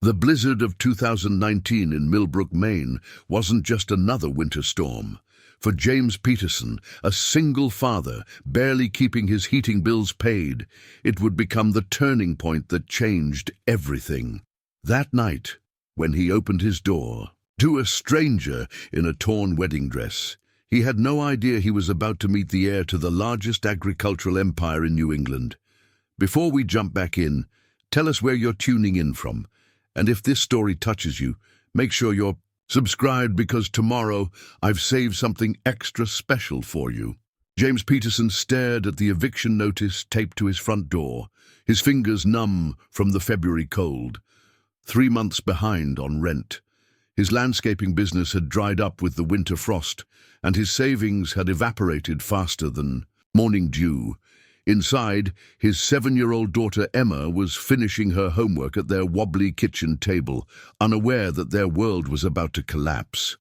The blizzard of 2019 in Millbrook, Maine, wasn't just another winter storm. For James Peterson, a single father, barely keeping his heating bills paid, it would become the turning point that changed everything. That night, when he opened his door to a stranger in a torn wedding dress, he had no idea he was about to meet the heir to the largest agricultural empire in New England. Before we jump back in, tell us where you're tuning in from. And if this story touches you, make sure you're subscribed, because tomorrow I've saved something extra special for you. James Peterson stared at the eviction notice taped to his front door, his fingers numb from the February cold. 3 months behind on rent. His landscaping business had dried up with the winter frost, and his savings had evaporated faster than morning dew. Inside, his 7-year-old daughter Emma was finishing her homework at their wobbly kitchen table, unaware that their world was about to collapse.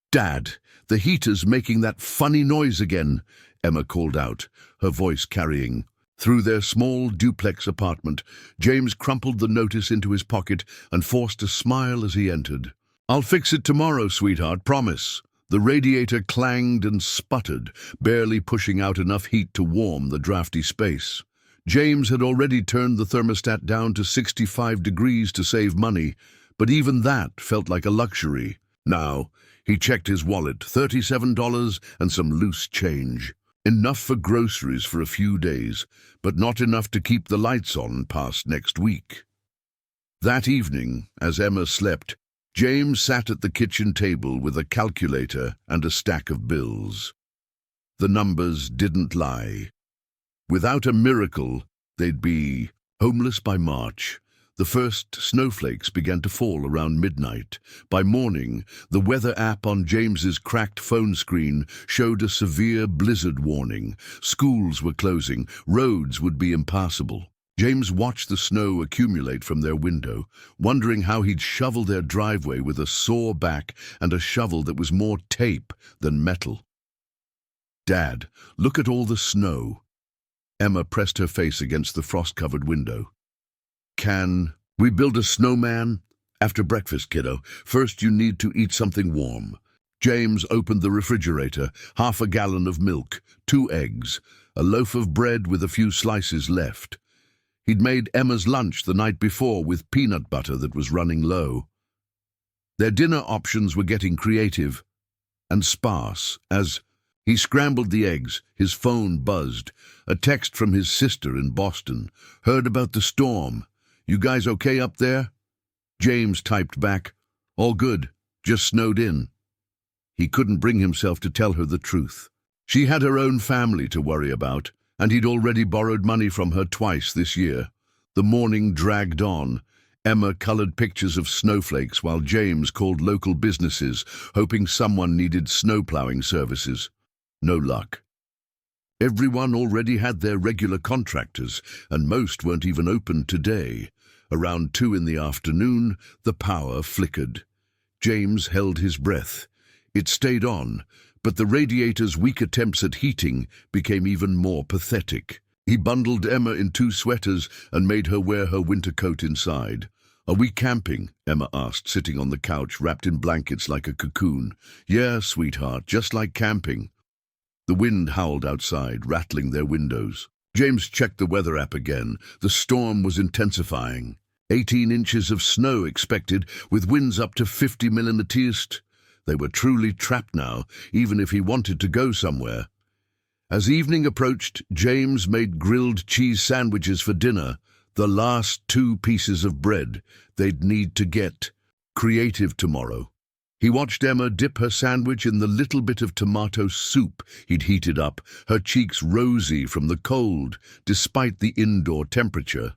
"Dad, the heater's making that funny noise again," Emma called out, her voice carrying. Through their small duplex apartment, James crumpled the notice into his pocket and forced a smile as he entered. "I'll fix it tomorrow, sweetheart, promise." The radiator clanged and sputtered, barely pushing out enough heat to warm the drafty space. James had already turned the thermostat down to 65 degrees to save money, but even that felt like a luxury. Now, he checked his wallet, $37 and some loose change. Enough for groceries for a few days, but not enough to keep the lights on past next week. That evening, as Emma slept, James sat at the kitchen table with a calculator and a stack of bills. The numbers didn't lie. Without a miracle, they'd be homeless by March. The first snowflakes began to fall around midnight. By morning, the weather app on James's cracked phone screen showed a severe blizzard warning. Schools were closing, roads would be impassable. James watched the snow accumulate from their window, wondering how he'd shovel their driveway with a sore back and a shovel that was more tape than metal. "Dad, look at all the snow." Emma pressed her face against the frost-covered window. "Can we build a snowman?" "After breakfast, kiddo. First you need to eat something warm." James opened the refrigerator, half a gallon of milk, 2 eggs, a loaf of bread with a few slices left. He'd made Emma's lunch the night before with peanut butter that was running low. Their dinner options were getting creative and sparse. As he scrambled the eggs, his phone buzzed. A text from his sister in Boston. "Heard about the storm. You guys okay up there?" James typed back, "All good, just snowed in." He couldn't bring himself to tell her the truth. She had her own family to worry about, and he'd already borrowed money from her twice this year. The morning dragged on. Emma colored pictures of snowflakes while James called local businesses, hoping someone needed snowplowing services. No luck. Everyone already had their regular contractors, and most weren't even open today. Around 2 in the afternoon, the power flickered. James held his breath. It stayed on, but the radiator's weak attempts at heating became even more pathetic. He bundled Emma in 2 sweaters and made her wear her winter coat inside. "Are we camping?" Emma asked, sitting on the couch, wrapped in blankets like a cocoon. "Yeah, sweetheart, just like camping." The wind howled outside, rattling their windows. James checked the weather app again. The storm was intensifying. 18 inches of snow expected, with winds up to 50 millimeters. They were truly trapped now, even if he wanted to go somewhere. As evening approached, James made grilled cheese sandwiches for dinner, the last 2 pieces of bread they'd need to get creative tomorrow. He watched Emma dip her sandwich in the little bit of tomato soup he'd heated up, her cheeks rosy from the cold, despite the indoor temperature.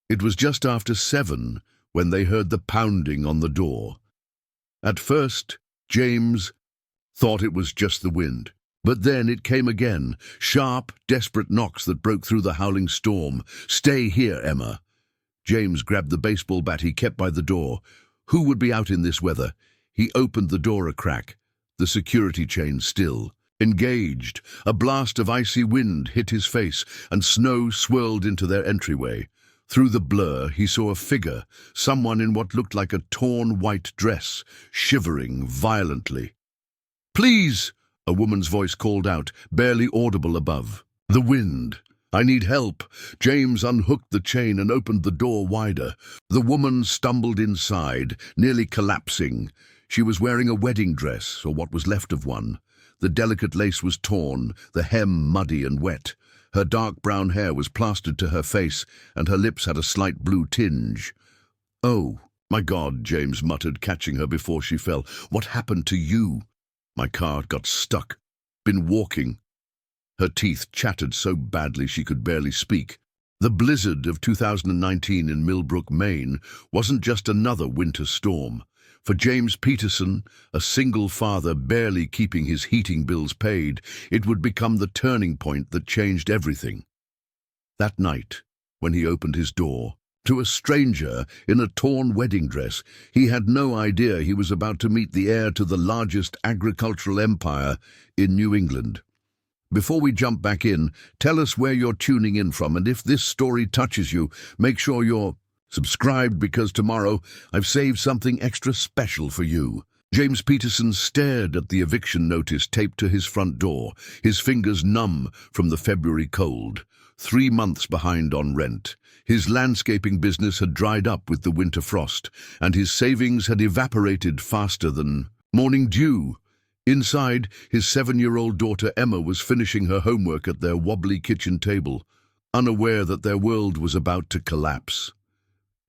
It was just after 7 when they heard the pounding on the door. At first, James thought it was just the wind. But then it came again, sharp, desperate knocks that broke through the howling storm. "Stay here, Emma." James grabbed the baseball bat he kept by the door. Who would be out in this weather? He opened the door a crack, the security chain still. Engaged, a blast of icy wind hit his face, and snow swirled into their entryway. Through the blur, he saw a figure, someone in what looked like a torn white dress, shivering violently. "Please!" a woman's voice called out, barely audible above. "The wind. I need help." James unhooked the chain and opened the door wider. The woman stumbled inside, nearly collapsing. She was wearing a wedding dress, or what was left of one. The delicate lace was torn, the hem muddy and wet. Her dark brown hair was plastered to her face, and her lips had a slight blue tinge. "Oh, my God," James muttered, catching her before she fell. "What happened to you?" "My car got stuck. Been walking." Her teeth chattered so badly she could barely speak. The blizzard of 2019 in Millbrook, Maine, wasn't just another winter storm. For James Peterson, a single father barely keeping his heating bills paid, it would become the turning point that changed everything. That night, when he opened his door, to a stranger in a torn wedding dress, he had no idea he was about to meet the heir to the largest agricultural empire in New England. Before we jump back in, tell us where you're tuning in from, and if this story touches you, make sure you're subscribed, because tomorrow I've saved something extra special for you. James Peterson stared at the eviction notice taped to his front door, his fingers numb from the February cold. 3 months behind on rent. His landscaping business had dried up with the winter frost, and his savings had evaporated faster than morning dew. Inside, his 7-year-old daughter Emma was finishing her homework at their wobbly kitchen table, unaware that their world was about to collapse.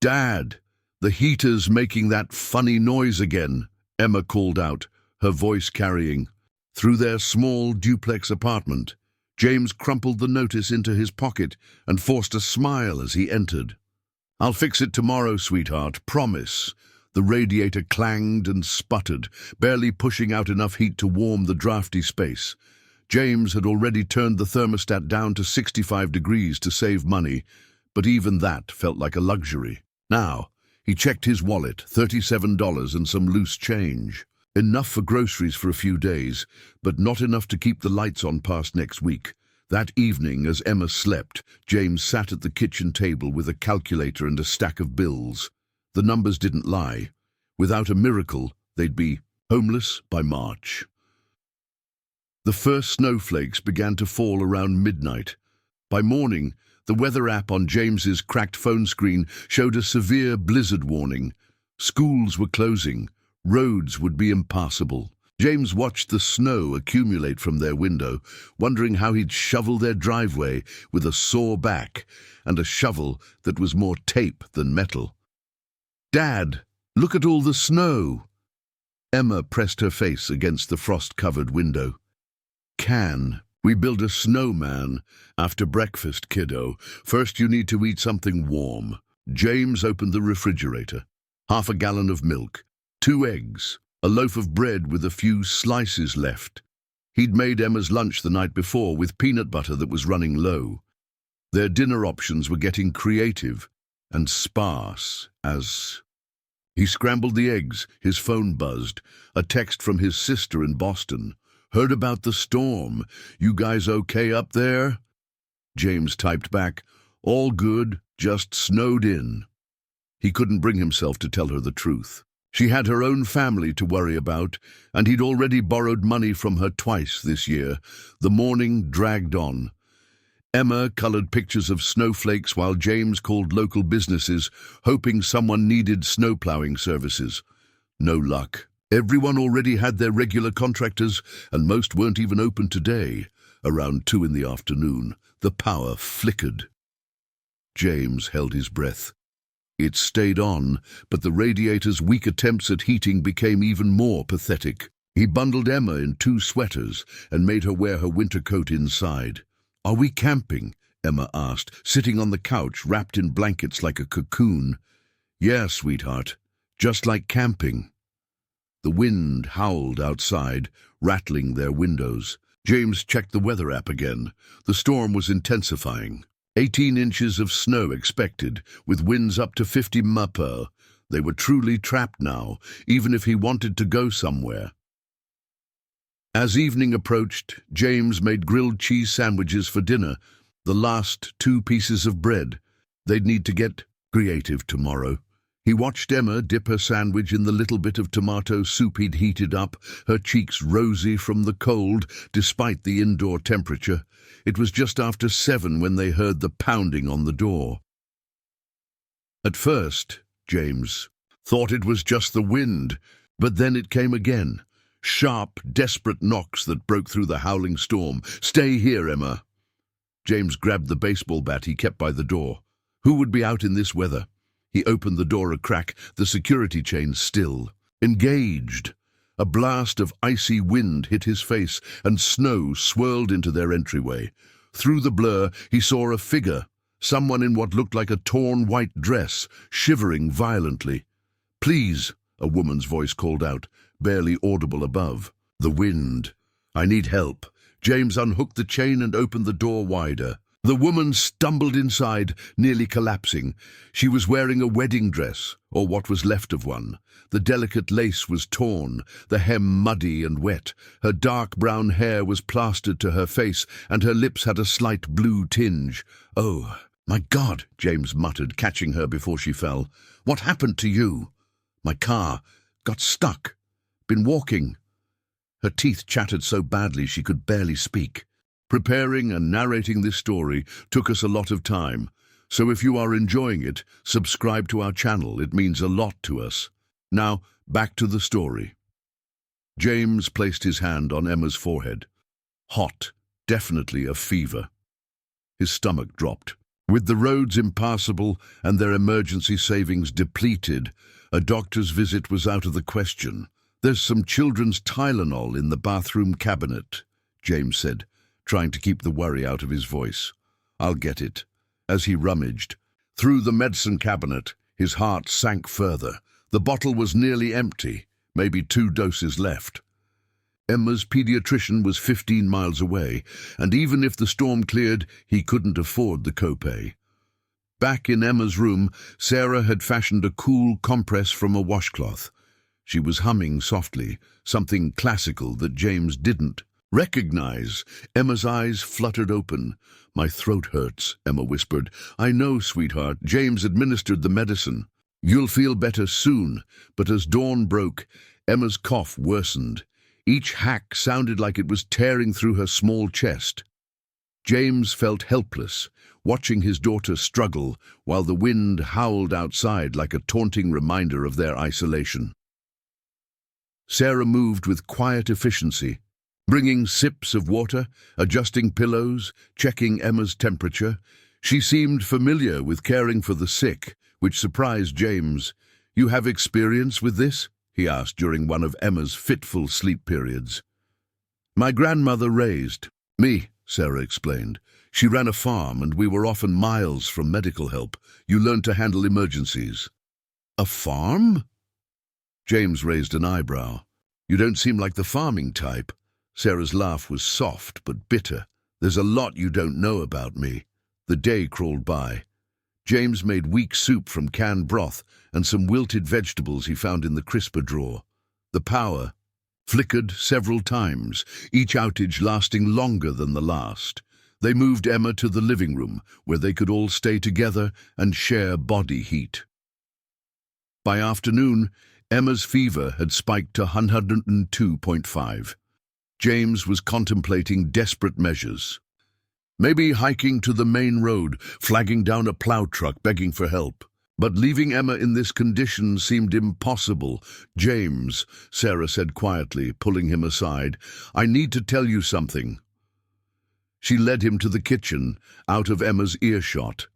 "Dad, the heater's making that funny noise again," Emma called out, her voice carrying. Through their small duplex apartment, James crumpled the notice into his pocket and forced a smile as he entered. "I'll fix it tomorrow, sweetheart, promise." The radiator clanged and sputtered, barely pushing out enough heat to warm the drafty space. James had already turned the thermostat down to 65 degrees to save money, but even that felt like a luxury. Now, he checked his wallet, $37 and some loose change. Enough for groceries for a few days, but not enough to keep the lights on past next week. That evening, as Emma slept, James sat at the kitchen table with a calculator and a stack of bills. The numbers didn't lie. Without a miracle, they'd be homeless by March. The first snowflakes began to fall around midnight. By morning, the weather app on James's cracked phone screen showed a severe blizzard warning. Schools were closing. Roads would be impassable. James watched the snow accumulate from their window, wondering how he'd shovel their driveway with a sore back and a shovel that was more tape than metal. "Dad, look at all the snow." Emma pressed her face against the frost-covered window. We build a snowman after breakfast, kiddo. First you need to eat something warm." James opened the refrigerator. 1/2 gallon of milk, 2 eggs, a loaf of bread with a few slices left. He'd made Emma's lunch the night before with peanut butter that was running low. Their dinner options were getting creative and sparse as he scrambled the eggs. His phone buzzed. A text from his sister in Boston. "Heard about the storm. You guys okay up there?" James typed back, "All good, just snowed in." He couldn't bring himself to tell her the truth. She had her own family to worry about, and he'd already borrowed money from her twice this year. The morning dragged on. Emma colored pictures of snowflakes while James called local businesses, hoping someone needed snowplowing services. No luck. Everyone already had their regular contractors, and most weren't even open today. Around 2 in the afternoon, the power flickered. James held his breath. It stayed on, but the radiator's weak attempts at heating became even more pathetic. He bundled Emma in 2 sweaters and made her wear her winter coat inside. "Are we camping?" Emma asked, sitting on the couch wrapped in blankets like a cocoon. "Yeah, sweetheart, just like camping." The wind howled outside, rattling their windows. James checked the weather app again. The storm was intensifying. 18 inches of snow expected, with winds up to 50 mph. They were truly trapped now, even if he wanted to go somewhere. As evening approached, James made grilled cheese sandwiches for dinner, the last 2 pieces of bread. They'd need to get creative tomorrow. He watched Emma dip her sandwich in the little bit of tomato soup he'd heated up, her cheeks rosy from the cold, despite the indoor temperature. It was just after 7 when they heard the pounding on the door. At first, James thought it was just the wind, but then it came again. Sharp, desperate knocks that broke through the howling storm. "Stay here, Emma." James grabbed the baseball bat he kept by the door. Who would be out in this weather? He opened the door a crack, the security chain still. Engaged. A blast of icy wind hit his face, and snow swirled into their entryway. Through the blur, he saw a figure, someone in what looked like a torn white dress, shivering violently. "Please," a woman's voice called out, barely audible above. "The wind. I need help." James unhooked the chain and opened the door wider. The woman stumbled inside, nearly collapsing. She was wearing a wedding dress, or what was left of one. The delicate lace was torn, the hem muddy and wet. Her dark brown hair was plastered to her face, and her lips had a slight blue tinge. "Oh, my God," James muttered, catching her before she fell. "What happened to you?" "My car got stuck. Been walking." Her teeth chattered so badly she could barely speak. Preparing and narrating this story took us a lot of time, so if you are enjoying it, subscribe to our channel. It means a lot to us. Now, back to the story. James placed his hand on Emma's forehead. Hot, definitely a fever. His stomach dropped. With the roads impassable and their emergency savings depleted, a doctor's visit was out of the question. "There's some children's Tylenol in the bathroom cabinet," James said, trying to keep the worry out of his voice. "I'll get it." As he rummaged through the medicine cabinet, his heart sank further. The bottle was nearly empty, maybe 2 doses left. Emma's pediatrician was 15 miles away, and even if the storm cleared, he couldn't afford the copay. Back in Emma's room, Sarah had fashioned a cool compress from a washcloth. She was humming softly, something classical that James didn't recognize. Emma's eyes fluttered open. "My throat hurts," Emma whispered. "I know, sweetheart." James administered the medicine. "You'll feel better soon." But as dawn broke, Emma's cough worsened. Each hack sounded like it was tearing through her small chest. James felt helpless, watching his daughter struggle while the wind howled outside like a taunting reminder of their isolation. Sarah moved with quiet efficiency, bringing sips of water, adjusting pillows, checking Emma's temperature. She seemed familiar with caring for the sick, which surprised James. "You have experience with this?" he asked during one of Emma's fitful sleep periods. "My grandmother raised me," Sarah explained. "She ran a farm and we were often miles from medical help. You learn to handle emergencies." "A farm?" James raised an eyebrow. "You don't seem like the farming type." Sarah's laugh was soft but bitter. "There's a lot you don't know about me." The day crawled by. James made weak soup from canned broth and some wilted vegetables he found in the crisper drawer. The power flickered several times, each outage lasting longer than the last. They moved Emma to the living room, where they could all stay together and share body heat. By afternoon, Emma's fever had spiked to 102.5. James was contemplating desperate measures. Maybe hiking to the main road, flagging down a plow truck, begging for help. But leaving Emma in this condition seemed impossible. "James," Sarah said quietly, pulling him aside, "I need to tell you something." She led him to the kitchen, out of Emma's earshot.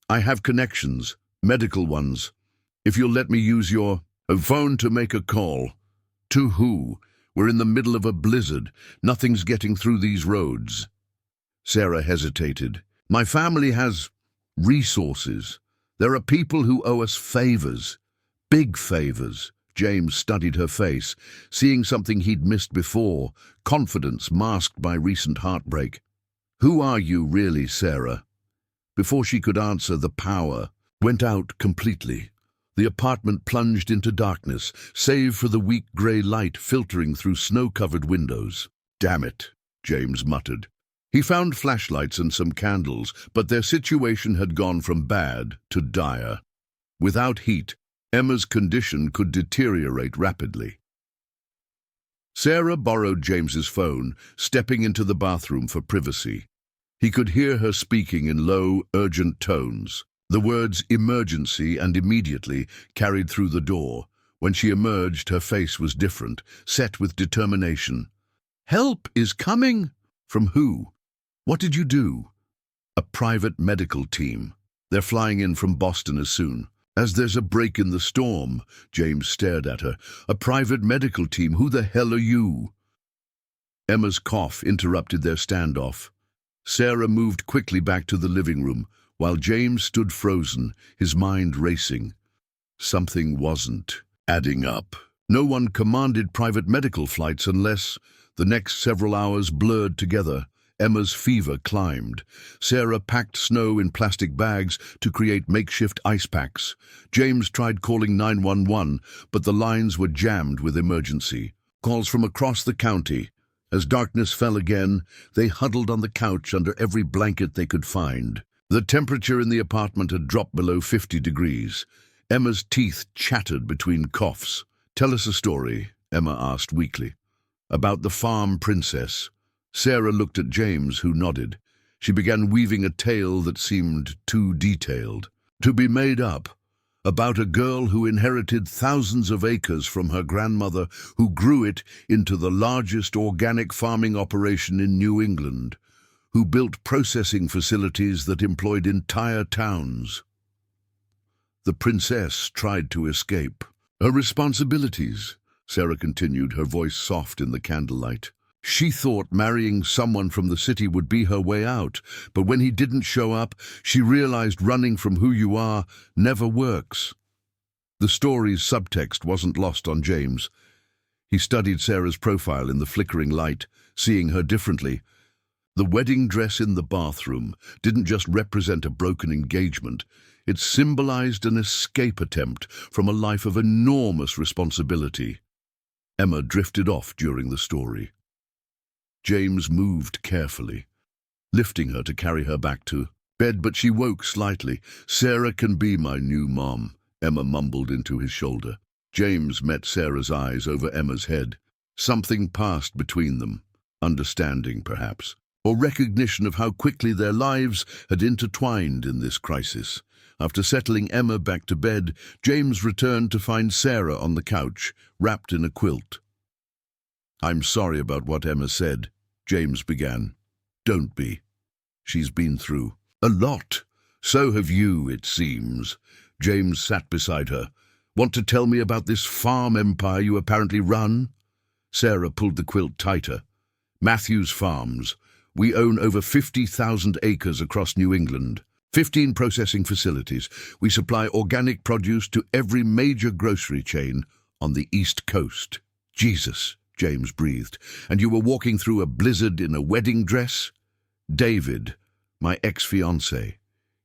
"I have connections, medical ones. If you'll let me use your phone to make a call." "To who? We're in the middle of a blizzard. Nothing's getting through these roads." Sarah hesitated. "My family has resources. There are people who owe us favors. Big favors." James studied her face, seeing something he'd missed before, confidence masked by recent heartbreak. "Who are you really, Sarah?" Before she could answer, the power went out completely. The apartment plunged into darkness, save for the weak grey light filtering through snow-covered windows. "Damn it," James muttered. He found flashlights and some candles, but their situation had gone from bad to dire. Without heat, Emma's condition could deteriorate rapidly. Sarah borrowed James's phone, stepping into the bathroom for privacy. He could hear her speaking in low, urgent tones. The words emergency and immediately carried through the door. When she emerged, her face was different, set with determination. "Help is coming!" "From who? What did you do?" "A private medical team. They're flying in from Boston as soon." "As there's a break in the storm," James stared at her. "A private medical team? Who the hell are you?" Emma's cough interrupted their standoff. Sarah moved quickly back to the living room, while James stood frozen, his mind racing. Something wasn't adding up. No one commanded private medical flights unless the next several hours blurred together. Emma's fever climbed. Sarah packed snow in plastic bags to create makeshift ice packs. James tried calling 911, but the lines were jammed with emergency calls from across the county. As darkness fell again, they huddled on the couch under every blanket they could find. The temperature in the apartment had dropped below 50 degrees. Emma's teeth chattered between coughs. "Tell us a story," Emma asked weakly. "About the farm princess." Sarah looked at James, who nodded. She began weaving a tale that seemed too detailed to be made up, about a girl who inherited thousands of acres from her grandmother, who grew it into the largest organic farming operation in New England, who built processing facilities that employed entire towns. The princess tried to escape. "Her responsibilities," Sarah continued, her voice soft in the candlelight. "She thought marrying someone from the city would be her way out, but when he didn't show up, she realized running from who you are never works." The story's subtext wasn't lost on James. He studied Sarah's profile in the flickering light, seeing her differently. The wedding dress in the bathroom didn't just represent a broken engagement. It symbolized an escape attempt from a life of enormous responsibility. Emma drifted off during the story. James moved carefully, lifting her to carry her back to bed, but she woke slightly. "Sarah can be my new mom," Emma mumbled into his shoulder. James met Sarah's eyes over Emma's head. Something passed between them, understanding perhaps, or recognition of how quickly their lives had intertwined in this crisis. After settling Emma back to bed, James returned to find Sarah on the couch, wrapped in a quilt. "I'm sorry about what Emma said," James began. "Don't be. She's been through a lot. So have you, it seems." James sat beside her. "Want to tell me about this farm empire you apparently run?" Sarah pulled the quilt tighter. "Matthews Farms. We own over 50,000 acres across New England. 15 processing facilities. We supply organic produce to every major grocery chain on the East Coast." "Jesus," James breathed. "And you were walking through a blizzard in a wedding dress?" "David, my ex-fiancé.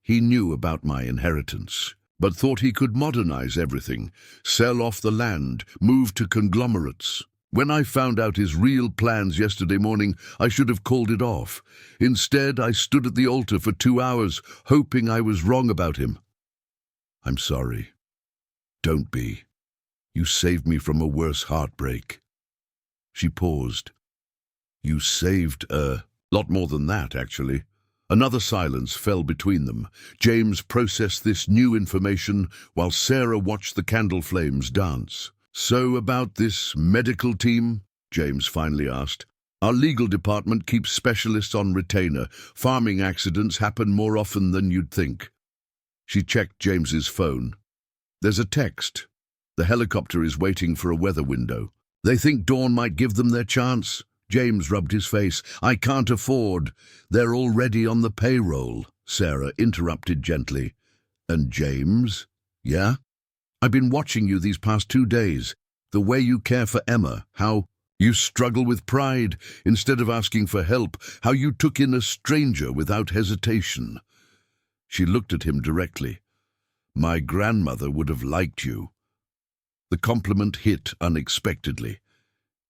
He knew about my inheritance, but thought he could modernize everything, sell off the land, move to conglomerates. When I found out his real plans yesterday morning, I should have called it off. Instead, I stood at the altar for 2 hours, hoping I was wrong about him." "I'm sorry." "Don't be. You saved me from a worse heartbreak." She paused. "You saved a lot more than that, actually." Another silence fell between them. James processed this new information while Sarah watched the candle flames dance. "So about this medical team?" James finally asked. "Our legal department keeps specialists on retainer. Farming accidents happen more often than you'd think." She checked James's phone. "There's a text. The helicopter is waiting for a weather window. They think Dawn might give them their chance." James rubbed his face. "I can't afford. They're already on the payroll." Sarah interrupted gently. "And James? Yeah? I've been watching you these past 2 days. The way you care for Emma, how you struggle with pride instead of asking for help, how you took in a stranger without hesitation." She looked at him directly. "My grandmother would have liked you." The compliment hit unexpectedly.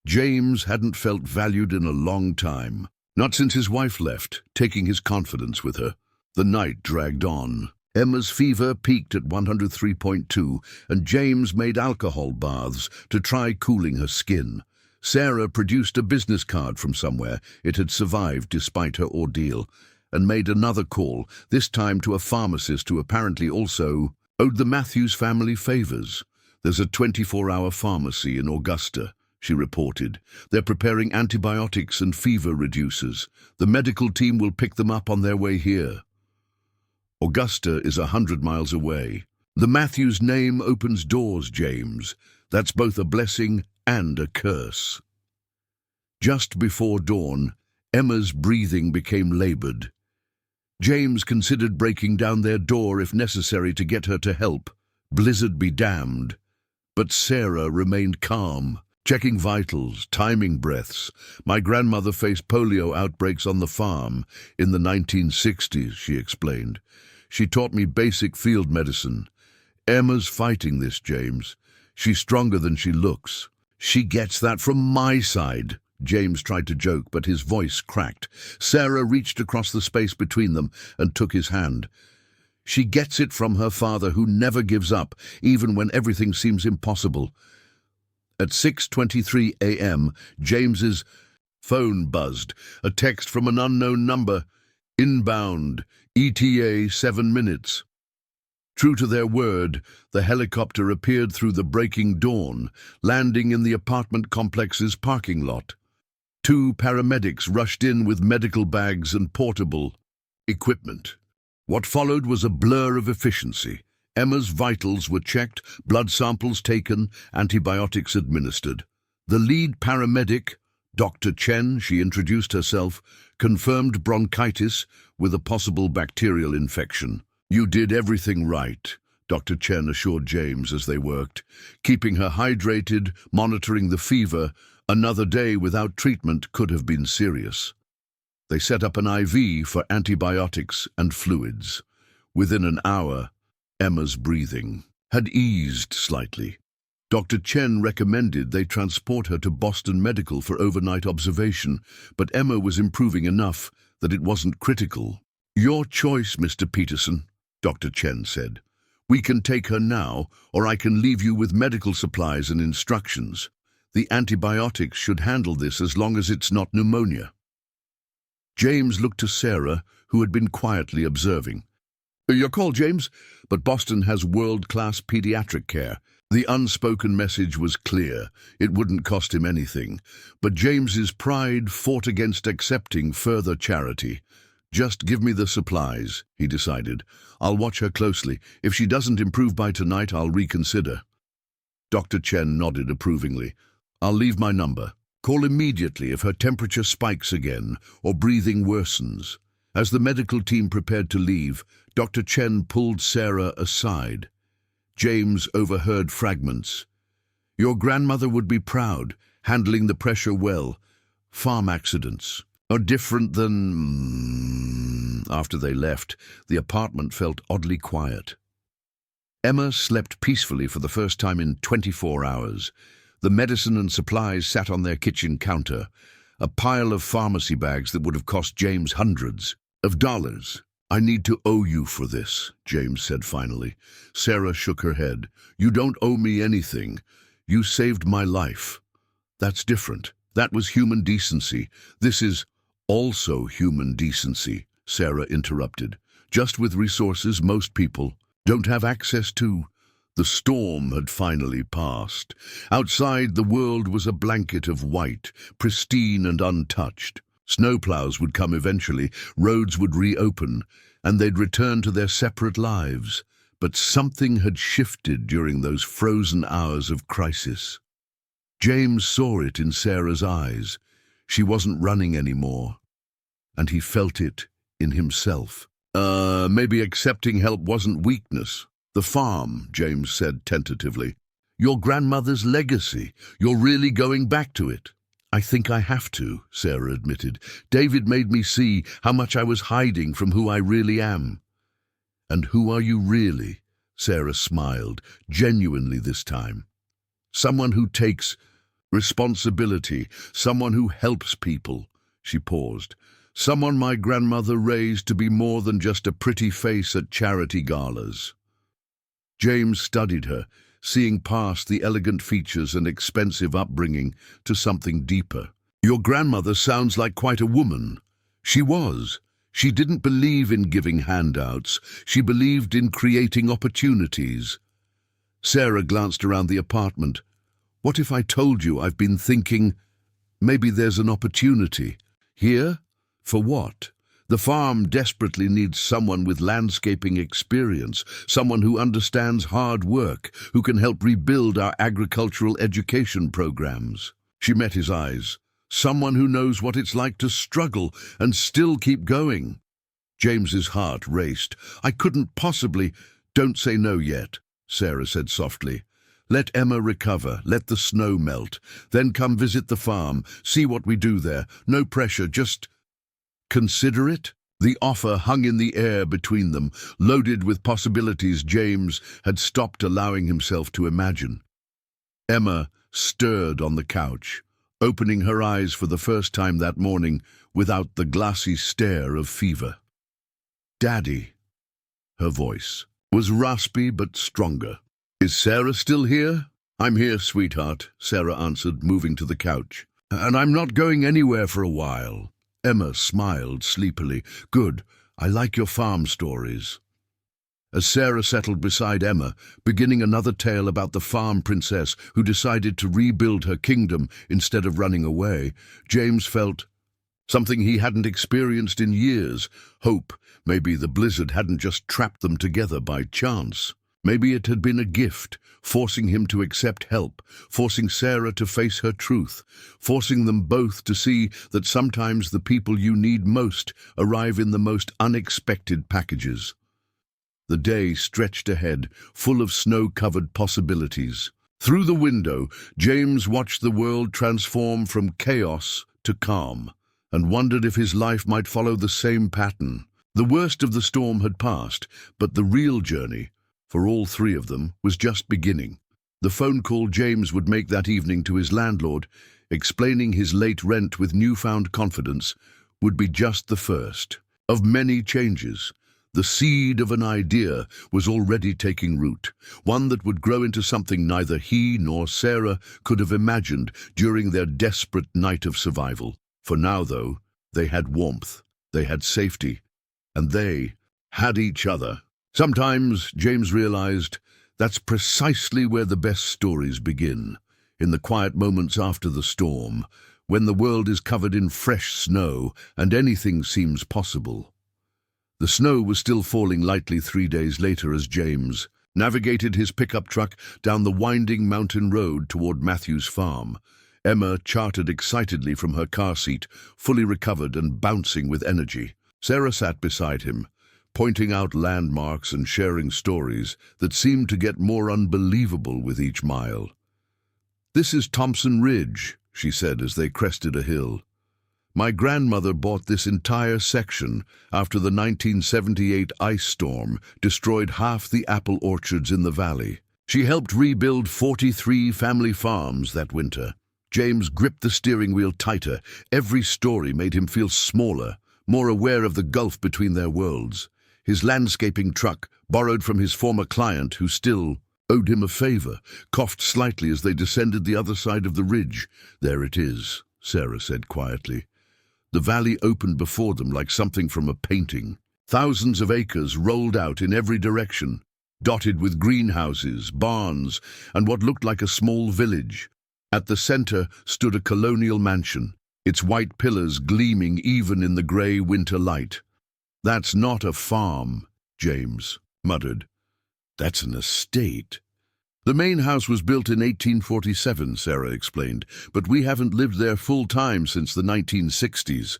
James hadn't felt valued in a long time. Not since his wife left, taking his confidence with her. The night dragged on. Emma's fever peaked at 103.2, and James made alcohol baths to try cooling her skin. Sarah produced a business card from somewhere. It had survived despite her ordeal, and made another call, this time to a pharmacist who apparently also owed the Matthews family favors. "There's a 24-hour pharmacy in Augusta," she reported. "They're preparing antibiotics and fever reducers. The medical team will pick them up on their way here." Augusta is 100 miles away. The Matthews name opens doors, James. That's both a blessing and a curse. Just before dawn, Emma's breathing became labored. James considered breaking down their door if necessary to get her to help. Blizzard be damned. But Sarah remained calm, checking vitals, timing breaths. "My grandmother faced polio outbreaks on the farm in the 1960s, she explained. "She taught me basic field medicine. Emma's fighting this, James. She's stronger than she looks." "She gets that from my side," James tried to joke, but his voice cracked. Sarah reached across the space between them and took his hand. "She gets it from her father, who never gives up, even when everything seems impossible." At 6:23 a.m., James's phone buzzed. A text from an unknown number. "Inbound. ETA 7 minutes." True to their word, the helicopter appeared through the breaking dawn, landing in the apartment complex's parking lot. 2 paramedics rushed in with medical bags and portable equipment. What followed was a blur of efficiency. Emma's vitals were checked, blood samples taken, antibiotics administered. The lead paramedic, Dr. Chen, she introduced herself, confirmed bronchitis with a possible bacterial infection. "You did everything right," Dr. Chen assured James as they worked, keeping her hydrated, monitoring the fever. Another day without treatment could have been serious. They set up an IV for antibiotics and fluids. Within an hour, Emma's breathing had eased slightly. Dr. Chen recommended they transport her to Boston Medical for overnight observation, but Emma was improving enough that it wasn't critical. "Your choice, Mr. Peterson," Dr. Chen said. "We can take her now, or I can leave you with medical supplies and instructions. The antibiotics should handle this as long as it's not pneumonia." James looked to Sarah, who had been quietly observing. "Your call, James, but Boston has world-class pediatric care." The unspoken message was clear. It wouldn't cost him anything. But James's pride fought against accepting further charity. "Just give me the supplies," he decided. "I'll watch her closely. If she doesn't improve by tonight, I'll reconsider." Dr. Chen nodded approvingly. "I'll leave my number. Call immediately if her temperature spikes again or breathing worsens." As the medical team prepared to leave, Dr. Chen pulled Sarah aside. James overheard fragments. "Your grandmother would be proud, handling the pressure well. Farm accidents are different than..." After they left, the apartment felt oddly quiet. Emma slept peacefully for the first time in 24 hours. The medicine and supplies sat on their kitchen counter, a pile of pharmacy bags that would have cost James hundreds of dollars. "I need to owe you for this," James said finally. Sarah shook her head. "You don't owe me anything. You saved my life." "That's different. That was human decency. This is also human decency," Sarah interrupted. "Just with resources most people don't have access to." The storm had finally passed. Outside, the world was a blanket of white, pristine and untouched. Snowplows would come eventually, roads would reopen, and they'd return to their separate lives. But something had shifted during those frozen hours of crisis. James saw it in Sarah's eyes. She wasn't running anymore, and he felt it in himself. Maybe accepting help wasn't weakness." "The farm," James said tentatively. "Your grandmother's legacy. You're really going back to it." "I think I have to," Sarah admitted. "David made me see how much I was hiding from who I really am." "And who are you really?" Sarah smiled, genuinely this time. "Someone who takes responsibility, someone who helps people." She paused. Someone my grandmother raised to be more than just a pretty face at charity galas. James studied her, seeing past the elegant features and expensive upbringing to something deeper. Your grandmother sounds like quite a woman. She was. She didn't believe in giving handouts. She believed in creating opportunities. Sarah glanced around the apartment. What if I told you I've been thinking, maybe there's an opportunity? Here? For what? The farm desperately needs someone with landscaping experience, someone who understands hard work, who can help rebuild our agricultural education programs. She met his eyes. Someone who knows what it's like to struggle and still keep going. James's heart raced. I couldn't possibly... Don't say no yet, Sarah said softly. Let Emma recover, let the snow melt. Then come visit the farm, see what we do there. No pressure, just... Consider it? The offer hung in the air between them, loaded with possibilities James had stopped allowing himself to imagine. Emma stirred on the couch, opening her eyes for the first time that morning without the glassy stare of fever. Daddy. Her voice was raspy but stronger. Is Sarah still here? I'm here, sweetheart, Sarah answered, moving to the couch. And I'm not going anywhere for a while. Emma smiled sleepily. Good, I like your farm stories. As Sarah settled beside Emma, beginning another tale about the farm princess who decided to rebuild her kingdom instead of running away, James felt something he hadn't experienced in years. Hope. Maybe the blizzard hadn't just trapped them together by chance. Maybe it had been a gift, forcing him to accept help, forcing Sarah to face her truth, forcing them both to see that sometimes the people you need most arrive in the most unexpected packages. The day stretched ahead, full of snow-covered possibilities. Through the window, James watched the world transform from chaos to calm, and wondered if his life might follow the same pattern. The worst of the storm had passed, but the real journey, for all three of them, was just beginning. The phone call James would make that evening to his landlord, explaining his late rent with newfound confidence, would be just the first of many changes. The seed of an idea was already taking root, one that would grow into something neither he nor Sarah could have imagined during their desperate night of survival. For now, though, they had warmth, they had safety, and they had each other. Sometimes, James realized, that's precisely where the best stories begin, in the quiet moments after the storm, when the world is covered in fresh snow and anything seems possible. The snow was still falling lightly 3 days later as James navigated his pickup truck down the winding mountain road toward Matthew's farm. Emma charted excitedly from her car seat, fully recovered and bouncing with energy. Sarah sat beside him, pointing out landmarks and sharing stories that seemed to get more unbelievable with each mile. This is Thompson Ridge, she said as they crested a hill. My grandmother bought this entire section after the 1978 ice storm destroyed half the apple orchards in the valley. She helped rebuild 43 family farms that winter. James gripped the steering wheel tighter. Every story made him feel smaller, more aware of the gulf between their worlds. His landscaping truck, borrowed from his former client who still owed him a favor, coughed slightly as they descended the other side of the ridge. There it is, Sarah said quietly. The valley opened before them like something from a painting. Thousands of acres rolled out in every direction, dotted with greenhouses, barns, and what looked like a small village. At the center stood a colonial mansion, its white pillars gleaming even in the gray winter light. That's not a farm, James muttered. That's an estate. The main house was built in 1847, Sarah explained, but we haven't lived there full-time since the 1960s.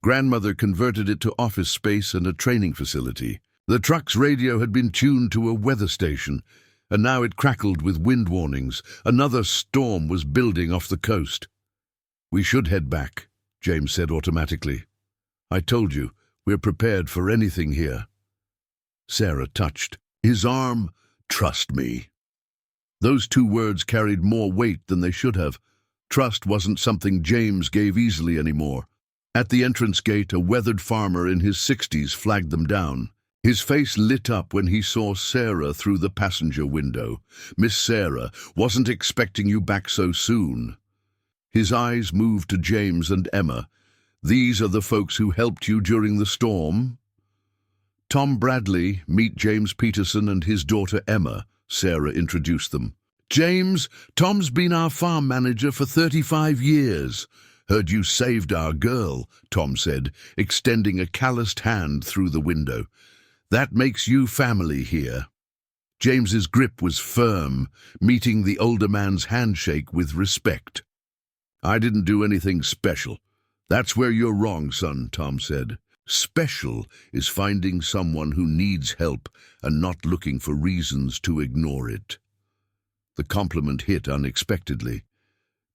Grandmother converted it to office space and a training facility. The truck's radio had been tuned to a weather station, and now it crackled with wind warnings. Another storm was building off the coast. We should head back, James said automatically. I told you, we're prepared for anything here. Sarah touched his arm. Trust me. Those 2 words carried more weight than they should have. Trust wasn't something James gave easily anymore. At the entrance gate, a weathered farmer in his 60s flagged them down. His face lit up when he saw Sarah through the passenger window. "Miss Sarah, wasn't expecting you back so soon." His eyes moved to James and Emma. "These are the folks who helped you during the storm?" "Tom Bradley, meet James Peterson and his daughter Emma," Sarah introduced them. "James, Tom's been our farm manager for 35 years. Heard you saved our girl," Tom said, extending a calloused hand through the window. "That makes you family here." James's grip was firm, meeting the older man's handshake with respect. "I didn't do anything special." "That's where you're wrong, son," Tom said. "Special is finding someone who needs help and not looking for reasons to ignore it." The compliment hit unexpectedly.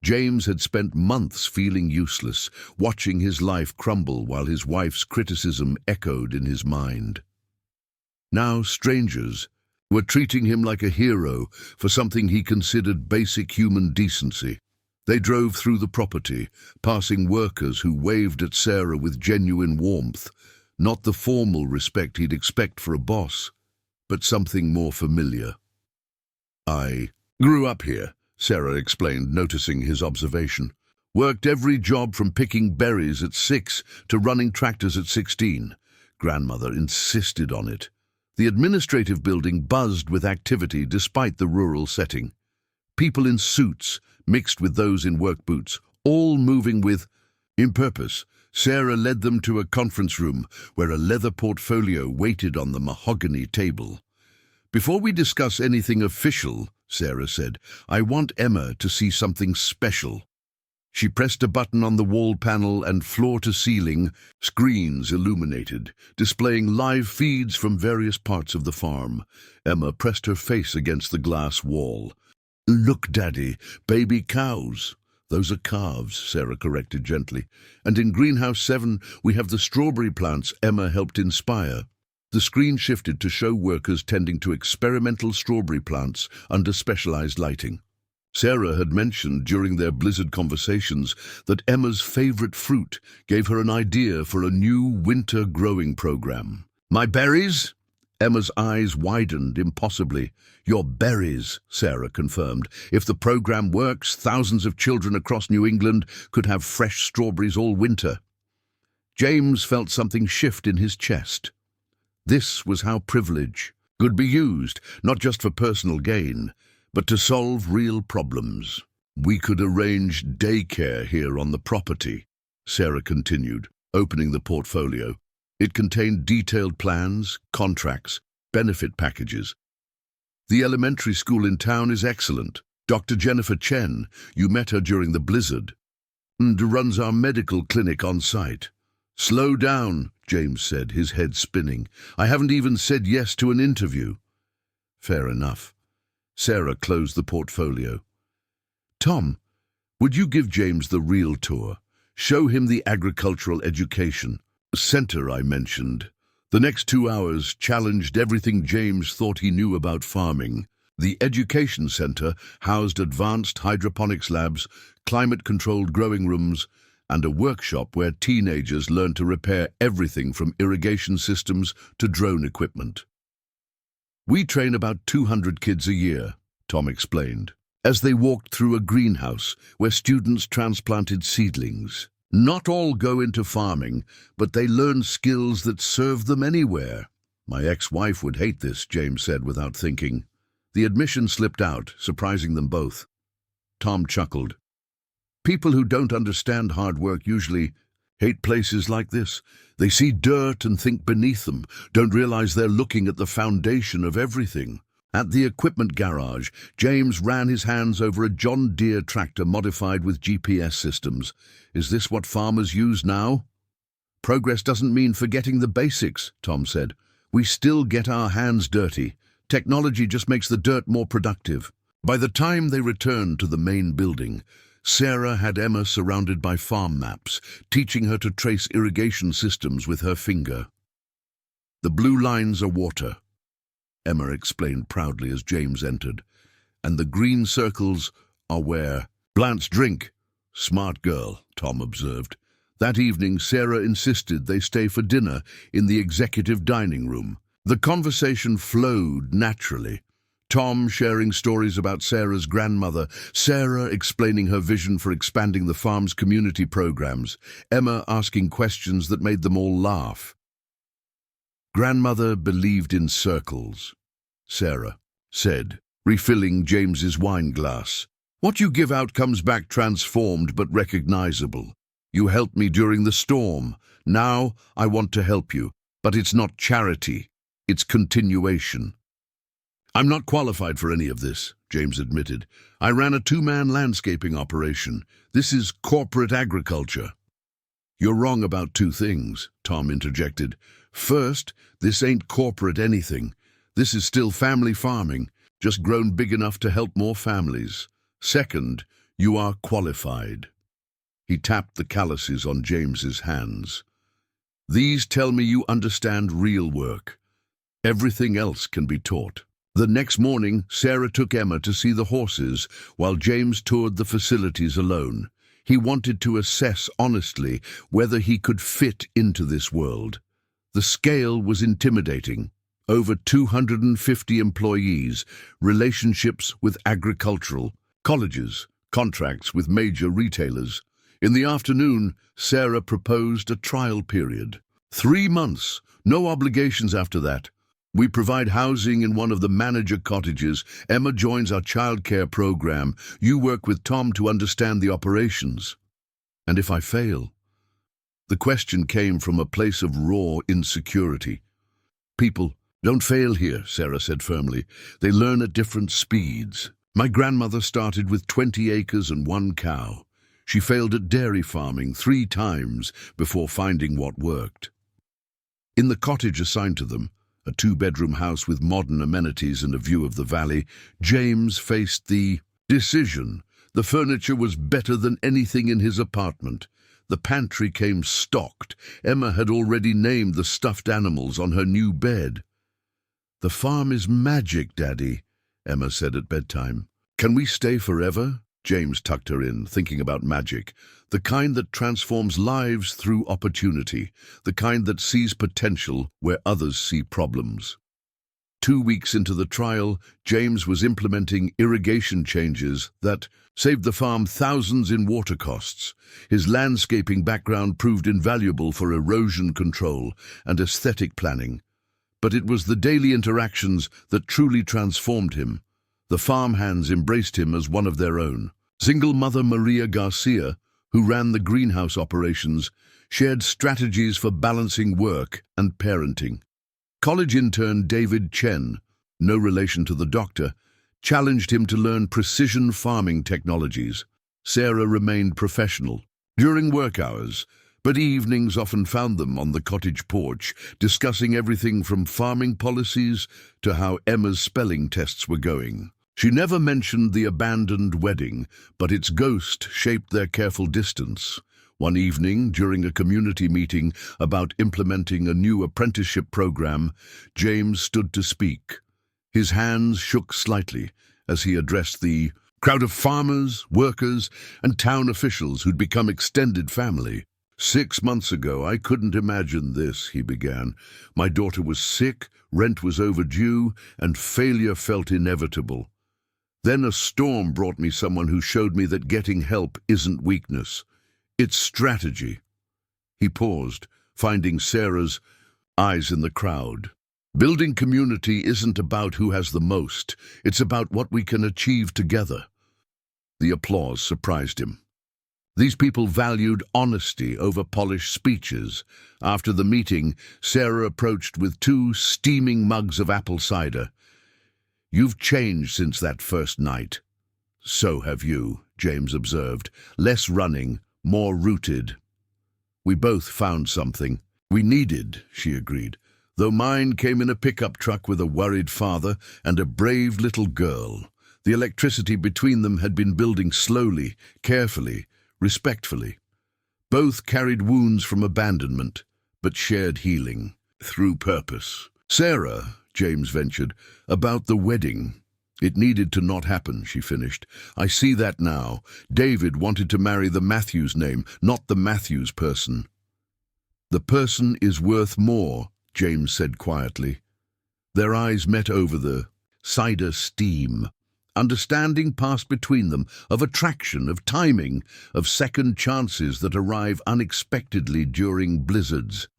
James had spent months feeling useless, watching his life crumble while his wife's criticism echoed in his mind. Now strangers were treating him like a hero for something he considered basic human decency. They drove through the property, passing workers who waved at Sarah with genuine warmth, not the formal respect he'd expect for a boss, but something more familiar. "I grew up here," Sarah explained, noticing his observation. "Worked every job from picking berries at 6 to running tractors at 16. Grandmother insisted on it." The administrative building buzzed with activity despite the rural setting. People in suits mixed with those in work boots, all moving with purpose. Sarah led them to a conference room where a leather portfolio waited on the mahogany table. "Before we discuss anything official," Sarah said, "I want Emma to see something special." She pressed a button on the wall panel and floor-to-ceiling screens illuminated, displaying live feeds from various parts of the farm. Emma pressed her face against the glass wall. "Look, Daddy, baby cows." "Those are calves," Sarah corrected gently. "And in Greenhouse 7 we have the strawberry plants Emma helped inspire." The screen shifted to show workers tending to experimental strawberry plants under specialized lighting. Sarah had mentioned during their blizzard conversations that Emma's favorite fruit gave her an idea for a new winter growing program. "My berries?" Emma's eyes widened impossibly. "Your berries," Sarah confirmed. "If the program works, thousands of children across New England could have fresh strawberries all winter." James felt something shift in his chest. This was how privilege could be used, not just for personal gain, but to solve real problems. "We could arrange daycare here on the property," Sarah continued, opening the portfolio. It contained detailed plans, contracts, benefit packages. "The elementary school in town is excellent. Dr. Jennifer Chen, you met her during the blizzard, and runs our medical clinic on site." "Slow down," James said, his head spinning. "I haven't even said yes to an interview." "Fair enough." Sarah closed the portfolio. "Tom, would you give James the real tour? Show him the agricultural education center I mentioned." The next 2 hours challenged everything James thought he knew about farming. The education center housed advanced hydroponics labs, climate-controlled growing rooms, and a workshop where teenagers learned to repair everything from irrigation systems to drone equipment. "We train about 200 kids a year," Tom explained, as they walked through a greenhouse where students transplanted seedlings. "Not all go into farming, but they learn skills that serve them anywhere." "My ex-wife would hate this," James said without thinking. The admission slipped out, surprising them both. Tom chuckled. "People who don't understand hard work usually hate places like this. They see dirt and think beneath them, don't realize they're looking at the foundation of everything." At the equipment garage, James ran his hands over a John Deere tractor modified with GPS systems. "Is this what farmers use now?" "Progress doesn't mean forgetting the basics," Tom said. "We still get our hands dirty. Technology just makes the dirt more productive." By the time they returned to the main building, Sarah had Emma surrounded by farm maps, teaching her to trace irrigation systems with her finger. "The blue lines are water," Emma explained proudly as James entered, "and the green circles are where plants drink." "Smart girl," Tom observed. That evening, Sarah insisted they stay for dinner in the executive dining room. The conversation flowed naturally. Tom sharing stories about Sarah's grandmother, Sarah explaining her vision for expanding the farm's community programs, Emma asking questions that made them all laugh. "Grandmother believed in circles," Sarah said, refilling James's wine glass. "What you give out comes back transformed but recognizable. You helped me during the storm. Now I want to help you, but it's not charity, it's continuation." "I'm not qualified for any of this," James admitted. "I ran a two-man landscaping operation. This is corporate agriculture." "You're wrong about two things," Tom interjected. "First, this ain't corporate anything. This is still family farming, just grown big enough to help more families. Second, you are qualified." He tapped the calluses on James's hands. "These tell me you understand real work. Everything else can be taught." The next morning, Sarah took Emma to see the horses while James toured the facilities alone. He wanted to assess honestly whether he could fit into this world. The scale was intimidating. Over 250 employees, relationships with agricultural, colleges, contracts with major retailers. In the afternoon, Sarah proposed a trial period. 3 months, no obligations after that. We provide housing in one of the manager cottages. Emma joins our childcare program. You work with Tom to understand the operations. And if I fail? The question came from a place of raw insecurity. "People don't fail here," Sarah said firmly. "They learn at different speeds. My grandmother started with 20 acres and 1 cow. She failed at dairy farming 3 times before finding what worked." In the cottage assigned to them, a 2-bedroom house with modern amenities and a view of the valley, James faced the decision. The furniture was better than anything in his apartment. The pantry came stocked. Emma had already named the stuffed animals on her new bed. "The farm is magic, Daddy," Emma said at bedtime. "Can we stay forever?" James tucked her in, thinking about magic. The kind that transforms lives through opportunity. The kind that sees potential where others see problems. 2 weeks into the trial, James was implementing irrigation changes that saved the farm thousands in water costs. His landscaping background proved invaluable for erosion control and aesthetic planning. But it was the daily interactions that truly transformed him. The farmhands embraced him as one of their own. Single mother Maria Garcia, who ran the greenhouse operations, shared strategies for balancing work and parenting. College intern David Chen, no relation to the doctor, challenged him to learn precision farming technologies. Sarah remained professional during work hours, but evenings often found them on the cottage porch, discussing everything from farming policies to how Emma's spelling tests were going. She never mentioned the abandoned wedding, but its ghost shaped their careful distance. One evening, during a community meeting about implementing a new apprenticeship program, James stood to speak. His hands shook slightly as he addressed the crowd of farmers, workers, and town officials who'd become extended family. 6 months ago, I couldn't imagine this, he began. My daughter was sick, rent was overdue, and failure felt inevitable. Then a storm brought me someone who showed me that getting help isn't weakness. It's strategy. He paused, finding Sarah's eyes in the crowd. Building community isn't about who has the most. It's about what we can achieve together. The applause surprised him. These people valued honesty over polished speeches. After the meeting, Sarah approached with 2 steaming mugs of apple cider. You've changed since that first night. So have you, James observed. Less running, more rooted. We both found something we needed, she agreed, though mine came in a pickup truck with a worried father and a brave little girl. The electricity between them had been building slowly, carefully, respectfully. Both carried wounds from abandonment, but shared healing through purpose. Sarah, James ventured, about the wedding. It needed to not happen, she finished. I see that now. David wanted to marry the Matthews name, not the Matthews person. The person is worth more, James said quietly. Their eyes met over the cider steam. Understanding passed between them, of attraction, of timing, of second chances that arrive unexpectedly during blizzards.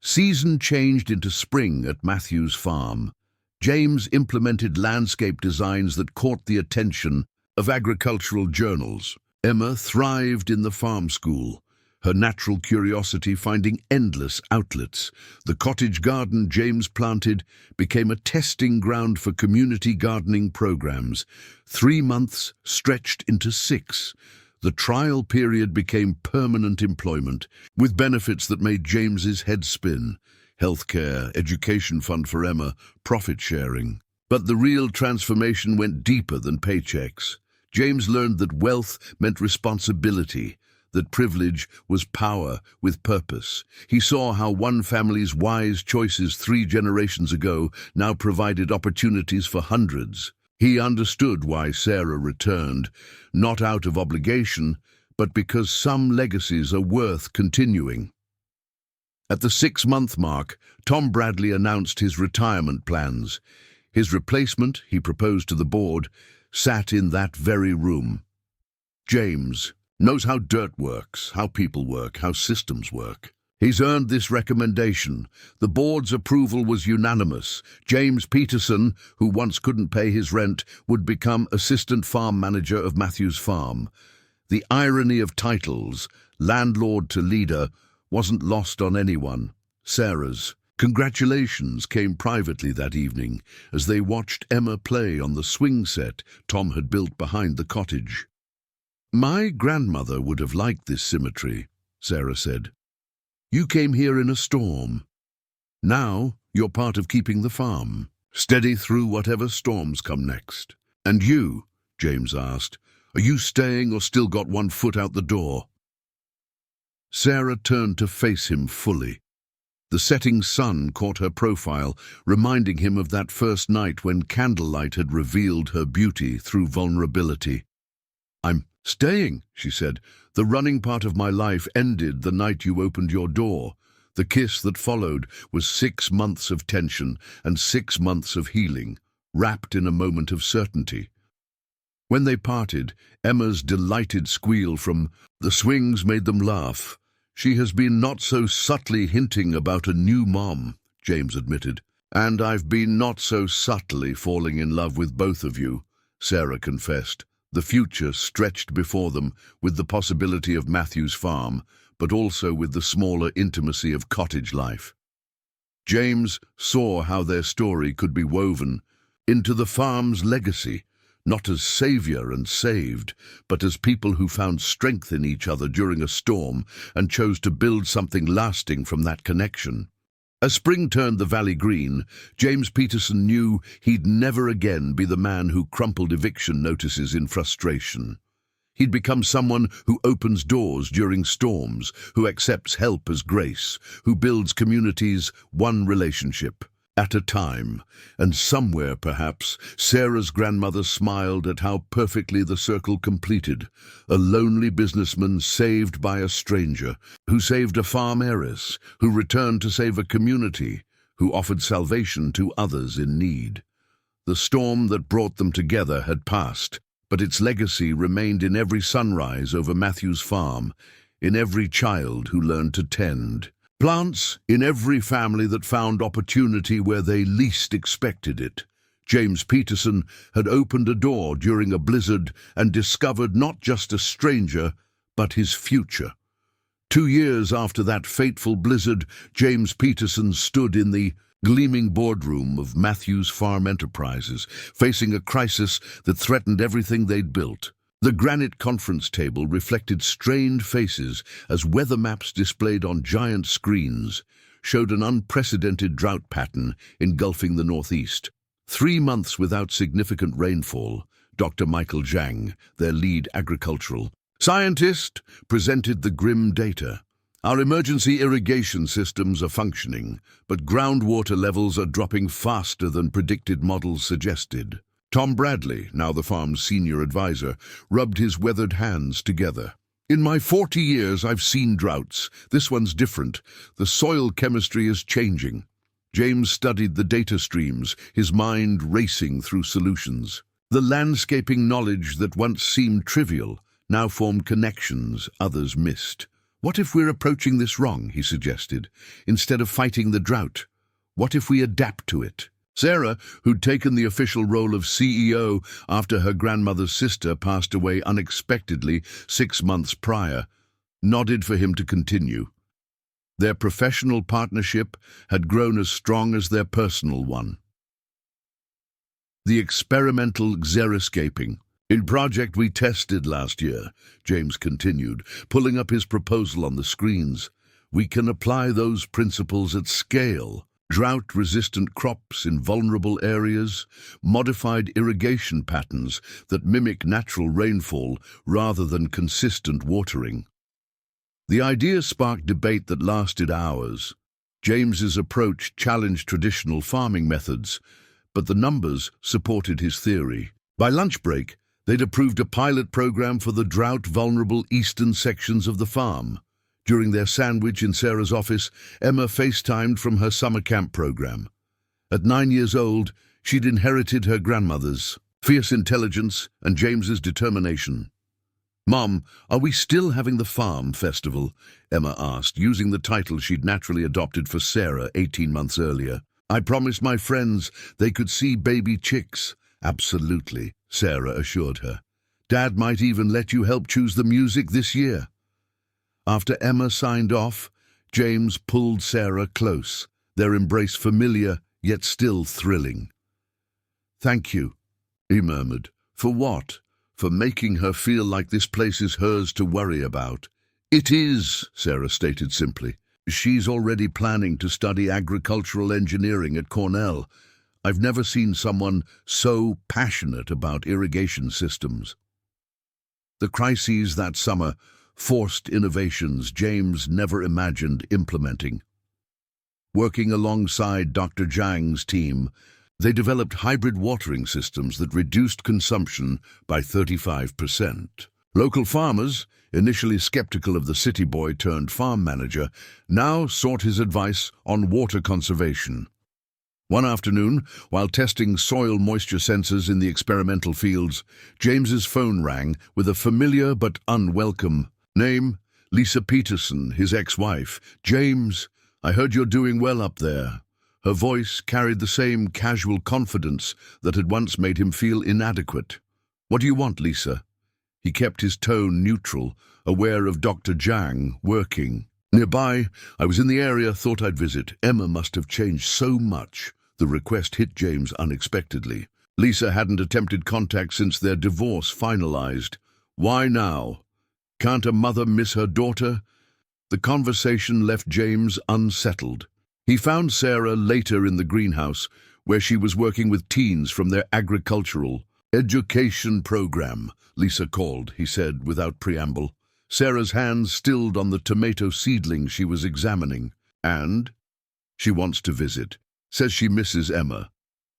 Season changed into spring at Matthews' farm. James implemented landscape designs that caught the attention of agricultural journals. Emma thrived in the farm school, her natural curiosity finding endless outlets. The cottage garden James planted became a testing ground for community gardening programs. 3 months stretched into 6. The trial period became permanent employment, with benefits that made James's head spin. Healthcare, education fund for Emma, profit sharing. But the real transformation went deeper than paychecks. James learned that wealth meant responsibility, that privilege was power with purpose. He saw how one family's wise choices 3 generations ago now provided opportunities for hundreds. He understood why Sarah returned, not out of obligation, but because some legacies are worth continuing. At the 6-month mark, Tom Bradley announced his retirement plans. His replacement, he proposed to the board, sat in that very room. James knows how dirt works, how people work, how systems work. He's earned this recommendation. The board's approval was unanimous. James Peterson, who once couldn't pay his rent, would become assistant farm manager of Matthews Farm. The irony of titles, landlord to leader, wasn't lost on anyone. Sarah's congratulations came privately that evening as they watched Emma play on the swing set Tom had built behind the cottage. My grandmother would have liked this symmetry, Sarah said. You came here in a storm. Now you're part of keeping the farm, steady through whatever storms come next. And you, James asked, are you staying or still got one foot out the door? Sarah turned to face him fully. The setting sun caught her profile, reminding him of that first night when candlelight had revealed her beauty through vulnerability. I'm staying, she said. The running part of my life ended the night you opened your door. The kiss that followed was 6 months of tension and 6 months of healing, wrapped in a moment of certainty. When they parted, Emma's delighted squeal from the swings made them laugh. She has been not so subtly hinting about a new mom, James admitted. And I've been not so subtly falling in love with both of you, Sarah confessed. The future stretched before them with the possibility of Matthews Farm, but also with the smaller intimacy of cottage life. James saw how their story could be woven into the farm's legacy, not as savior and saved, but as people who found strength in each other during a storm and chose to build something lasting from that connection. As spring turned the valley green, James Peterson knew he'd never again be the man who crumpled eviction notices in frustration. He'd become someone who opens doors during storms, who accepts help as grace, who builds communities one relationship at a time. And somewhere, perhaps, Sarah's grandmother smiled at how perfectly the circle completed. A lonely businessman saved by a stranger, who saved a farm heiress, who returned to save a community, who offered salvation to others in need. The storm that brought them together had passed, but its legacy remained in every sunrise over Matthews Farm, in every child who learned to tend. Plants in every family that found opportunity where they least expected it. James Peterson had opened a door during a blizzard and discovered not just a stranger, but his future. 2 years after that fateful blizzard, James Peterson stood in the gleaming boardroom of Matthews Farm Enterprises, facing a crisis that threatened everything they'd built. The granite conference table reflected strained faces as weather maps displayed on giant screens showed an unprecedented drought pattern engulfing the Northeast. 3 months without significant rainfall, Dr. Michael Zhang, their lead agricultural scientist, presented the grim data. Our emergency irrigation systems are functioning, but groundwater levels are dropping faster than predicted models suggested. Tom Bradley, now the farm's senior advisor, rubbed his weathered hands together. In my 40 years, I've seen droughts. This one's different. The soil chemistry is changing. James studied the data streams, his mind racing through solutions. The landscaping knowledge that once seemed trivial now formed connections others missed. What if we're approaching this wrong, he suggested. Instead of fighting the drought, what if we adapt to it? Sarah, who'd taken the official role of CEO after her grandmother's sister passed away unexpectedly 6 months prior, nodded for him to continue. Their professional partnership had grown as strong as their personal one. The experimental xeriscaping. In project we tested last year, James continued, pulling up his proposal on the screens. We can apply those principles at scale. Drought-resistant crops in vulnerable areas, modified irrigation patterns that mimic natural rainfall rather than consistent watering. The idea sparked debate that lasted hours. James's approach challenged traditional farming methods, but the numbers supported his theory. By lunch break, they'd approved a pilot program for the drought-vulnerable eastern sections of the farm. During their sandwich in Sarah's office, Emma FaceTimed from her summer camp program. At 9 years old, she'd inherited her grandmother's fierce intelligence and James's determination. "Mom, are we still having the farm festival?" Emma asked, using the title she'd naturally adopted for Sarah 18 months earlier. "I promised my friends they could see baby chicks." "Absolutely," Sarah assured her. "Dad might even let you help choose the music this year." After Emma signed off, James pulled Sarah close, their embrace familiar yet still thrilling. "Thank you," he murmured. "For what? For making her feel like this place is hers to worry about." "It is," Sarah stated simply. "She's already planning to study agricultural engineering at Cornell. I've never seen someone so passionate about irrigation systems." The crises that summer forced innovations James never imagined implementing. Working alongside Dr. Zhang's team, they developed hybrid watering systems that reduced consumption by 35%. Local farmers, initially skeptical of the city boy turned farm manager, now sought his advice on water conservation. One afternoon, while testing soil moisture sensors in the experimental fields, James's phone rang with a familiar but unwelcome name, Lisa Peterson, his ex-wife. "James, I heard you're doing well up there." Her voice carried the same casual confidence that had once made him feel inadequate. "What do you want, Lisa?" He kept his tone neutral, aware of Dr. Zhang working nearby. "I was in the area, thought I'd visit. Emma must have changed so much." The request hit James unexpectedly. Lisa hadn't attempted contact since their divorce finalized. Why now? Can't a mother miss her daughter? The conversation left James unsettled. He found Sarah later in the greenhouse, where she was working with teens from their agricultural education program. "Lisa called," he said without preamble. Sarah's hands stilled on the tomato seedling she was examining. "And?" "She wants to visit. Says she misses Emma."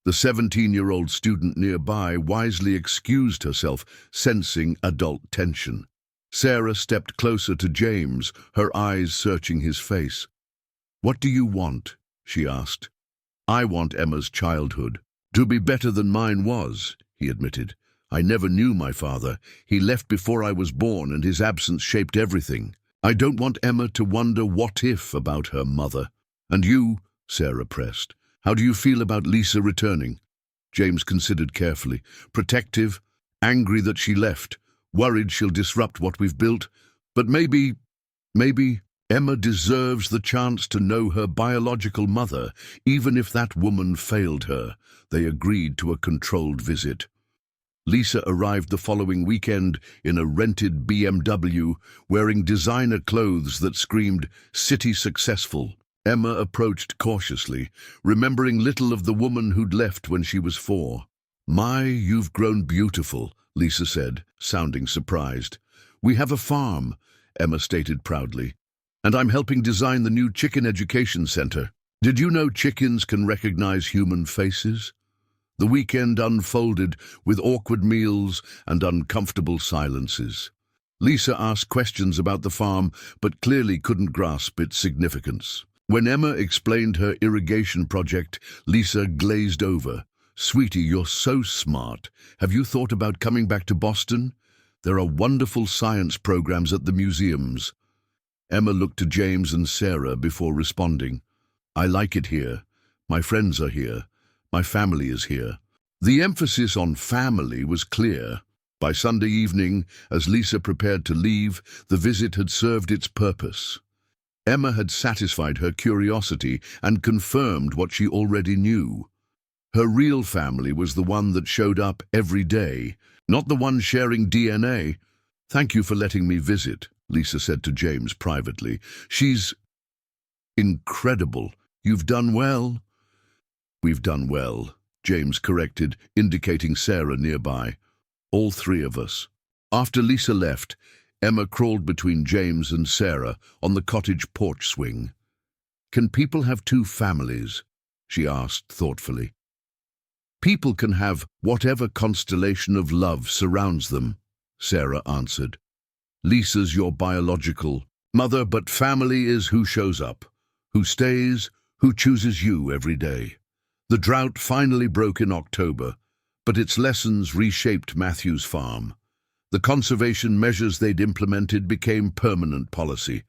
The 17-year-old student nearby wisely excused herself, sensing adult tension. Sarah stepped closer to James, her eyes searching his face. "What do you want?" she asked. "I want Emma's childhood. To be better than mine was," he admitted. "I never knew my father. He left before I was born, and his absence shaped everything. I don't want Emma to wonder what if about her mother." "And you?" Sarah pressed. "How do you feel about Lisa returning?" James considered carefully. "Protective, angry that she left, worried she'll disrupt what we've built. But maybe Emma deserves the chance to know her biological mother, even if that woman failed her." They agreed to a controlled visit. Lisa arrived the following weekend in a rented BMW, wearing designer clothes that screamed "city successful." Emma approached cautiously, remembering little of the woman who'd left when she was 4. "My, you've grown beautiful," Lisa said, sounding surprised. "We have a farm," Emma stated proudly, "and I'm helping design the new chicken education center. Did you know chickens can recognize human faces?" The weekend unfolded with awkward meals and uncomfortable silences. Lisa asked questions about the farm, but clearly couldn't grasp its significance. When Emma explained her irrigation project, Lisa glazed over. "Sweetie, you're so smart. Have you thought about coming back to Boston? There are wonderful science programs at the museums." Emma looked to James and Sarah before responding. "I like it here. My friends are here. My family is here." The emphasis on family was clear. By Sunday evening, as Lisa prepared to leave, the visit had served its purpose. Emma had satisfied her curiosity and confirmed what she already knew. Her real family was the one that showed up every day, not the one sharing DNA. "Thank you for letting me visit," Lisa said to James privately. "She's incredible. You've done well." "We've done well," James corrected, indicating Sarah nearby. "All three of us." After Lisa left, Emma crawled between James and Sarah on the cottage porch swing. "Can people have two families?" she asked thoughtfully. "People can have whatever constellation of love surrounds them," Sarah answered. "Lisa's your biological mother, but family is who shows up, who stays, who chooses you every day." The drought finally broke in October, but its lessons reshaped Matthew's farm. The conservation measures they'd implemented became permanent policy.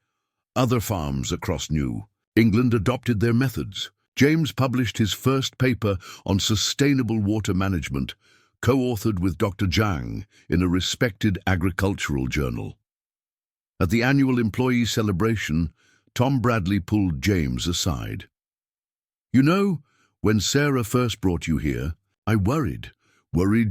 Other farms across New England adopted their methods. James published his first paper on sustainable water management, co-authored with Dr. Zhang in a respected agricultural journal. At the annual employee celebration, Tom Bradley pulled James aside. "You know, when Sarah first brought you here, I worried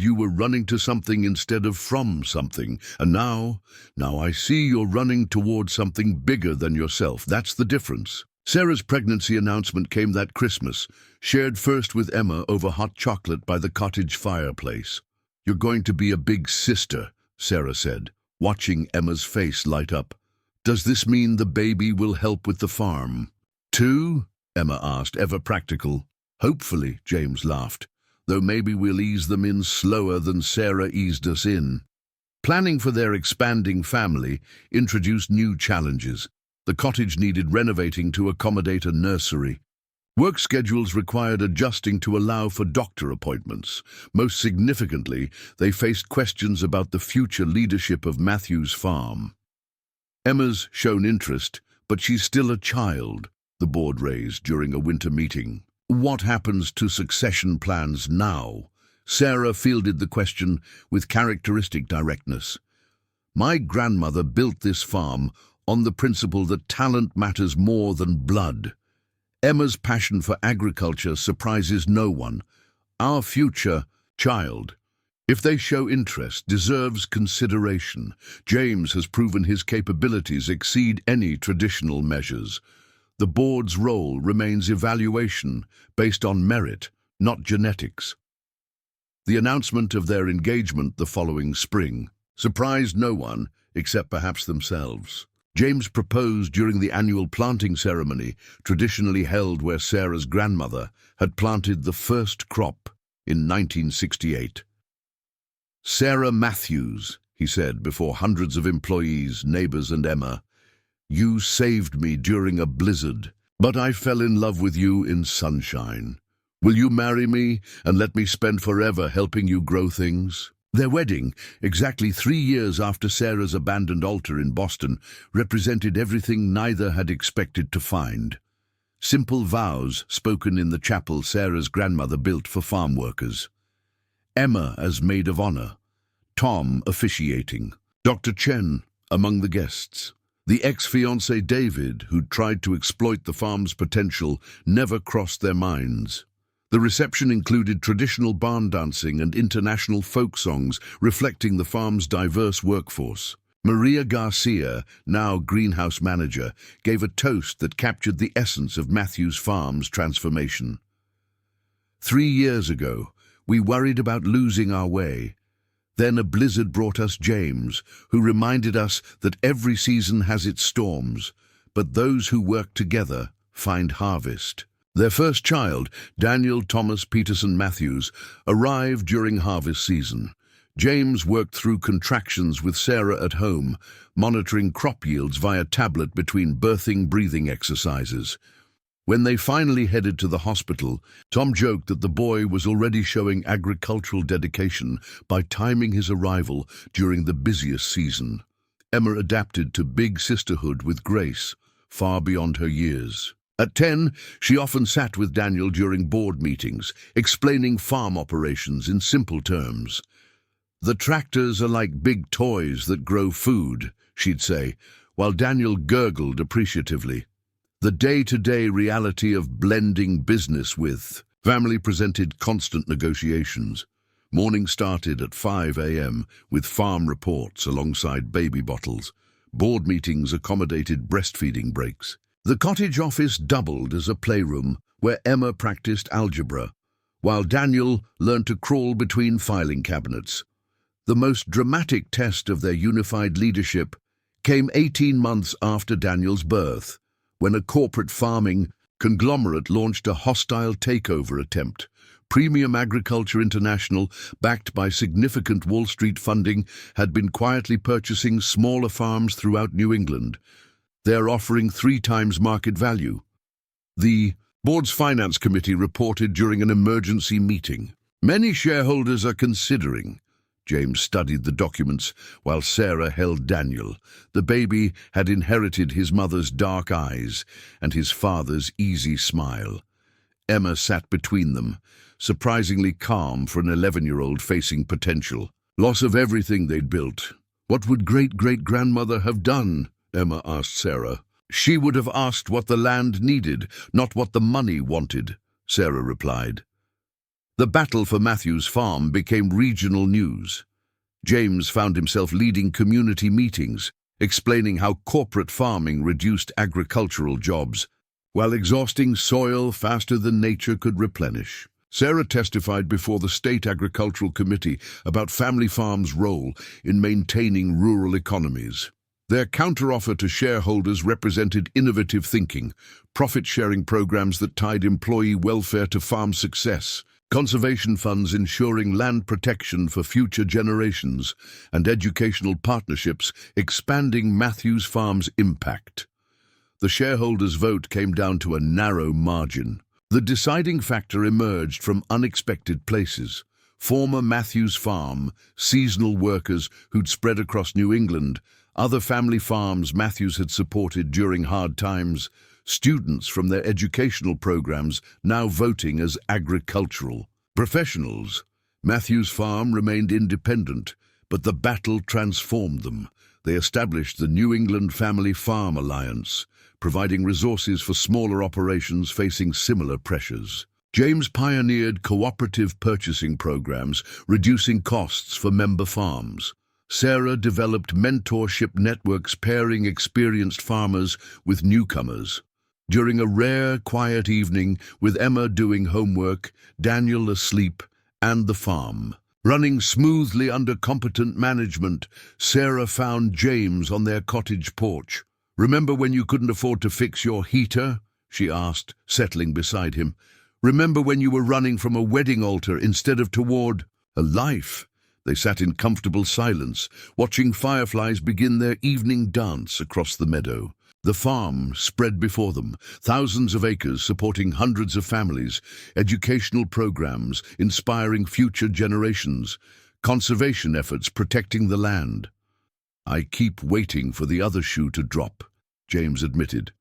you were running to something instead of from something. And now I see you're running towards something bigger than yourself. That's the difference." Sarah's pregnancy announcement came that Christmas, shared first with Emma over hot chocolate by the cottage fireplace. "You're going to be a big sister," Sarah said, watching Emma's face light up. "Does this mean the baby will help with the farm too?" Emma asked, ever practical. "Hopefully," James laughed, "though maybe we'll ease them in slower than Sarah eased us in." Planning for their expanding family introduced new challenges. The cottage needed renovating to accommodate a nursery. Work schedules required adjusting to allow for doctor appointments. Most significantly, they faced questions about the future leadership of Matthew's farm. "Emma's shown interest, but she's still a child," the board raised during a winter meeting. "What happens to succession plans now?" Sarah fielded the question with characteristic directness. "My grandmother built this farm on the principle that talent matters more than blood." Emma's passion for agriculture surprises no one. Our future child, if they show interest, deserves consideration. James has proven his capabilities exceed any traditional measures. The board's role remains evaluation based on merit, not genetics. The announcement of their engagement the following spring surprised no one except perhaps themselves. James proposed during the annual planting ceremony, traditionally held where Sarah's grandmother had planted the first crop in 1968. "Sarah Matthews," he said before hundreds of employees, neighbors, and Emma, "you saved me during a blizzard, but I fell in love with you in sunshine. Will you marry me and let me spend forever helping you grow things?" Their wedding, exactly 3 years after Sarah's abandoned altar in Boston, represented everything neither had expected to find. Simple vows spoken in the chapel Sarah's grandmother built for farm workers. Emma as maid of honor, Tom officiating, Dr. Chen among the guests. The ex-fiancé David, who tried to exploit the farm's potential, never crossed their minds. The reception included traditional barn dancing and international folk songs reflecting the farm's diverse workforce. Maria Garcia, now greenhouse manager, gave a toast that captured the essence of Matthew's farm's transformation. 3 years ago, we worried about losing our way. Then a blizzard brought us James, who reminded us that every season has its storms, but those who work together find harvest. Their first child, Daniel Thomas Peterson Matthews, arrived during harvest season. James worked through contractions with Sarah at home, monitoring crop yields via tablet between breathing exercises. When they finally headed to the hospital, Tom joked that the boy was already showing agricultural dedication by timing his arrival during the busiest season. Emma adapted to big sisterhood with grace, far beyond her years. At 10, she often sat with Daniel during board meetings, explaining farm operations in simple terms. "The tractors are like big toys that grow food," she'd say, while Daniel gurgled appreciatively. The day-to-day reality of blending business with family presented constant negotiations. Morning started at 5 a.m. with farm reports alongside baby bottles. Board meetings accommodated breastfeeding breaks. The cottage office doubled as a playroom where Emma practiced algebra, while Daniel learned to crawl between filing cabinets. The most dramatic test of their unified leadership came 18 months after Daniel's birth, when a corporate farming conglomerate launched a hostile takeover attempt. Premium Agriculture International, backed by significant Wall Street funding, had been quietly purchasing smaller farms throughout New England. They're offering 3 times market value. The board's finance committee reported during an emergency meeting. Many shareholders are considering. James studied the documents while Sarah held Daniel. The baby had inherited his mother's dark eyes and his father's easy smile. Emma sat between them, surprisingly calm for an 11-year-old facing potential. Loss of everything they'd built. "What would great-great-grandmother have done?" Emma asked Sarah. "She would have asked what the land needed, not what the money wanted," Sarah replied. The battle for Matthews' farm became regional news. James found himself leading community meetings, explaining how corporate farming reduced agricultural jobs, while exhausting soil faster than nature could replenish. Sarah testified before the State Agricultural Committee about family farms' role in maintaining rural economies. Their counteroffer to shareholders represented innovative thinking, profit-sharing programs that tied employee welfare to farm success, conservation funds ensuring land protection for future generations, and educational partnerships expanding Matthews Farm's impact. The shareholders' vote came down to a narrow margin. The deciding factor emerged from unexpected places. Former Matthews Farm, seasonal workers who'd spread across New England, other family farms Matthews had supported during hard times, students from their educational programs now voting as agricultural professionals. Matthews Farm remained independent, but the battle transformed them. They established the New England Family Farm Alliance, providing resources for smaller operations facing similar pressures. James pioneered cooperative purchasing programs, reducing costs for member farms. Sarah developed mentorship networks pairing experienced farmers with newcomers. During a rare, quiet evening, with Emma doing homework, Daniel asleep, and the farm running smoothly under competent management, Sarah found James on their cottage porch. "Remember when you couldn't afford to fix your heater?" she asked, settling beside him. "Remember when you were running from a wedding altar instead of toward a life?" They sat in comfortable silence, watching fireflies begin their evening dance across the meadow. The farm spread before them, thousands of acres supporting hundreds of families, educational programs inspiring future generations, conservation efforts protecting the land. "I keep waiting for the other shoe to drop," James admitted.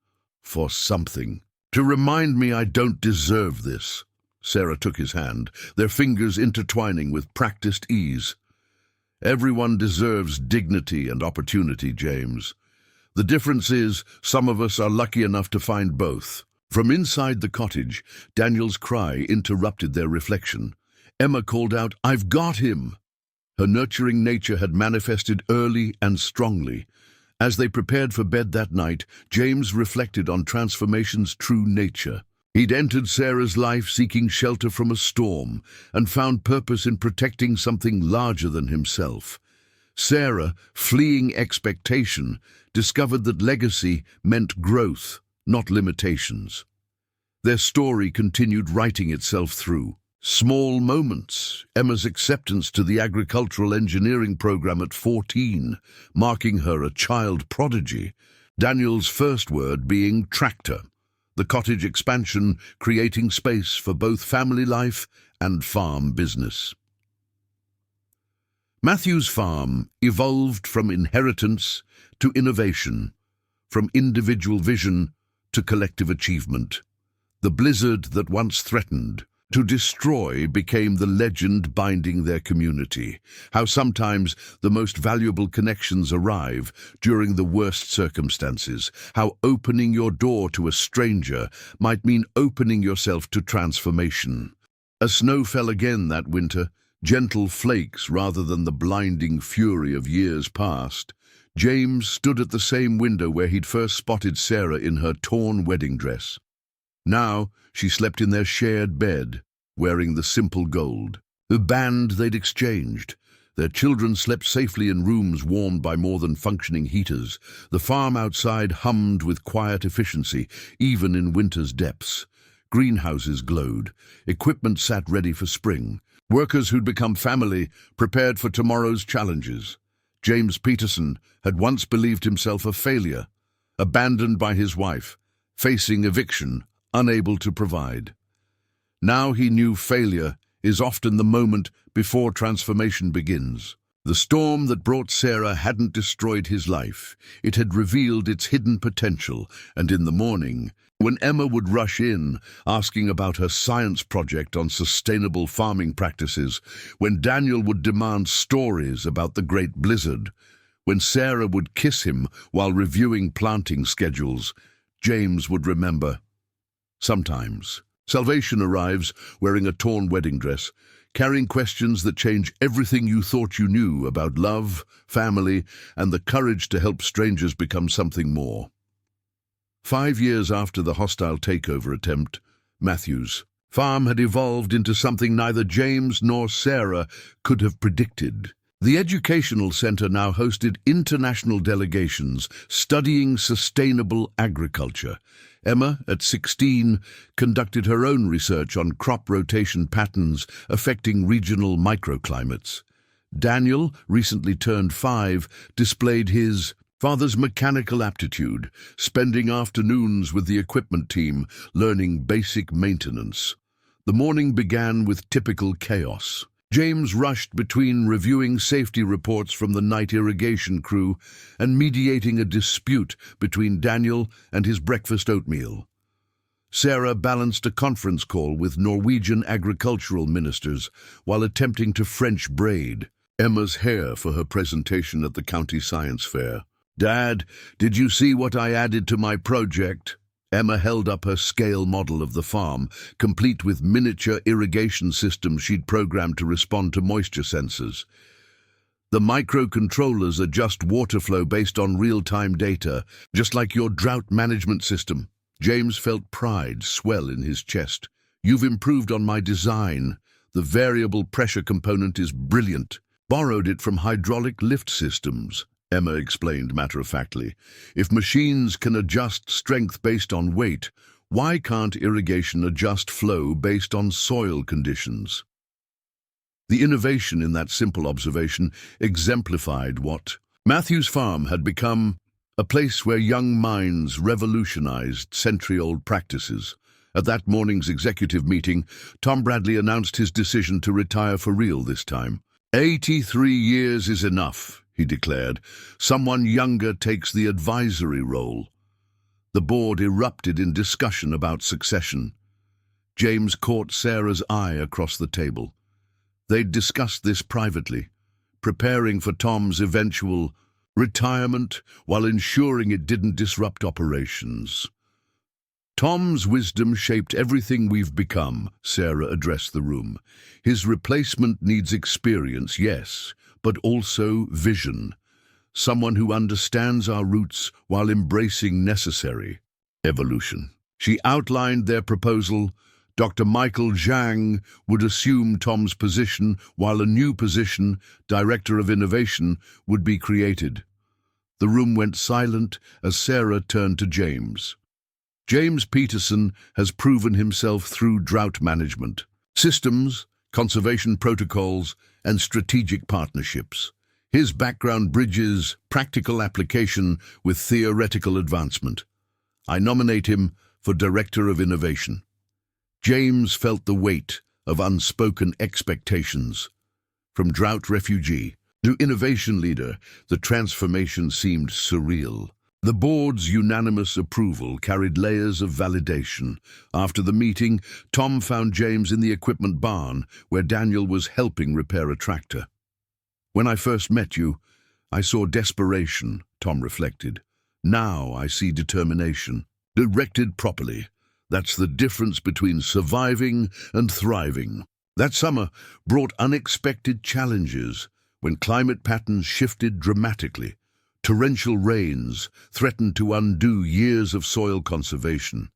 "For something. To remind me I don't deserve this." Sarah took his hand, their fingers intertwining with practiced ease. "Everyone deserves dignity and opportunity, James. The difference is, some of us are lucky enough to find both." From inside the cottage, Daniel's cry interrupted their reflection. Emma called out, "I've got him!" Her nurturing nature had manifested early and strongly. As they prepared for bed that night, James reflected on transformation's true nature. He'd entered Sarah's life seeking shelter from a storm and found purpose in protecting something larger than himself. Sarah, fleeing expectation, discovered that legacy meant growth, not limitations. Their story continued writing itself through small moments. Emma's acceptance to the agricultural engineering program at 14, marking her a child prodigy. Daniel's first word being tractor. The cottage expansion creating space for both family life and farm business. Matthew's farm evolved from inheritance to innovation, from individual vision to collective achievement. The blizzard that once threatened to destroy became the legend binding their community. How sometimes the most valuable connections arrive during the worst circumstances. How opening your door to a stranger might mean opening yourself to transformation. As snow fell again that winter, gentle flakes rather than the blinding fury of years past, James stood at the same window where he'd first spotted Sarah in her torn wedding dress. Now she slept in their shared bed, wearing the simple gold, the band they'd exchanged. Their children slept safely in rooms warmed by more than functioning heaters. The farm outside hummed with quiet efficiency, even in winter's depths. Greenhouses glowed. Equipment sat ready for spring. Workers who'd become family prepared for tomorrow's challenges. James Peterson had once believed himself a failure, abandoned by his wife, facing eviction, unable to provide. Now he knew failure is often the moment before transformation begins. The storm that brought Sarah hadn't destroyed his life. It had revealed its hidden potential, and in the morning, when Emma would rush in, asking about her science project on sustainable farming practices, when Daniel would demand stories about the great blizzard, when Sarah would kiss him while reviewing planting schedules, James would remember. Sometimes, salvation arrives wearing a torn wedding dress, carrying questions that change everything you thought you knew about love, family, and the courage to help strangers become something more. 5 years after the hostile takeover attempt, Matthew's farm had evolved into something neither James nor Sarah could have predicted. The educational center now hosted international delegations studying sustainable agriculture. Emma, at 16, conducted her own research on crop rotation patterns affecting regional microclimates. Daniel, recently turned 5, displayed his father's mechanical aptitude, spending afternoons with the equipment team, learning basic maintenance. The morning began with typical chaos. James rushed between reviewing safety reports from the night irrigation crew and mediating a dispute between Daniel and his breakfast oatmeal. Sarah balanced a conference call with Norwegian agricultural ministers while attempting to French braid Emma's hair for her presentation at the county science fair. "Dad, did you see what I added to my project?" Emma held up her scale model of the farm, complete with miniature irrigation systems she'd programmed to respond to moisture sensors. "The microcontrollers adjust water flow based on real-time data, just like your drought management system." James felt pride swell in his chest. "You've improved on my design. The variable pressure component is brilliant. Borrowed it from hydraulic lift systems," Emma explained matter-of-factly. "If machines can adjust strength based on weight, why can't irrigation adjust flow based on soil conditions?" The innovation in that simple observation exemplified what Matthew's farm had become: a place where young minds revolutionized century-old practices. At that morning's executive meeting, Tom Bradley announced his decision to retire for real this time. 83 years is enough," he declared. "Someone younger takes the advisory role." The board erupted in discussion about succession. James caught Sarah's eye across the table. They'd discussed this privately, preparing for Tom's eventual retirement while ensuring it didn't disrupt operations. "Tom's wisdom shaped everything we've become," Sarah addressed the room. "His replacement needs experience, yes, but also vision. Someone who understands our roots while embracing necessary evolution." She outlined their proposal. Dr. Michael Zhang would assume Tom's position, while a new position, Director of Innovation, would be created. The room went silent as Sarah turned to James. James Peterson has proven himself through drought management, systems, conservation protocols, and strategic partnerships. His background bridges practical application with theoretical advancement. I nominate him for Director of Innovation. James felt the weight of unspoken expectations. From drought refugee to innovation leader, the transformation seemed surreal. The board's unanimous approval carried layers of validation. After the meeting, Tom found James in the equipment barn, where Daniel was helping repair a tractor. "When I first met you, I saw desperation," Tom reflected. "Now I see determination. Directed properly. That's the difference between surviving and thriving." That summer brought unexpected challenges when climate patterns shifted dramatically. Torrential rains threatened to undo years of soil conservation.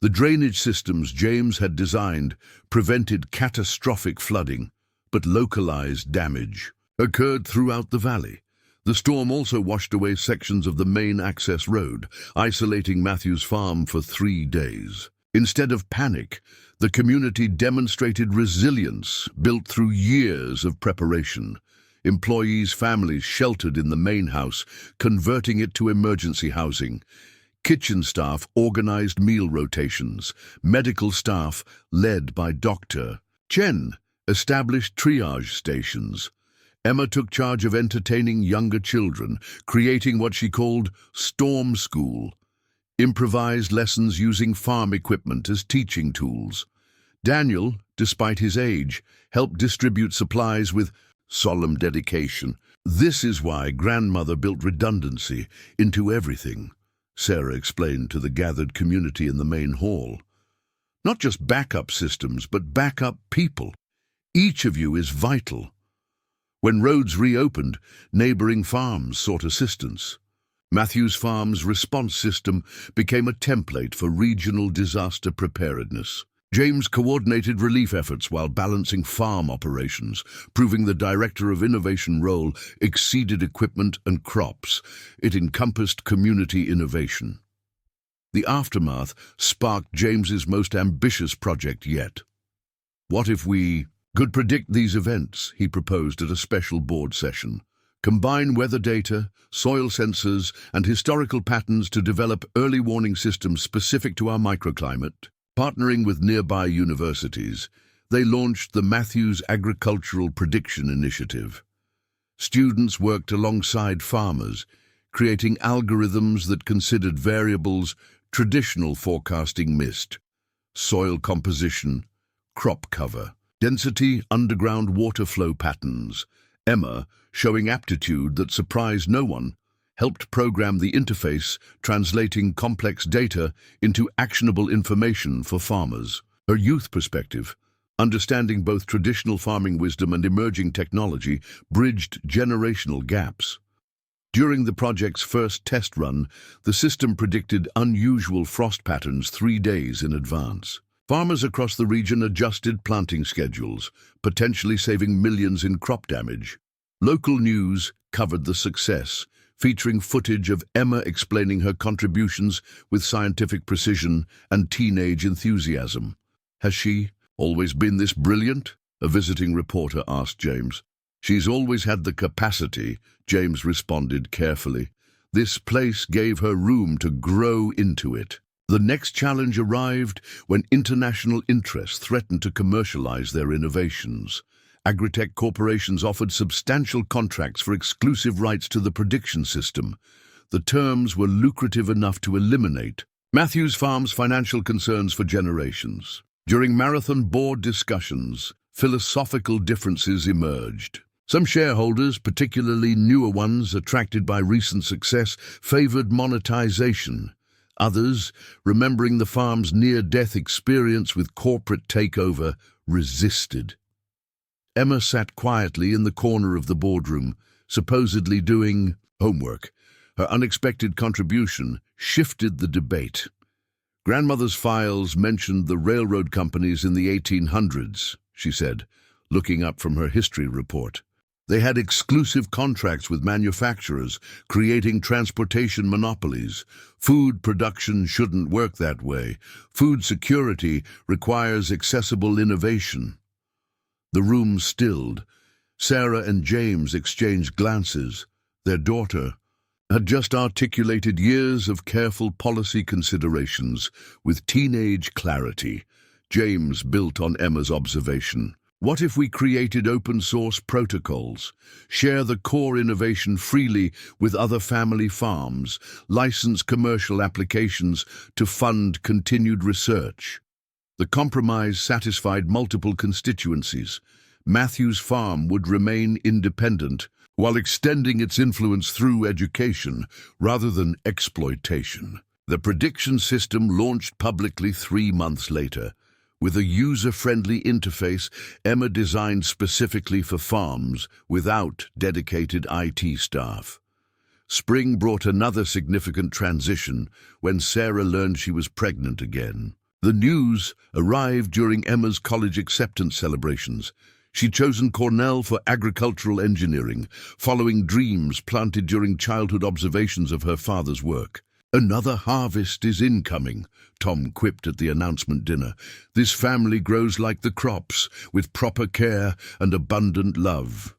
The drainage systems James had designed prevented catastrophic flooding, but localized damage occurred throughout the valley. The storm also washed away sections of the main access road, isolating Matthew's farm for 3 days. Instead of panic, the community demonstrated resilience built through years of preparation. Employees' families sheltered in the main house, converting it to emergency housing. Kitchen staff organized meal rotations. Medical staff, led by Dr. Chen, established triage stations. Emma took charge of entertaining younger children, creating what she called Storm School, improvised lessons using farm equipment as teaching tools. Daniel, despite his age, helped distribute supplies with solemn dedication. "This is why grandmother built redundancy into everything," Sarah explained to the gathered community in the main hall. "Not just backup systems, but backup people. Each of you is vital." When roads reopened, neighboring farms sought assistance. Matthew's farm's response system became a template for regional disaster preparedness. James coordinated relief efforts while balancing farm operations, proving the Director of Innovation role exceeded equipment and crops. It encompassed community innovation. The aftermath sparked James's most ambitious project yet. "What if we could predict these events?" he proposed at a special board session. "Combine weather data, soil sensors, and historical patterns to develop early warning systems specific to our microclimate." Partnering with nearby universities, they launched the Matthews Agricultural Prediction Initiative. Students worked alongside farmers, creating algorithms that considered variables traditional forecasting missed: soil composition, crop cover, density, underground water flow patterns. Emma, showing aptitude that surprised no one, helped program the interface, translating complex data into actionable information for farmers. Her youth perspective, understanding both traditional farming wisdom and emerging technology, bridged generational gaps. During the project's first test run, the system predicted unusual frost patterns 3 days in advance. Farmers across the region adjusted planting schedules, potentially saving millions in crop damage. Local news covered the success, featuring footage of Emma explaining her contributions with scientific precision and teenage enthusiasm. "Has she always been this brilliant?" a visiting reporter asked James. "She's always had the capacity," James responded carefully. "This place gave her room to grow into it." The next challenge arrived when international interests threatened to commercialize their innovations. Agritech corporations offered substantial contracts for exclusive rights to the prediction system. The terms were lucrative enough to eliminate Matthew's farm's financial concerns for generations. During marathon board discussions, philosophical differences emerged. Some shareholders, particularly newer ones attracted by recent success, favored monetization. Others, remembering the farm's near-death experience with corporate takeover, resisted. Emma sat quietly in the corner of the boardroom, supposedly doing homework. Her unexpected contribution shifted the debate. "Grandmother's files mentioned the railroad companies in the 1800s, she said, looking up from her history report. They had exclusive contracts with manufacturers, creating transportation monopolies. Food production shouldn't work that way. Food security requires accessible innovation. The room stilled. Sarah and James exchanged glances. Their daughter had just articulated years of careful policy considerations with teenage clarity. James built on Emma's observation. What if we created open-source protocols, share the core innovation freely with other family farms, license commercial applications to fund continued research? The compromise satisfied multiple constituencies. Matthew's farm would remain independent, while extending its influence through education rather than exploitation. The prediction system launched publicly 3 months later. With a user-friendly interface Emma designed specifically for farms without dedicated IT staff. Spring brought another significant transition when Sarah learned she was pregnant again. The news arrived during Emma's college acceptance celebrations. She'd chosen Cornell for agricultural engineering, following dreams planted during childhood observations of her father's work. "Another harvest is incoming," Tom quipped at the announcement dinner. "This family grows like the crops, with proper care and abundant love."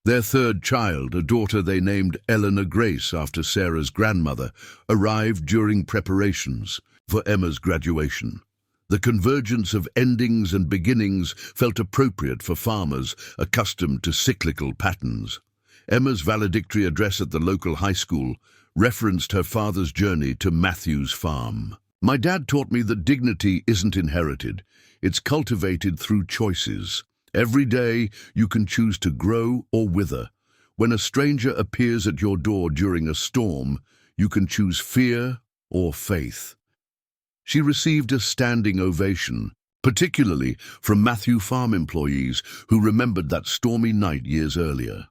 Their third child, a daughter they named Eleanor Grace after Sarah's grandmother, arrived during preparations for Emma's graduation. The convergence of endings and beginnings felt appropriate for farmers accustomed to cyclical patterns. Emma's valedictory address at the local high school referenced her father's journey to Matthew's farm. "My dad taught me that dignity isn't inherited, it's cultivated through choices. Every day you can choose to grow or wither. When a stranger appears at your door during a storm, you can choose fear or faith." She received a standing ovation, particularly from Matthew farm employees who remembered that stormy night years earlier.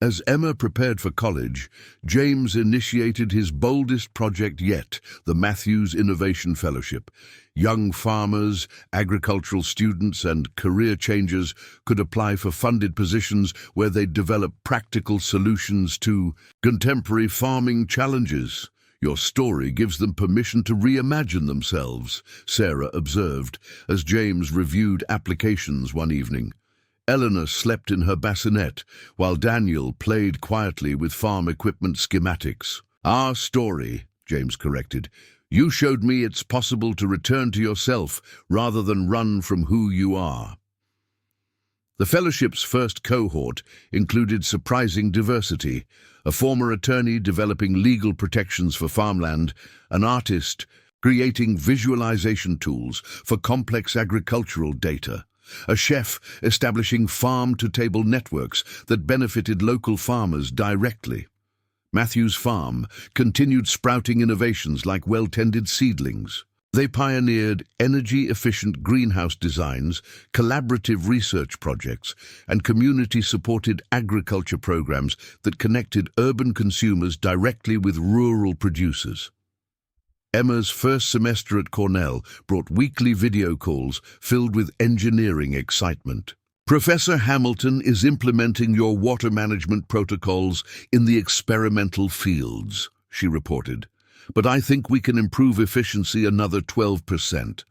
As Emma prepared for college, James initiated his boldest project yet, the Matthews Innovation Fellowship. Young farmers, agricultural students, and career changers could apply for funded positions where they'd develop practical solutions to contemporary farming challenges. "Your story gives them permission to reimagine themselves," Sarah observed, as James reviewed applications one evening. Eleanor slept in her bassinet, while Daniel played quietly with farm equipment schematics. "Our story," James corrected. "You showed me it's possible to return to yourself rather than run from who you are." The fellowship's first cohort included surprising diversity: a former attorney developing legal protections for farmland, an artist creating visualization tools for complex agricultural data, a chef establishing farm-to-table networks that benefited local farmers directly. Matthew's farm continued sprouting innovations like well-tended seedlings. They pioneered energy-efficient greenhouse designs, collaborative research projects, and community-supported agriculture programs that connected urban consumers directly with rural producers. Emma's first semester at Cornell brought weekly video calls filled with engineering excitement. "Professor Hamilton is implementing your water management protocols in the experimental fields," she reported. "But I think we can improve efficiency another 12%.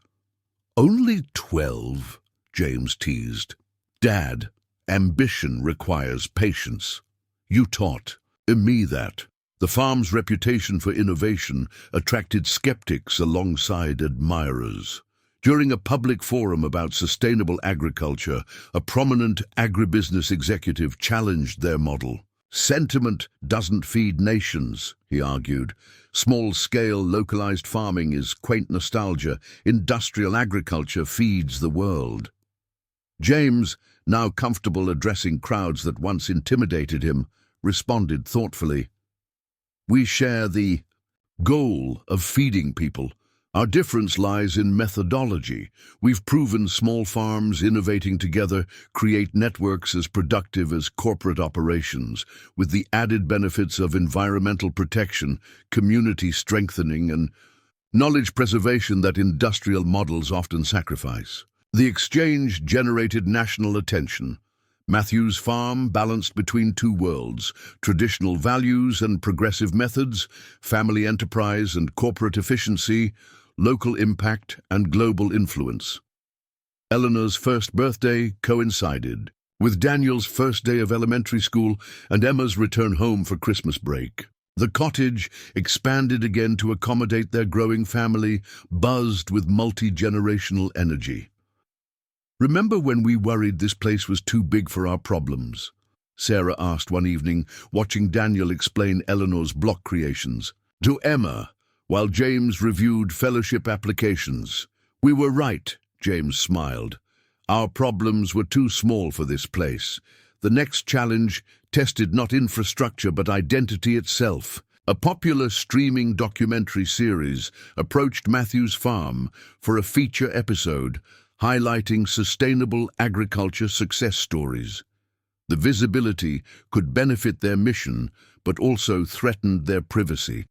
"Only 12, James teased. "Dad, ambition requires patience. You taught me that." The farm's reputation for innovation attracted skeptics alongside admirers. During a public forum about sustainable agriculture, a prominent agribusiness executive challenged their model. "Sentiment doesn't feed nations," he argued. "Small-scale, localized farming is quaint nostalgia. Industrial agriculture feeds the world." James, now comfortable addressing crowds that once intimidated him, responded thoughtfully. "We share the goal of feeding people. Our difference lies in methodology. We've proven small farms innovating together create networks as productive as corporate operations, with the added benefits of environmental protection, community strengthening, and knowledge preservation that industrial models often sacrifice." The exchange generated national attention. Matthew's farm balanced between two worlds, traditional values and progressive methods, family enterprise and corporate efficiency, local impact and global influence. Eleanor's first birthday coincided with Daniel's first day of elementary school and Emma's return home for Christmas break. The cottage, expanded again to accommodate their growing family, buzzed with multi-generational energy. "Remember when we worried this place was too big for our problems?" Sarah asked one evening, watching Daniel explain Eleanor's block creations to Emma, while James reviewed fellowship applications. "We were right," James smiled. "Our problems were too small for this place." The next challenge tested not infrastructure but identity itself. A popular streaming documentary series approached Matthew's farm for a feature episode highlighting sustainable agriculture success stories. The visibility could benefit their mission, but also threatened their privacy.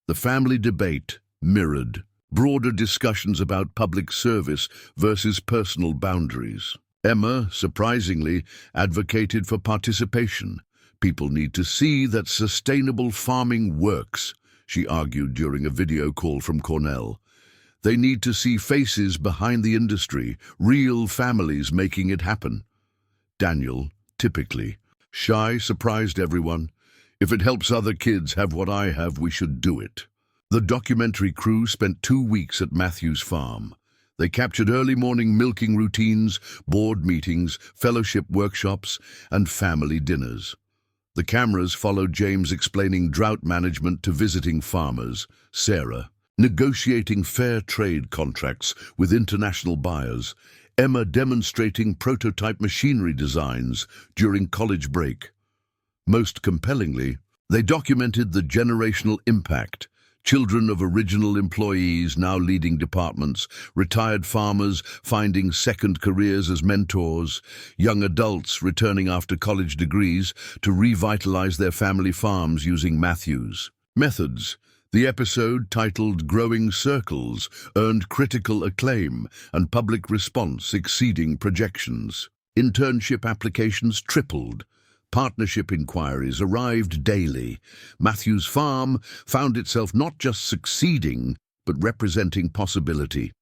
The family debate mirrored broader discussions about public service versus personal boundaries. Emma, surprisingly, advocated for participation. "People need to see that sustainable farming works," she argued during a video call from Cornell. "They need to see faces behind the industry, real families making it happen." Daniel, typically shy, surprised everyone. "If it helps other kids have what I have, we should do it." The documentary crew spent 2 weeks at Matthew's farm. They captured early morning milking routines, board meetings, fellowship workshops, and family dinners. The cameras followed James explaining drought management to visiting farmers, Sarah negotiating fair trade contracts with international buyers, Emma demonstrating prototype machinery designs during college break. Most compellingly, they documented the generational impact. Children of original employees now leading departments, retired farmers finding second careers as mentors, young adults returning after college degrees to revitalize their family farms using Matthew's methods. The episode, titled "Growing Circles," earned critical acclaim and public response exceeding projections. Internship applications tripled. Partnership inquiries arrived daily. Matthew's farm found itself not just succeeding, but representing possibility.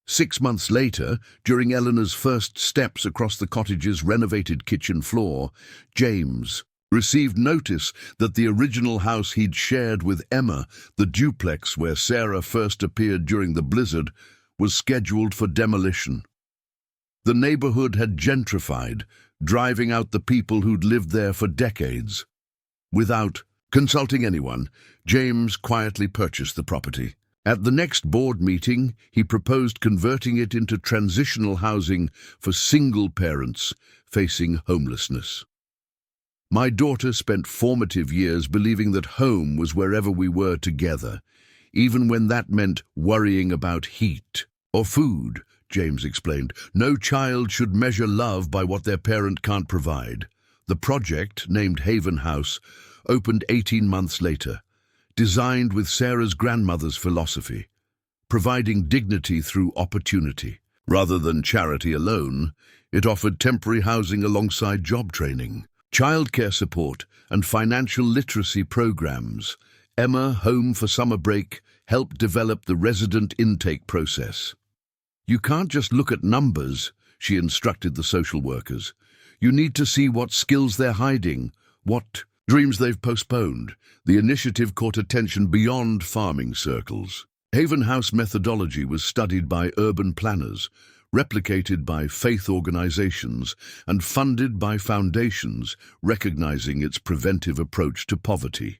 6 months later, during Eleanor's first steps across the cottage's renovated kitchen floor, James received notice that the original house he'd shared with Emma, the duplex where Sarah first appeared during the blizzard, was scheduled for demolition. The neighborhood had gentrified, driving out the people who'd lived there for decades. Without consulting anyone, James quietly purchased the property. At the next board meeting, he proposed converting it into transitional housing for single parents facing homelessness. "My daughter spent formative years believing that home was wherever we were together, even when that meant worrying about heat or food," James explained. "No child should measure love by what their parent can't provide." The project, named Haven House, opened 18 months later, designed with Sarah's grandmother's philosophy, providing dignity through opportunity. Rather than charity alone, it offered temporary housing alongside job training, childcare support, and financial literacy programs. Emma, home for summer break, helped develop the resident intake process. "You can't just look at numbers," she instructed the social workers. "You need to see what skills they're hiding, what dreams they've postponed." The initiative caught attention beyond farming circles. Haven House methodology was studied by urban planners, replicated by faith organizations, and funded by foundations, recognizing its preventive approach to poverty.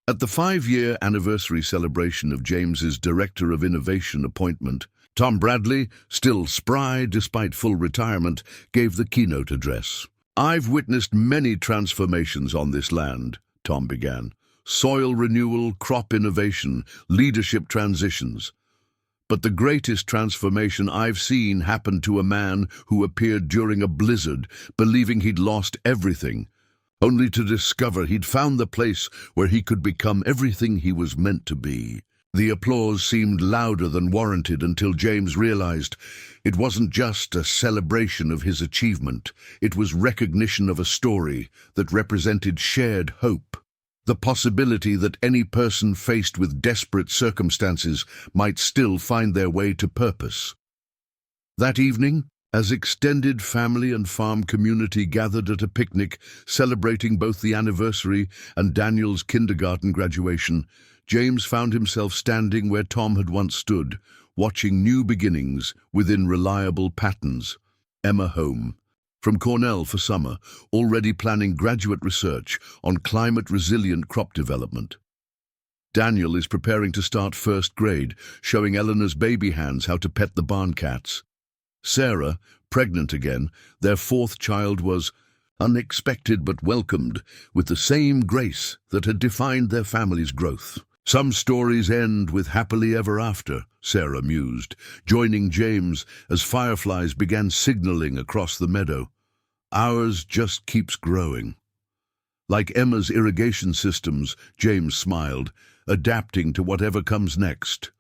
At the 5-year anniversary celebration of James's Director of Innovation appointment, Tom Bradley, still spry despite full retirement, gave the keynote address. "I've witnessed many transformations on this land," Tom began. "Soil renewal, crop innovation, leadership transitions. But the greatest transformation I've seen happened to a man who appeared during a blizzard, believing he'd lost everything, only to discover he'd found the place where he could become everything he was meant to be." The applause seemed louder than warranted until James realized it wasn't just a celebration of his achievement, it was recognition of a story that represented shared hope. The possibility that any person faced with desperate circumstances might still find their way to purpose. That evening, as extended family and farm community gathered at a picnic celebrating both the anniversary and Daniel's kindergarten graduation, James found himself standing where Tom had once stood, watching new beginnings within reliable patterns. Emma home from Cornell for summer, already planning graduate research on climate-resilient crop development. Daniel is preparing to start first grade, showing Eleanor's baby hands how to pet the barn cats. Sarah, pregnant again, their fourth child, was unexpected but welcomed with the same grace that had defined their family's growth. Some stories end with happily ever after, Sarah mused, joining James as fireflies began signaling across the meadow. Ours just keeps growing. Like Emma's irrigation systems, James smiled, adapting to whatever comes next.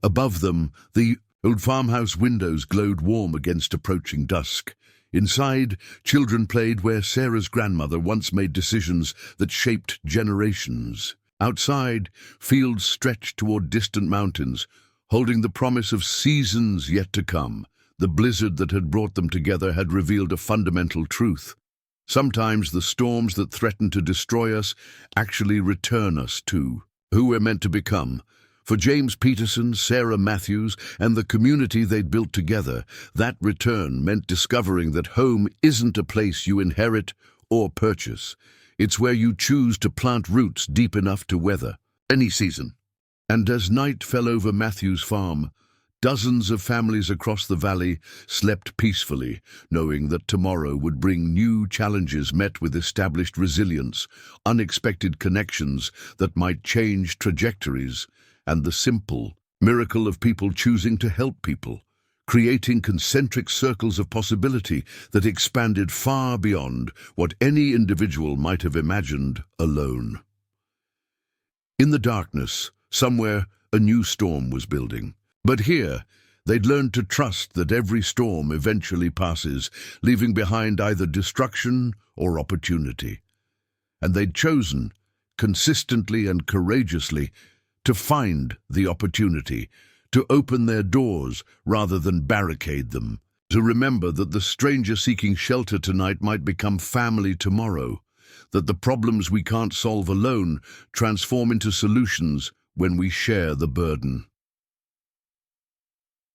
Above them, the old farmhouse windows glowed warm against approaching dusk. Inside, children played where Sarah's grandmother once made decisions that shaped generations. Outside, fields stretched toward distant mountains, holding the promise of seasons yet to come. The blizzard that had brought them together had revealed a fundamental truth. Sometimes the storms that threaten to destroy us actually return us to who we're meant to become. For James Peterson, Sarah Matthews, and the community they'd built together, that return meant discovering that home isn't a place you inherit or purchase. It's where you choose to plant roots deep enough to weather any season. And as night fell over Matthews' farm, dozens of families across the valley slept peacefully, knowing that tomorrow would bring new challenges met with established resilience, unexpected connections that might change trajectories, and the simple miracle of people choosing to help people, creating concentric circles of possibility that expanded far beyond what any individual might have imagined alone. In the darkness, somewhere, a new storm was building. But here, they'd learned to trust that every storm eventually passes, leaving behind either destruction or opportunity. And they'd chosen, consistently and courageously, to find the opportunity, to open their doors rather than barricade them, to remember that the stranger seeking shelter tonight might become family tomorrow, that the problems we can't solve alone transform into solutions when we share the burden.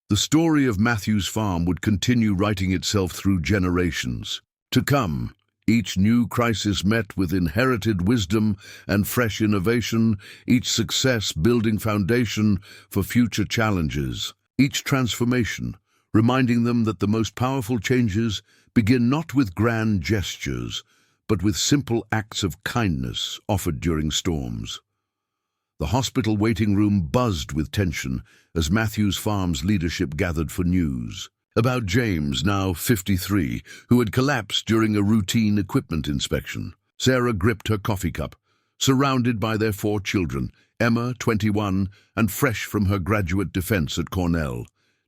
The story of Matthew's farm would continue writing itself through generations. To come, each new crisis met with inherited wisdom and fresh innovation, each success building foundation for future challenges, each transformation reminding them that the most powerful changes begin not with grand gestures, but with simple acts of kindness offered during storms. The hospital waiting room buzzed with tension as Matthews Farm's leadership gathered for news about James, now 53, who had collapsed during a routine equipment inspection. Sarah gripped her coffee cup, surrounded by their 4 children, Emma, 21, and fresh from her graduate defense at Cornell.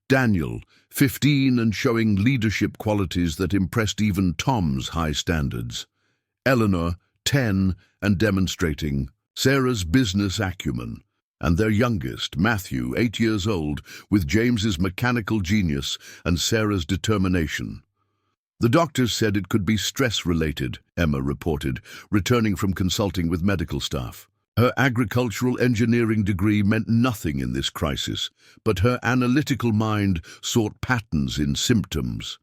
Daniel, 15 and showing leadership qualities that impressed even Tom's high standards. Eleanor, 10, and demonstrating Sarah's business acumen. And their youngest, Matthew, 8 years old, with James's mechanical genius and Sarah's determination. The doctors said it could be stress-related, Emma reported, returning from consulting with medical staff. Her agricultural engineering degree meant nothing in this crisis, but her analytical mind sought patterns in symptoms.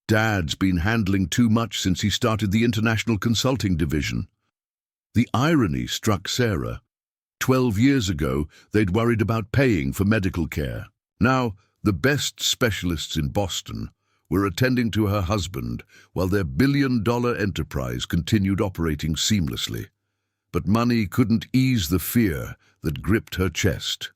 Dad's been handling too much since he started the international consulting division. The irony struck Sarah. 12 years ago, they'd worried about paying for medical care. Now, the best specialists in Boston were attending to her husband while their billion-dollar enterprise continued operating seamlessly. But money couldn't ease the fear that gripped her chest.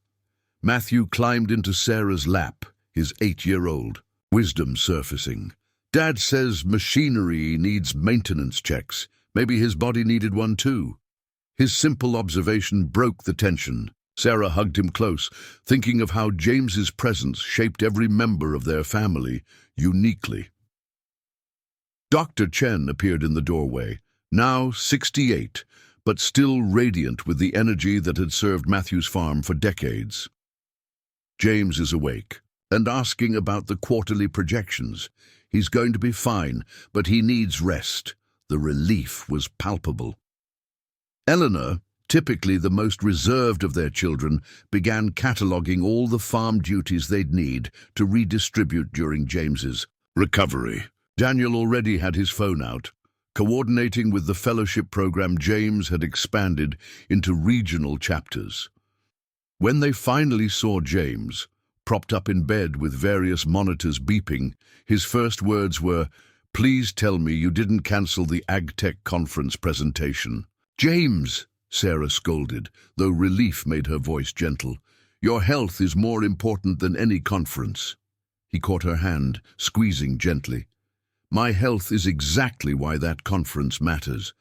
Matthew climbed into Sarah's lap, his 8-year-old, wisdom surfacing. Dad says machinery needs maintenance checks. Maybe his body needed one too. His simple observation broke the tension. Sarah hugged him close, thinking of how James's presence shaped every member of their family uniquely. Dr. Chen appeared in the doorway, now 68, but still radiant with the energy that had served Matthew's farm for decades. James is awake and asking about the quarterly projections. He's going to be fine, but he needs rest. The relief was palpable. Eleanor, typically the most reserved of their children, began cataloguing all the farm duties they'd need to redistribute during James's recovery. Daniel already had his phone out. Coordinating with the fellowship program, James had expanded into regional chapters. When they finally saw James, propped up in bed with various monitors beeping, his first words were, "Please tell me you didn't cancel the AgTech conference presentation." "James," Sarah scolded, though relief made her voice gentle, "your health is more important than any conference." He caught her hand, squeezing gently. "My health is exactly why that conference matters.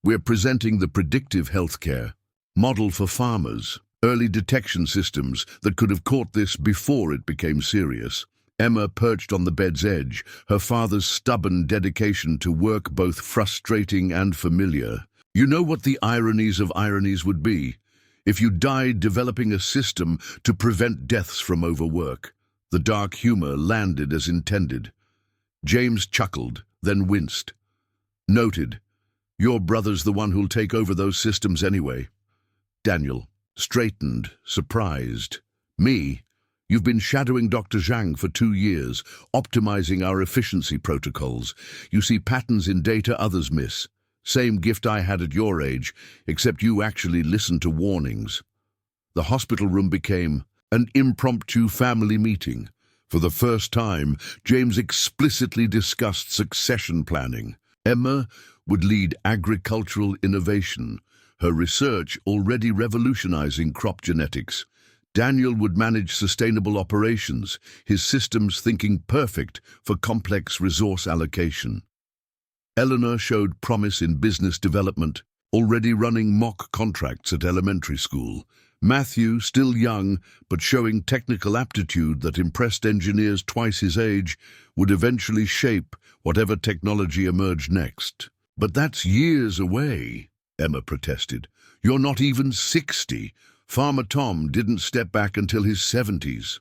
We're presenting the predictive healthcare model for farmers, early detection systems that could have caught this before it became serious." Emma perched on the bed's edge, her father's stubborn dedication to work both frustrating and familiar. "You know what the ironies of ironies would be? If you died developing a system to prevent deaths from overwork." The dark humor landed as intended. James chuckled, then winced. "Noted. Your brother's the one who'll take over those systems anyway." Daniel straightened, surprised. "Me? You've been shadowing Dr. Zhang for 2 years, optimizing our efficiency protocols. You see patterns in data others miss. Same gift I had at your age, except you actually listened to warnings." The hospital room became an impromptu family meeting. For the first time, James explicitly discussed succession planning. Emma would lead agricultural innovation, her research already revolutionizing crop genetics. Daniel would manage sustainable operations, his systems thinking perfect for complex resource allocation. Eleanor showed promise in business development, already running mock contracts at elementary school. Matthew, still young, but showing technical aptitude that impressed engineers twice his age, would eventually shape whatever technology emerged next. "But that's years away," Emma protested. "You're not even 60. Farmer Tom didn't step back until his 70s.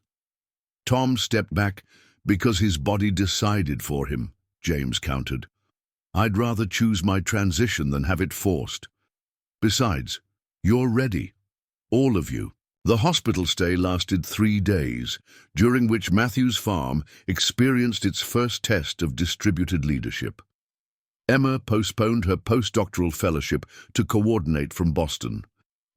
"Tom stepped back because his body decided for him," James countered. "I'd rather choose my transition than have it forced. Besides, you're ready. All of you." The hospital stay lasted 3 days, during which Matthew's farm experienced its first test of distributed leadership. Emma postponed her postdoctoral fellowship to coordinate from Boston.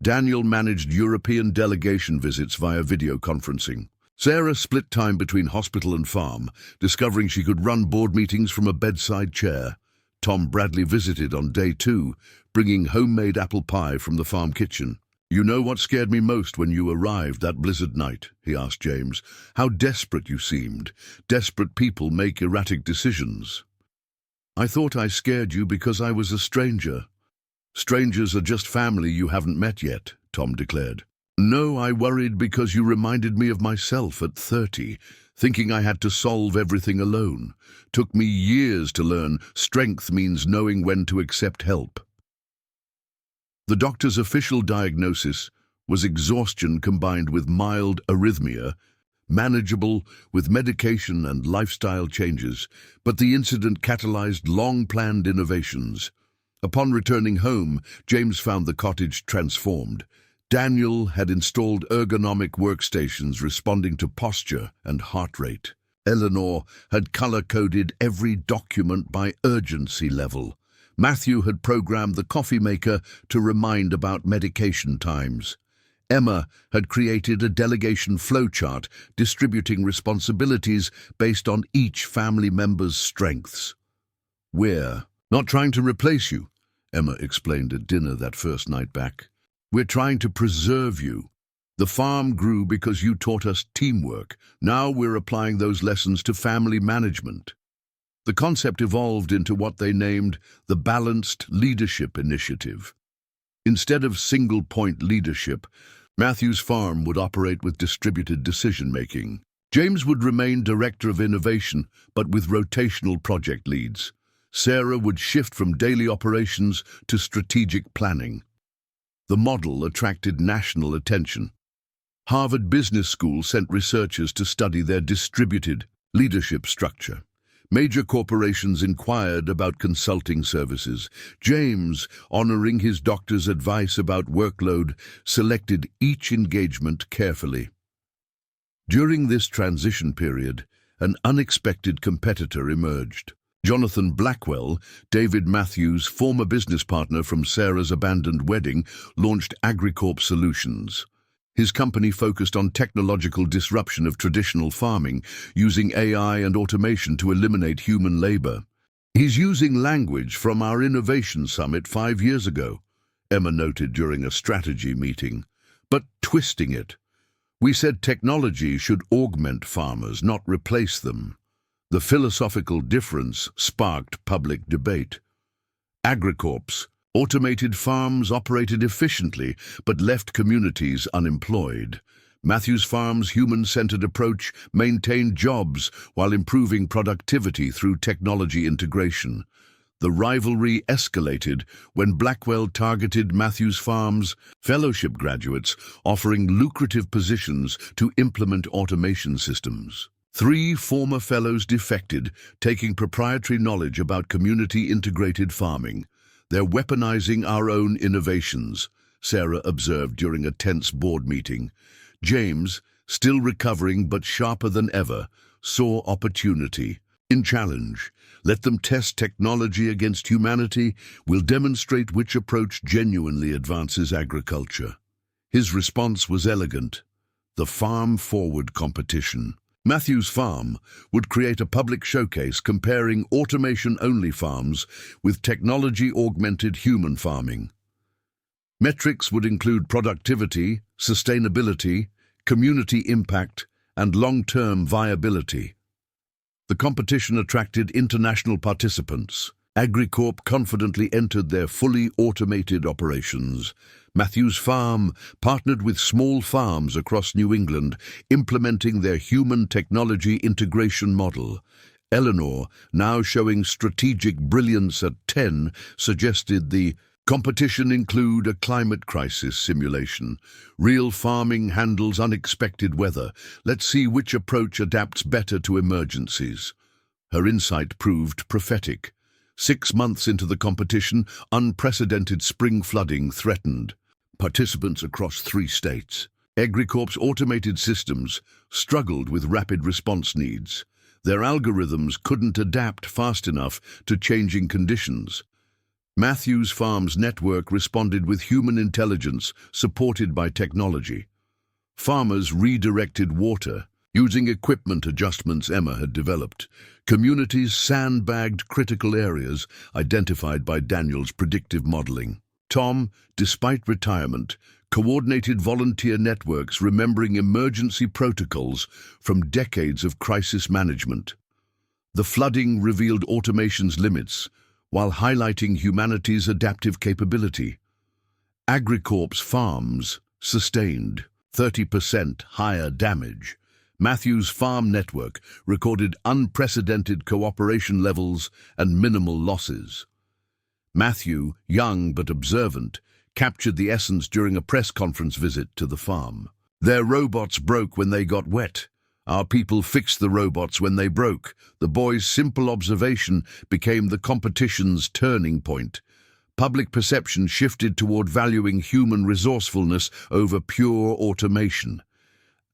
Daniel managed European delegation visits via video conferencing. Sarah split time between hospital and farm, discovering she could run board meetings from a bedside chair. Tom Bradley visited on day 2, bringing homemade apple pie from the farm kitchen. "You know what scared me most when you arrived that blizzard night?" he asked James. "How desperate you seemed. Desperate people make erratic decisions." "I thought I scared you because I was a stranger." "Strangers are just family you haven't met yet," Tom declared. "No, I worried because you reminded me of myself at 30, thinking I had to solve everything alone. Took me years to learn strength means knowing when to accept help." The doctor's official diagnosis was exhaustion combined with mild arrhythmia, manageable with medication and lifestyle changes, but the incident catalyzed long-planned innovations. Upon returning home, James found the cottage transformed. Daniel had installed ergonomic workstations responding to posture and heart rate. Eleanor had color-coded every document by urgency level. Matthew had programmed the coffee maker to remind about medication times. Emma had created a delegation flowchart distributing responsibilities based on each family member's strengths. "We're not trying to replace you," Emma explained at dinner that first night back. "We're trying to preserve you. The farm grew because you taught us teamwork. Now we're applying those lessons to family management." The concept evolved into what they named the Balanced Leadership Initiative. Instead of single-point leadership, Matthew's farm would operate with distributed decision-making. James would remain director of innovation, but with rotational project leads. Sarah would shift from daily operations to strategic planning. The model attracted national attention. Harvard Business School sent researchers to study their distributed leadership structure. Major corporations inquired about consulting services. James, honoring his doctor's advice about workload, selected each engagement carefully. During this transition period, an unexpected competitor emerged. Jonathan Blackwell, David Matthews' former business partner from Sarah's abandoned wedding, launched AgriCorp Solutions. His company focused on technological disruption of traditional farming, using AI and automation to eliminate human labor. "He's using language from our innovation summit 5 years ago," Emma noted during a strategy meeting, "but twisting it. We said technology should augment farmers, not replace them." The philosophical difference sparked public debate. AgriCorp's automated farms operated efficiently but left communities unemployed. Matthew's farm's human-centered approach maintained jobs while improving productivity through technology integration. The rivalry escalated when Blackwell targeted Matthew's farm's fellowship graduates, offering lucrative positions to implement automation systems. 3 former fellows defected, taking proprietary knowledge about community-integrated farming. "They're weaponizing our own innovations," Sarah observed during a tense board meeting. James, still recovering but sharper than ever, saw opportunity. "In challenge, let them test technology against humanity. We'll demonstrate which approach genuinely advances agriculture." His response was elegant: the farm-forward competition. Matthew's farm would create a public showcase comparing automation-only farms with technology-augmented human farming. Metrics would include productivity, sustainability, community impact, and long-term viability. The competition attracted international participants. AgriCorp confidently entered their fully automated operations. Matthew's farm partnered with small farms across New England, implementing their human technology integration model. Eleanor, now showing strategic brilliance at 10, suggested the competition include a climate crisis simulation. Real farming handles unexpected weather. Let's see which approach adapts better to emergencies. Her insight proved prophetic. 6 months into the competition, unprecedented spring flooding threatened participants across 3 states. AgriCorp's automated systems struggled with rapid response needs. Their algorithms couldn't adapt fast enough to changing conditions. Matthew's farm's network responded with human intelligence supported by technology. Farmers redirected water, using equipment adjustments Emma had developed. Communities sandbagged critical areas identified by Daniel's predictive modeling. Tom, despite retirement, coordinated volunteer networks remembering emergency protocols from decades of crisis management. The flooding revealed automation's limits, while highlighting humanity's adaptive capability. AgriCorp's farms sustained 30% higher damage. Matthew's farm network recorded unprecedented cooperation levels and minimal losses. Matthew, young but observant, captured the essence during a press conference visit to the farm. "Their robots broke when they got wet. Our people fixed the robots when they broke." The boy's simple observation became the competition's turning point. Public perception shifted toward valuing human resourcefulness over pure automation.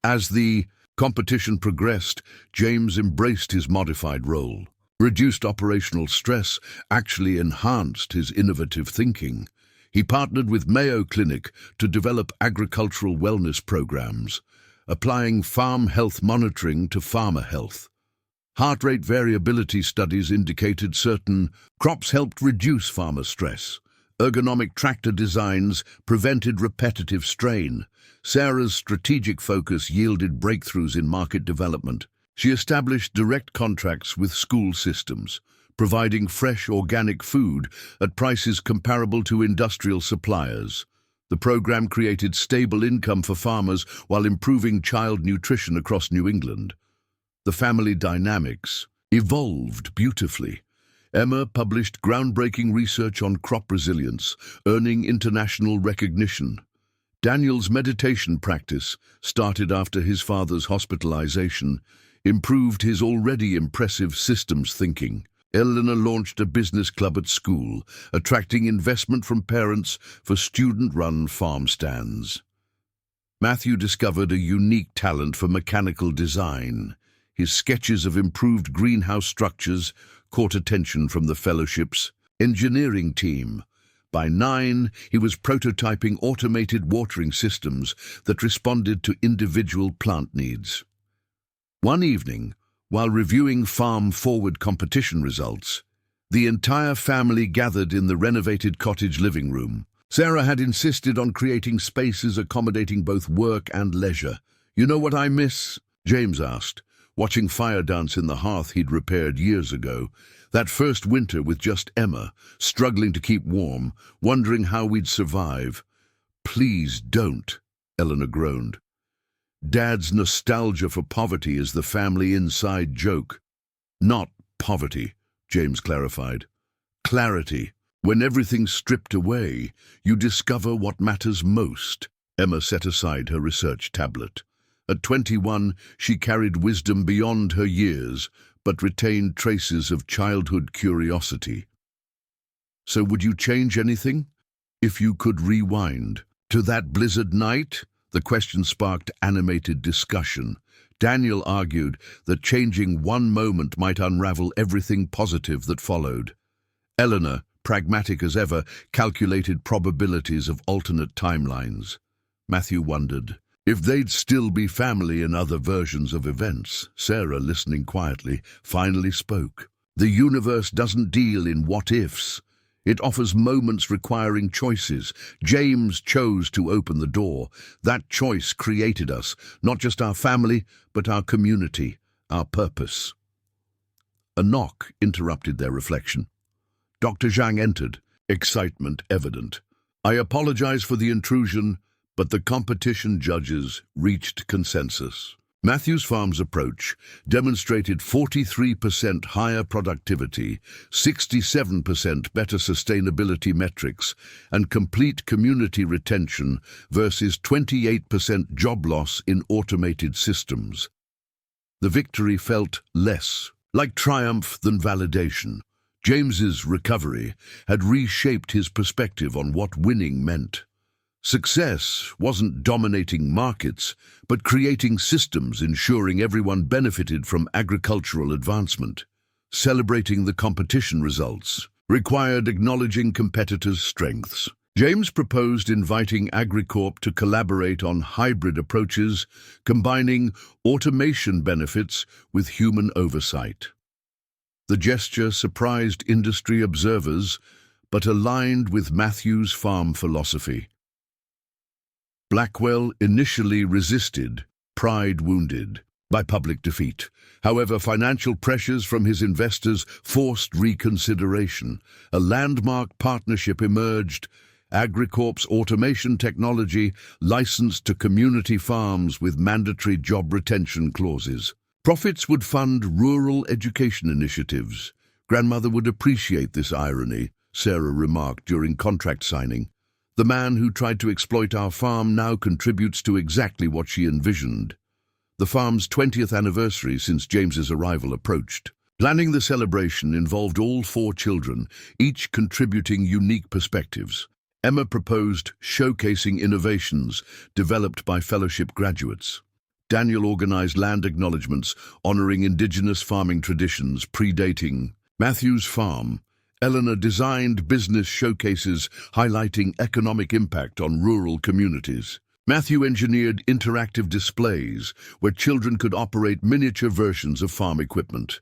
As the competition progressed, James embraced his modified role. Reduced operational stress actually enhanced his innovative thinking. He partnered with Mayo Clinic to develop agricultural wellness programs, applying farm health monitoring to farmer health. Heart rate variability studies indicated certain crops helped reduce farmer stress. Ergonomic tractor designs prevented repetitive strain. Sarah's strategic focus yielded breakthroughs in market development. She established direct contracts with school systems, providing fresh organic food at prices comparable to industrial suppliers. The program created stable income for farmers while improving child nutrition across New England. The family dynamics evolved beautifully. Emma published groundbreaking research on crop resilience, earning international recognition. Daniel's meditation practice, started after his father's hospitalization, improved his already impressive systems thinking. Eleanor launched a business club at school, attracting investment from parents for student-run farm stands. Matthew discovered a unique talent for mechanical design. His sketches of improved greenhouse structures caught attention from the fellowship's engineering team. By 9, he was prototyping automated watering systems that responded to individual plant needs. One evening, while reviewing Farm Forward competition results, the entire family gathered in the renovated cottage living room. Sarah had insisted on creating spaces accommodating both work and leisure. "You know what I miss?" James asked, watching fire dance in the hearth he'd repaired years ago. That first winter with just Emma, struggling to keep warm, wondering how we'd survive. "Please don't," Eleanor groaned. Dad's nostalgia for poverty is the family inside joke. "Not poverty," James clarified. "Clarity. When everything's stripped away, you discover what matters most." Emma set aside her research tablet. At 21, she carried wisdom beyond her years, but retained traces of childhood curiosity. "So would you change anything? If you could rewind to that blizzard night?" The question sparked animated discussion. Daniel argued that changing one moment might unravel everything positive that followed. Eleanor, pragmatic as ever, calculated probabilities of alternate timelines. Matthew wondered if they'd still be family in other versions of events. Sarah, listening quietly, finally spoke. "The universe doesn't deal in what-ifs. It offers moments requiring choices. James chose to open the door. That choice created us, not just our family, but our community, our purpose." A knock interrupted their reflection. Dr. Zhang entered, excitement evident. "I apologize for the intrusion, but the competition judges reached consensus." Matthew's Farm's approach demonstrated 43% higher productivity, 67% better sustainability metrics, and complete community retention versus 28% job loss in automated systems. The victory felt less like triumph than validation. James's recovery had reshaped his perspective on what winning meant. Success wasn't dominating markets, but creating systems ensuring everyone benefited from agricultural advancement. Celebrating the competition results required acknowledging competitors' strengths. James proposed inviting AgriCorp to collaborate on hybrid approaches, combining automation benefits with human oversight. The gesture surprised industry observers, but aligned with Matthew's farm philosophy. Blackwell initially resisted, pride wounded, by public defeat. However, financial pressures from his investors forced reconsideration. A landmark partnership emerged, AgriCorp's automation technology licensed to community farms with mandatory job retention clauses. Profits would fund rural education initiatives. "Grandmother would appreciate this irony," Sarah remarked during contract signing. "The man who tried to exploit our farm now contributes to exactly what she envisioned." The farm's 20th anniversary since James's arrival approached. Planning the celebration involved all 4 children, each contributing unique perspectives. Emma proposed showcasing innovations developed by fellowship graduates. Daniel organized land acknowledgements, honoring indigenous farming traditions predating Matthew's farm. Eleanor designed business showcases highlighting economic impact on rural communities. Matthew engineered interactive displays where children could operate miniature versions of farm equipment.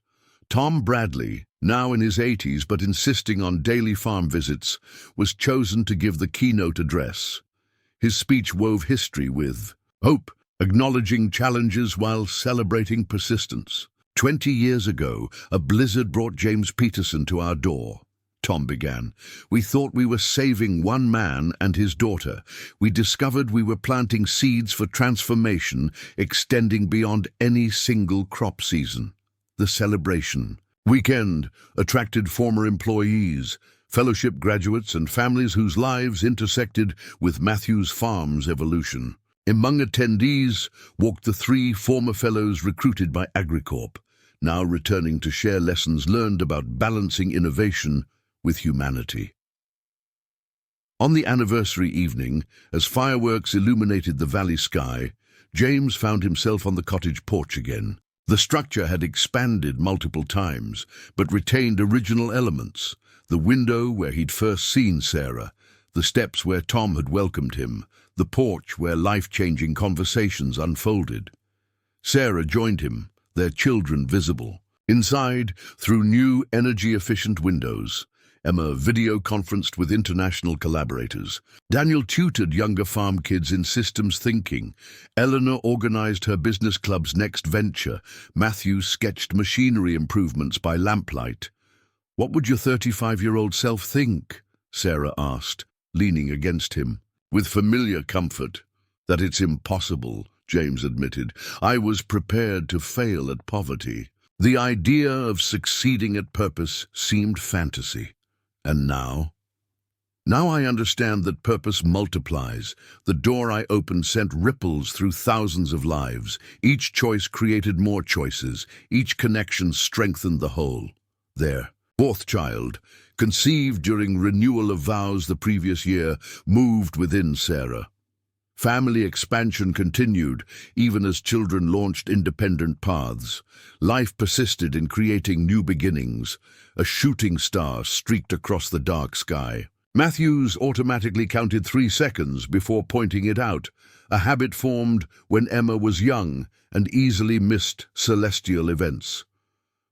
Tom Bradley, now in his 80s but insisting on daily farm visits, was chosen to give the keynote address. His speech wove history with hope, acknowledging challenges while celebrating persistence. 20 years ago, a blizzard brought James Peterson to our door. Tom began. "We thought we were saving one man and his daughter. We discovered we were planting seeds for transformation extending beyond any single crop season." The celebration weekend attracted former employees, fellowship graduates, and families whose lives intersected with Matthew's farm's evolution. Among attendees walked the 3 former fellows recruited by AgriCorp, now returning to share lessons learned about balancing innovation with humanity. On the anniversary evening, as fireworks illuminated the valley sky, James found himself on the cottage porch again. The structure had expanded multiple times, but retained original elements: the window where he'd first seen Sarah, the steps where Tom had welcomed him, the porch where life-changing conversations unfolded. Sarah joined him, their children visible. Inside, through new energy-efficient windows, Emma video-conferenced with international collaborators. Daniel tutored younger farm kids in systems thinking. Eleanor organized her business club's next venture. Matthew sketched machinery improvements by lamplight. "What would your 35-year-old self think?" Sarah asked, leaning against him. "With familiar comfort." "That it's impossible," James admitted. "I was prepared to fail at poverty." The idea of succeeding at purpose seemed fantasy. And now? Now I understand that purpose multiplies. The door I opened sent ripples through thousands of lives. Each choice created more choices. Each connection strengthened the whole. Their 4th child, conceived during renewal of vows the previous year, moved within Sarah. Family expansion continued, even as children launched independent paths. Life persisted in creating new beginnings. A shooting star streaked across the dark sky. Matthews automatically counted 3 seconds before pointing it out, a habit formed when Emma was young and easily missed celestial events.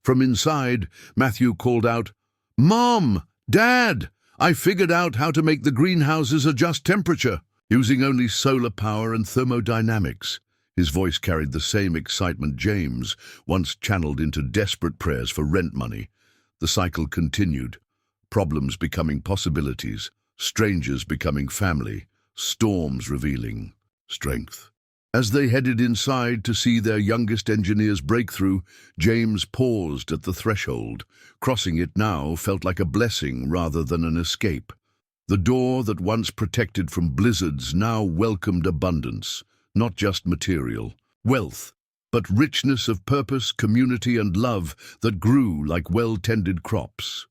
From inside, Matthew called out, "Mom! Dad! I figured out how to make the greenhouses adjust temperature." Using only solar power and thermodynamics, his voice carried the same excitement James once channeled into desperate prayers for rent money. The cycle continued, problems becoming possibilities, strangers becoming family, storms revealing strength. As they headed inside to see their youngest engineer's breakthrough, James paused at the threshold. Crossing it now felt like a blessing rather than an escape. The door that once protected from blizzards now welcomed abundance, not just material wealth, but richness of purpose, community, and love that grew like well-tended crops.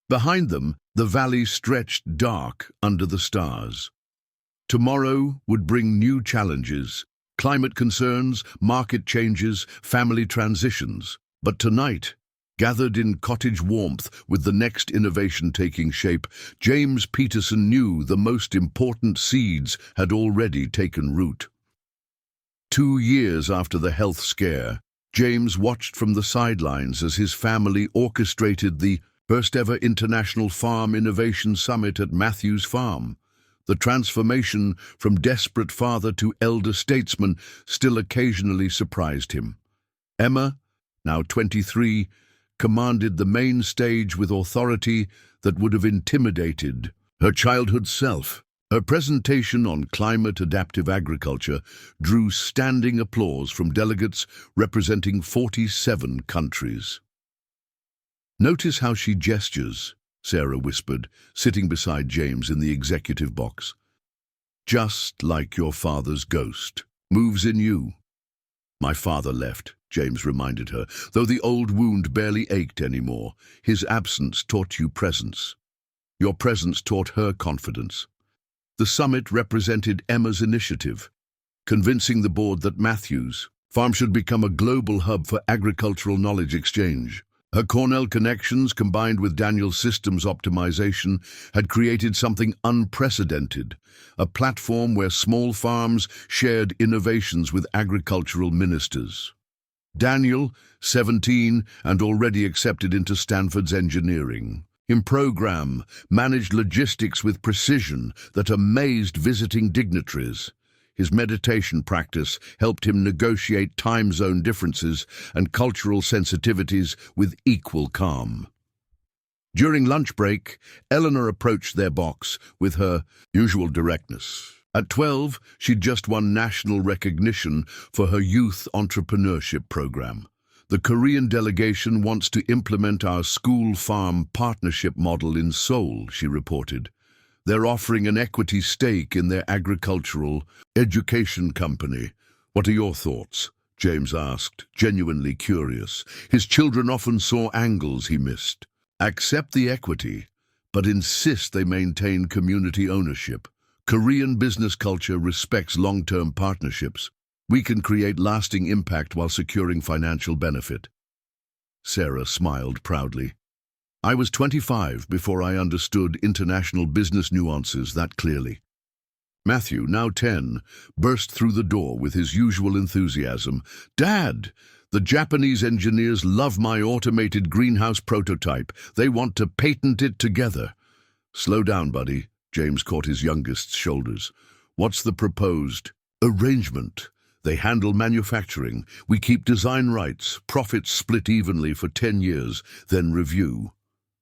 Behind them, the valley stretched dark under the stars. Tomorrow would bring new challenges, climate concerns, market changes, family transitions. But tonight, gathered in cottage warmth with the next innovation taking shape, James Peterson knew the most important seeds had already taken root. 2 years after the health scare, James watched from the sidelines as his family orchestrated the first-ever International Farm Innovation Summit at Matthew's farm. The transformation from desperate father to elder statesman still occasionally surprised him. Emma, now 23, commanded the main stage with authority that would have intimidated her childhood self. Her presentation on climate-adaptive agriculture drew standing applause from delegates representing 47 countries. "Notice how she gestures," Sarah whispered, sitting beside James in the executive box. "Just like your father's ghost. Moves in you." "My father left," James reminded her, though the old wound barely ached anymore. "His absence taught you presence. Your presence taught her confidence." The summit represented Emma's initiative, convincing the board that Matthew's farm should become a global hub for agricultural knowledge exchange. Her Cornell connections, combined with Daniel's systems optimization, had created something unprecedented, a platform where small farms shared innovations with agricultural ministers. Daniel, 17, and already accepted into Stanford's engineering program, managed logistics with precision that amazed visiting dignitaries. His meditation practice helped him negotiate time zone differences and cultural sensitivities with equal calm. During lunch break, Eleanor approached their box with her usual directness. At 12, she'd just won national recognition for her youth entrepreneurship program. The Korean delegation wants to implement our school-farm partnership model in Seoul, she reported. They're offering an equity stake in their agricultural education company. What are your thoughts? James asked, genuinely curious. His children often saw angles he missed. Accept the equity, but insist they maintain community ownership. Korean business culture respects long-term partnerships. We can create lasting impact while securing financial benefit. Sarah smiled proudly. I was 25 before I understood international business nuances that clearly. Matthew, now 10, burst through the door with his usual enthusiasm. Dad, the Japanese engineers love my automated greenhouse prototype. They want to patent it together. Slow down, buddy. James caught his youngest's shoulders. What's the proposed arrangement? They handle manufacturing. We keep design rights. Profits split evenly for 10 years, then review.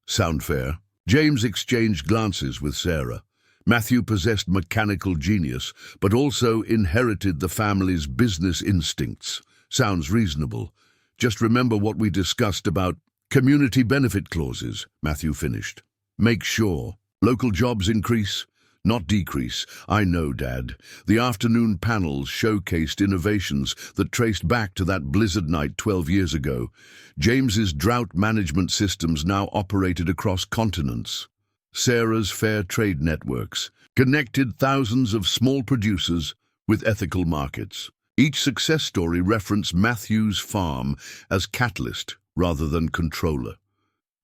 Sound fair? James exchanged glances with Sarah. Matthew possessed mechanical genius, but also inherited the family's business instincts. Sounds reasonable. Just remember what we discussed about community benefit clauses, Matthew finished. Make sure local jobs increase, not decrease. I know, Dad. The afternoon panels showcased innovations that traced back to that blizzard night 12 years ago. James's drought management systems now operated across continents. Sarah's fair trade networks connected thousands of small producers with ethical markets. Each success story referenced Matthew's farm as catalyst rather than controller.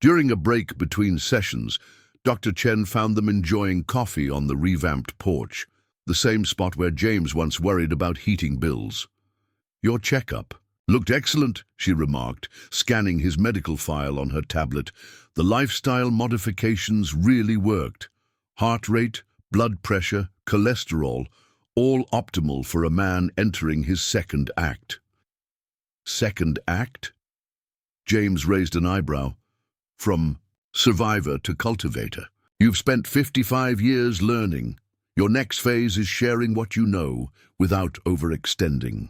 During a break between sessions, Dr. Chen found them enjoying coffee on the revamped porch, the same spot where James once worried about heating bills. Your checkup looked excellent, she remarked, scanning his medical file on her tablet. The lifestyle modifications really worked. Heart rate, blood pressure, cholesterol, all optimal for a man entering his second act. Second act? James raised an eyebrow. From survivor to cultivator. You've spent 55 years learning. Your next phase is sharing what you know without overextending.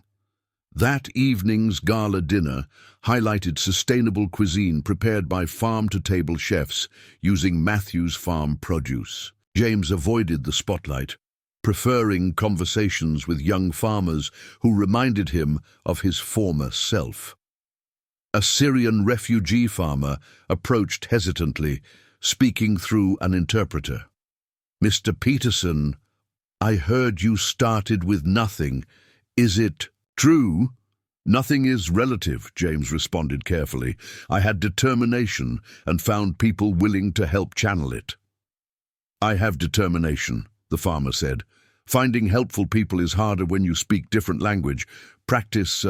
That evening's gala dinner highlighted sustainable cuisine prepared by farm-to-table chefs using Matthew's farm produce. James avoided the spotlight, preferring conversations with young farmers who reminded him of his former self. A Syrian refugee farmer approached hesitantly, speaking through an interpreter. Mr. Peterson, I heard you started with nothing. Is it true? Nothing is relative, James responded carefully. I had determination and found people willing to help channel it. I have determination, the farmer said. Finding helpful people is harder when you speak different language. Practice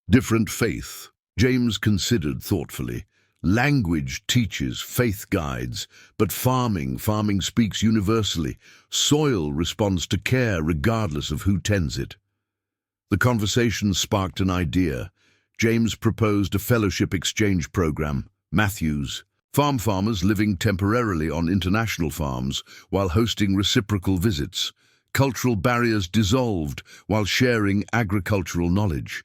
different faith. James considered thoughtfully. Language teaches, faith guides, but farming speaks universally. Soil responds to care regardless of who tends it. The conversation sparked an idea. James proposed a fellowship exchange program, Matthew's. Farmers living temporarily on international farms while hosting reciprocal visits. Cultural barriers dissolved while sharing agricultural knowledge.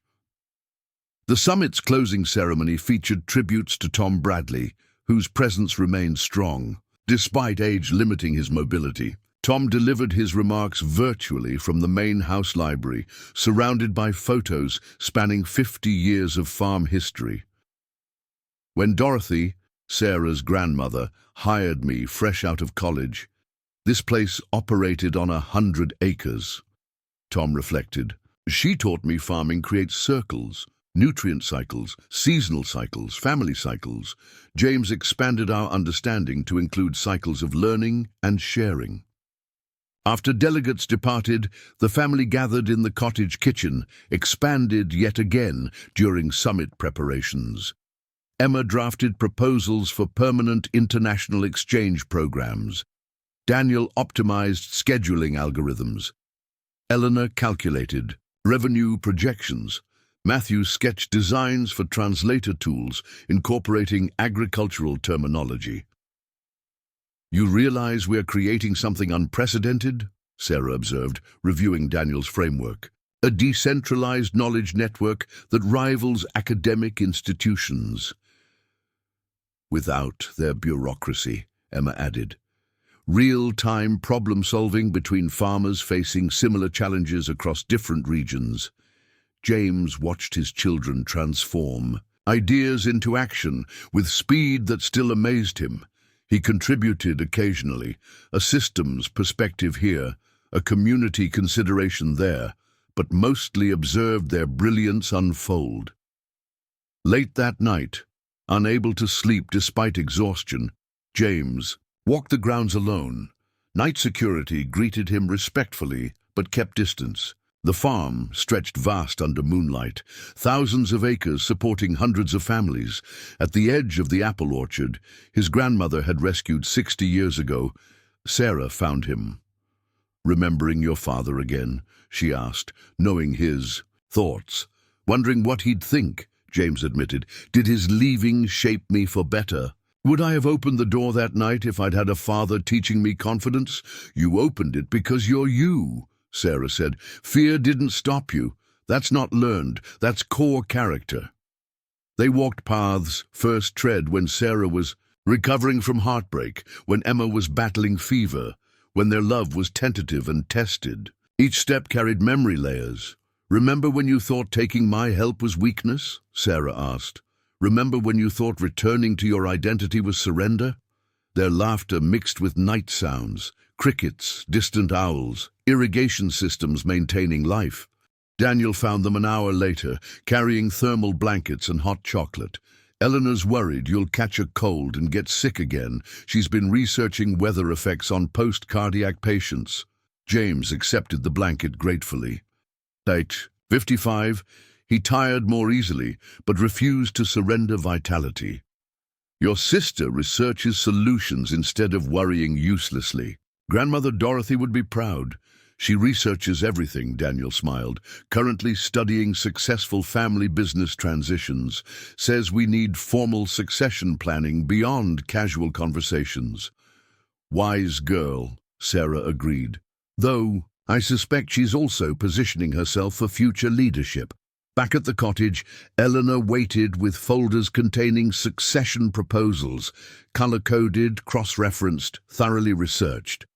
The summit's closing ceremony featured tributes to Tom Bradley, whose presence remained strong. Despite age limiting his mobility, Tom delivered his remarks virtually from the main house library, surrounded by photos spanning 50 years of farm history. When Dorothy, Sarah's grandmother, hired me fresh out of college, this place operated on 100 acres. Tom reflected. She taught me farming creates circles. Nutrient cycles, seasonal cycles, family cycles. James expanded our understanding to include cycles of learning and sharing. After delegates departed, the family gathered in the cottage kitchen, expanded yet again during summit preparations. Emma drafted proposals for permanent international exchange programs. Daniel optimized scheduling algorithms. Eleanor calculated revenue projections. Matthew sketched designs for translator tools incorporating agricultural terminology. You realize we're creating something unprecedented? Sarah observed, reviewing Daniel's framework. A decentralized knowledge network that rivals academic institutions. Without their bureaucracy, Emma added. Real-time problem-solving between farmers facing similar challenges across different regions. James watched his children transform ideas into action with speed that still amazed him. He contributed occasionally, a systems perspective here, a community consideration there, but mostly observed their brilliance unfold. Late that night, unable to sleep despite exhaustion, James walked the grounds alone. Night security greeted him respectfully, but kept distance. The farm stretched vast under moonlight, thousands of acres supporting hundreds of families. At the edge of the apple orchard, his grandmother had rescued 60 years ago. Sarah found him. "Remembering your father again?" she asked, knowing his thoughts. "Wondering what he'd think," James admitted. "Did his leaving shape me for better? Would I have opened the door that night if I'd had a father teaching me confidence? You opened it because you're you," Sarah said. "Fear didn't stop you. That's not learned. That's core character." They walked paths first tread when Sarah was recovering from heartbreak, when Emma was battling fever, when their love was tentative and tested. Each step carried memory layers. "Remember when you thought taking my help was weakness?" Sarah asked. "Remember when you thought returning to your identity was surrender?" Their laughter mixed with night sounds, crickets, distant owls, irrigation systems maintaining life. Daniel found them an hour later, carrying thermal blankets and hot chocolate. "Eleanor's worried you'll catch a cold and get sick again. She's been researching weather effects on post-cardiac patients." James accepted the blanket gratefully. At 55, he tired more easily, but refused to surrender vitality. "Your sister researches solutions instead of worrying uselessly. Grandmother Dorothy would be proud. She researches everything," Daniel smiled. "Currently studying successful family business transitions. Says we need formal succession planning beyond casual conversations." "Wise girl," Sarah agreed. "Though I suspect she's also positioning herself for future leadership." Back at the cottage, Eleanor waited with folders containing succession proposals, color-coded, cross-referenced, thoroughly researched.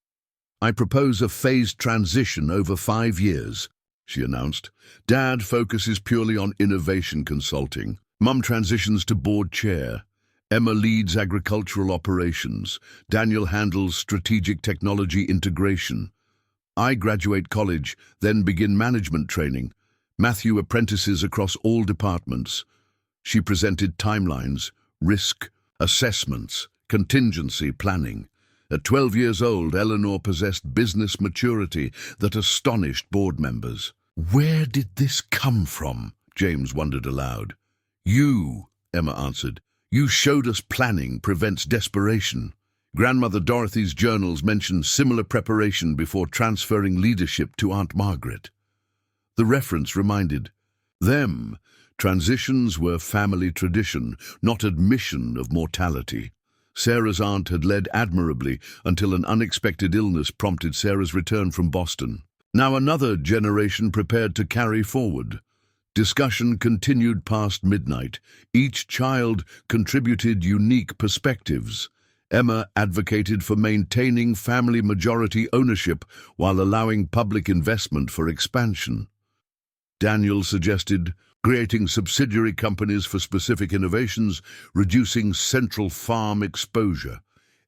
"I propose a phased transition over 5 years," she announced. "Dad focuses purely on innovation consulting. Mum transitions to board chair. Emma leads agricultural operations. Daniel handles strategic technology integration. I graduate college, then begin management training. Matthew apprentices across all departments." She presented timelines, risk assessments, contingency planning. At 12 years old, Eleanor possessed business maturity that astonished board members. "Where did this come from?" James wondered aloud. "You," Emma answered. "You showed us planning prevents desperation." Grandmother Dorothy's journals mention similar preparation before transferring leadership to Aunt Margaret. The reference reminded them transitions were family tradition, not admission of mortality. Sarah's aunt had led admirably until an unexpected illness prompted Sarah's return from Boston. Now another generation prepared to carry forward. Discussion continued past midnight. Each child contributed unique perspectives. Emma advocated for maintaining family majority ownership while allowing public investment for expansion. Daniel suggested creating subsidiary companies for specific innovations, reducing central farm exposure.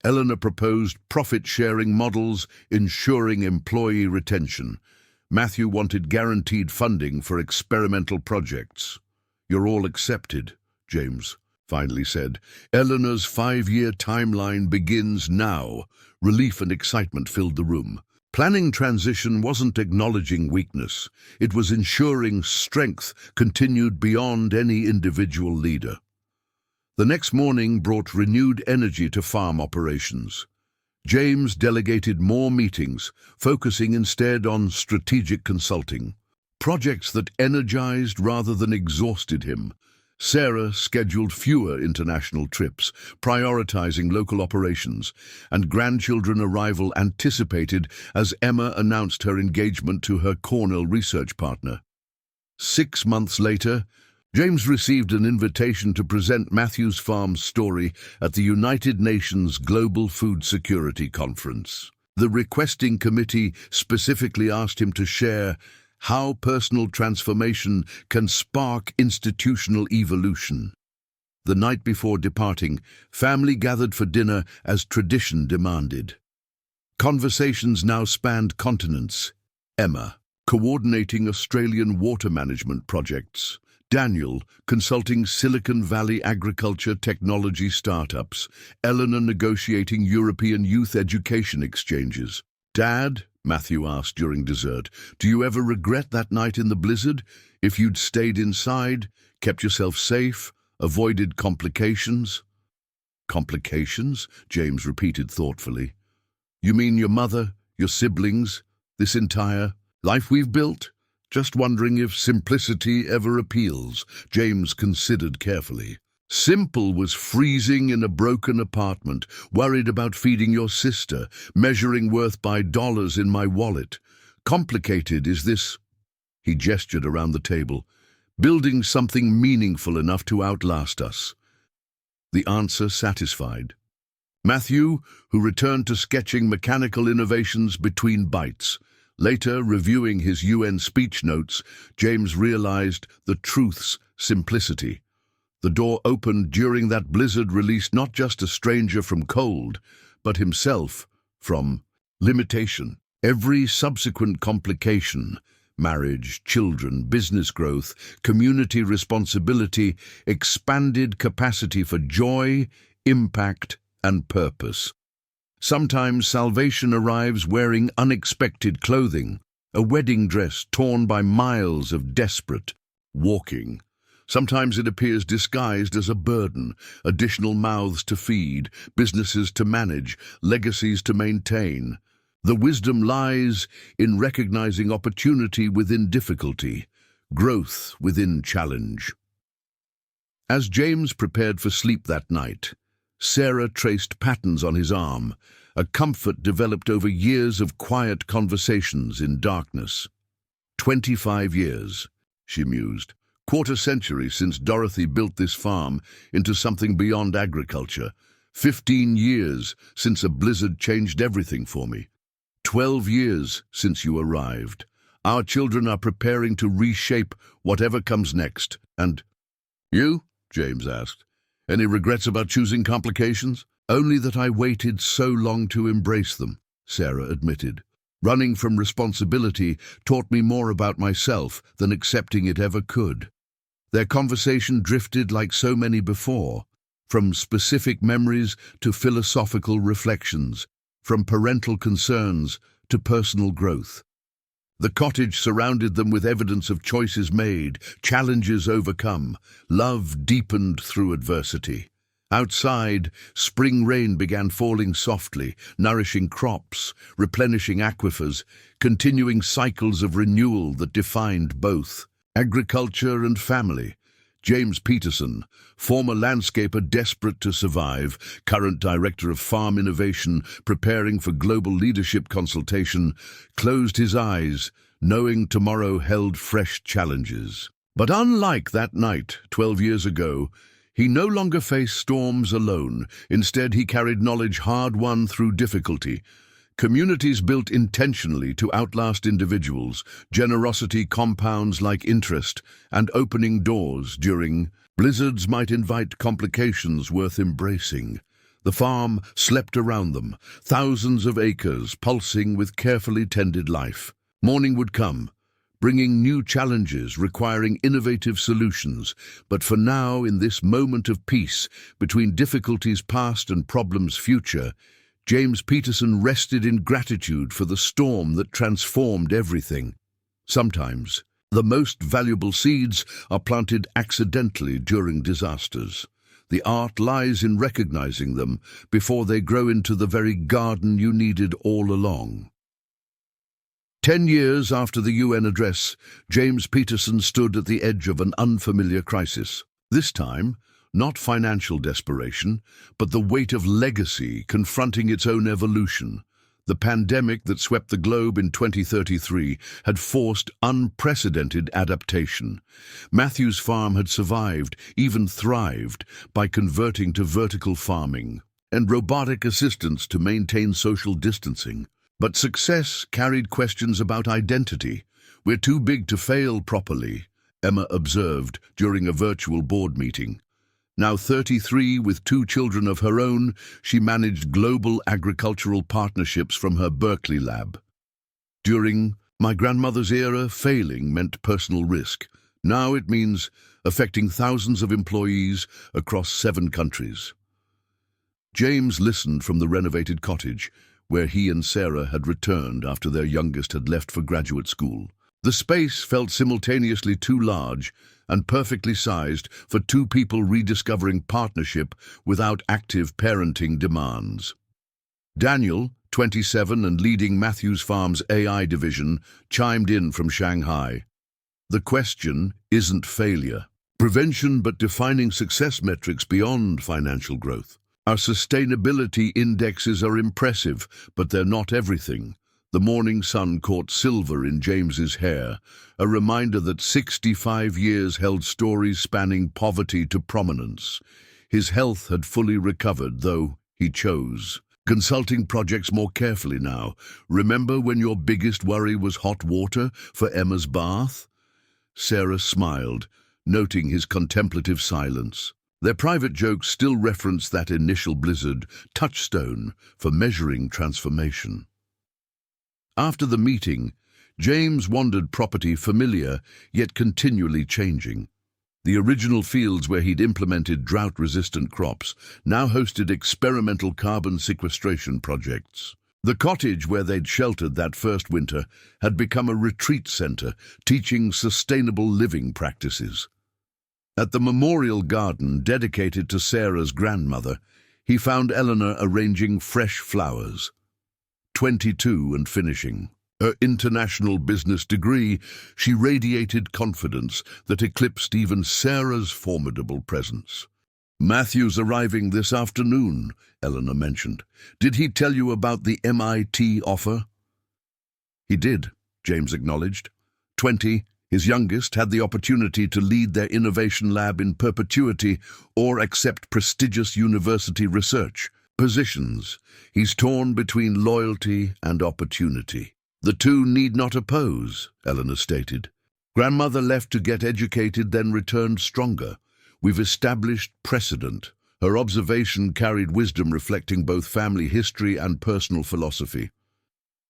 Eleanor proposed profit-sharing models, ensuring employee retention. Matthew wanted guaranteed funding for experimental projects. "You're all accepted," James finally said. "Eleanor's 5-year timeline begins now." Relief and excitement filled the room. Planning transition wasn't acknowledging weakness. It was ensuring strength continued beyond any individual leader. The next morning brought renewed energy to farm operations. James delegated more meetings, focusing instead on strategic consulting. Projects that energized rather than exhausted him. Sarah scheduled fewer international trips, prioritizing local operations, and grandchildren arrival anticipated as Emma announced her engagement to her Cornell research partner. 6 months later, James received an invitation to present Matthew's farm's story at the United Nations Global Food Security Conference. The requesting committee specifically asked him to share how personal transformation can spark institutional evolution. The night before departing, family gathered for dinner as tradition demanded. Conversations now spanned continents. Emma, coordinating Australian water management projects. Daniel, consulting Silicon Valley agriculture technology startups. Eleanor negotiating European youth education exchanges. Dad, Matthew asked during dessert, do you ever regret that night in the blizzard? If you'd stayed inside, kept yourself safe, avoided complications? Complications? James repeated thoughtfully. You mean your mother, your siblings, this entire life we've built? Just wondering if simplicity ever appeals, James considered carefully. Simple was freezing in a broken apartment, worried about feeding your sister, measuring worth by dollars in my wallet. Complicated is this, he gestured around the table, building something meaningful enough to outlast us. The answer satisfied. Matthew, who returned to sketching mechanical innovations between bites. Later, reviewing his UN speech notes, James realized the truth's simplicity. The door opened during that blizzard released not just a stranger from cold, but himself from limitation. Every subsequent complication, marriage, children, business growth, community responsibility, expanded capacity for joy, impact, and purpose. Sometimes salvation arrives wearing unexpected clothing, a wedding dress torn by miles of desperate walking. Sometimes it appears disguised as a burden, additional mouths to feed, businesses to manage, legacies to maintain. The wisdom lies in recognizing opportunity within difficulty, growth within challenge. As James prepared for sleep that night, Sarah traced patterns on his arm, a comfort developed over years of quiet conversations in darkness. 25 years, she mused. Quarter century since Dorothy built this farm into something beyond agriculture. 15 years since a blizzard changed everything for me. 12 years since you arrived. Our children are preparing to reshape whatever comes next. And you? James asked. Any regrets about choosing complications? Only that I waited so long to embrace them, Sarah admitted. Running from responsibility taught me more about myself than accepting it ever could. Their conversation drifted like so many before, from specific memories to philosophical reflections, from parental concerns to personal growth. The cottage surrounded them with evidence of choices made, challenges overcome, love deepened through adversity. Outside, spring rain began falling softly, nourishing crops, replenishing aquifers, continuing cycles of renewal that defined both agriculture and family. James Peterson, former landscaper desperate to survive, current director of farm innovation, preparing for global leadership consultation, closed his eyes, knowing tomorrow held fresh challenges. But unlike that night 12 years ago, he no longer faced storms alone. Instead, he carried knowledge hard-won through difficulty. Communities built intentionally to outlast individuals, generosity compounds like interest, and opening doors during blizzards might invite complications worth embracing. The farm slept around them, thousands of acres pulsing with carefully tended life. Morning would come, bringing new challenges requiring innovative solutions. But for now, in this moment of peace, between difficulties past and problems future, James Peterson rested in gratitude for the storm that transformed everything. Sometimes, the most valuable seeds are planted accidentally during disasters. The art lies in recognizing them before they grow into the very garden you needed all along. 10 years after the UN address, James Peterson stood at the edge of an unfamiliar crisis. This time, not financial desperation, but the weight of legacy confronting its own evolution. The pandemic that swept the globe in 2033 had forced unprecedented adaptation. Matthew's farm had survived, even thrived, by converting to vertical farming and robotic assistance to maintain social distancing. But success carried questions about identity. "We're too big to fail properly," Emma observed during a virtual board meeting. Now 33, with 2 children of her own, she managed global agricultural partnerships from her Berkeley lab. During my grandmother's era, failing meant personal risk. Now it means affecting thousands of employees across 7 countries. James listened from the renovated cottage, where he and Sarah had returned after their youngest had left for graduate school. The space felt simultaneously too large and perfectly sized for 2 people rediscovering partnership without active parenting demands. Daniel, 27 and leading Matthew's Farm's AI division, chimed in from Shanghai. "The question isn't failure, prevention, but defining success metrics beyond financial growth. Our sustainability indexes are impressive, but they're not everything." The morning sun caught silver in James's hair, a reminder that 65 years held stories spanning poverty to prominence. His health had fully recovered, though he chose consulting projects more carefully now. "Remember when your biggest worry was hot water for Emma's bath?" Sarah smiled, noting his contemplative silence. Their private jokes still referenced that initial blizzard, touchstone for measuring transformation. After the meeting, James wandered property familiar, yet continually changing. The original fields where he'd implemented drought-resistant crops now hosted experimental carbon sequestration projects. The cottage where they'd sheltered that first winter had become a retreat center, teaching sustainable living practices. At the memorial garden dedicated to Sarah's grandmother, he found Eleanor arranging fresh flowers. 22 and finishing. Her international business degree, she radiated confidence that eclipsed even Sarah's formidable presence. "Matthew's arriving this afternoon," Eleanor mentioned. "Did he tell you about the MIT offer?" "He did," James acknowledged. 20, his youngest, had the opportunity to lead their innovation lab in perpetuity or accept prestigious university research positions. He's torn between loyalty and opportunity. "The two need not oppose," Eleanor stated. "Grandmother left to get educated, then returned stronger. We've established precedent." Her observation carried wisdom reflecting both family history and personal philosophy.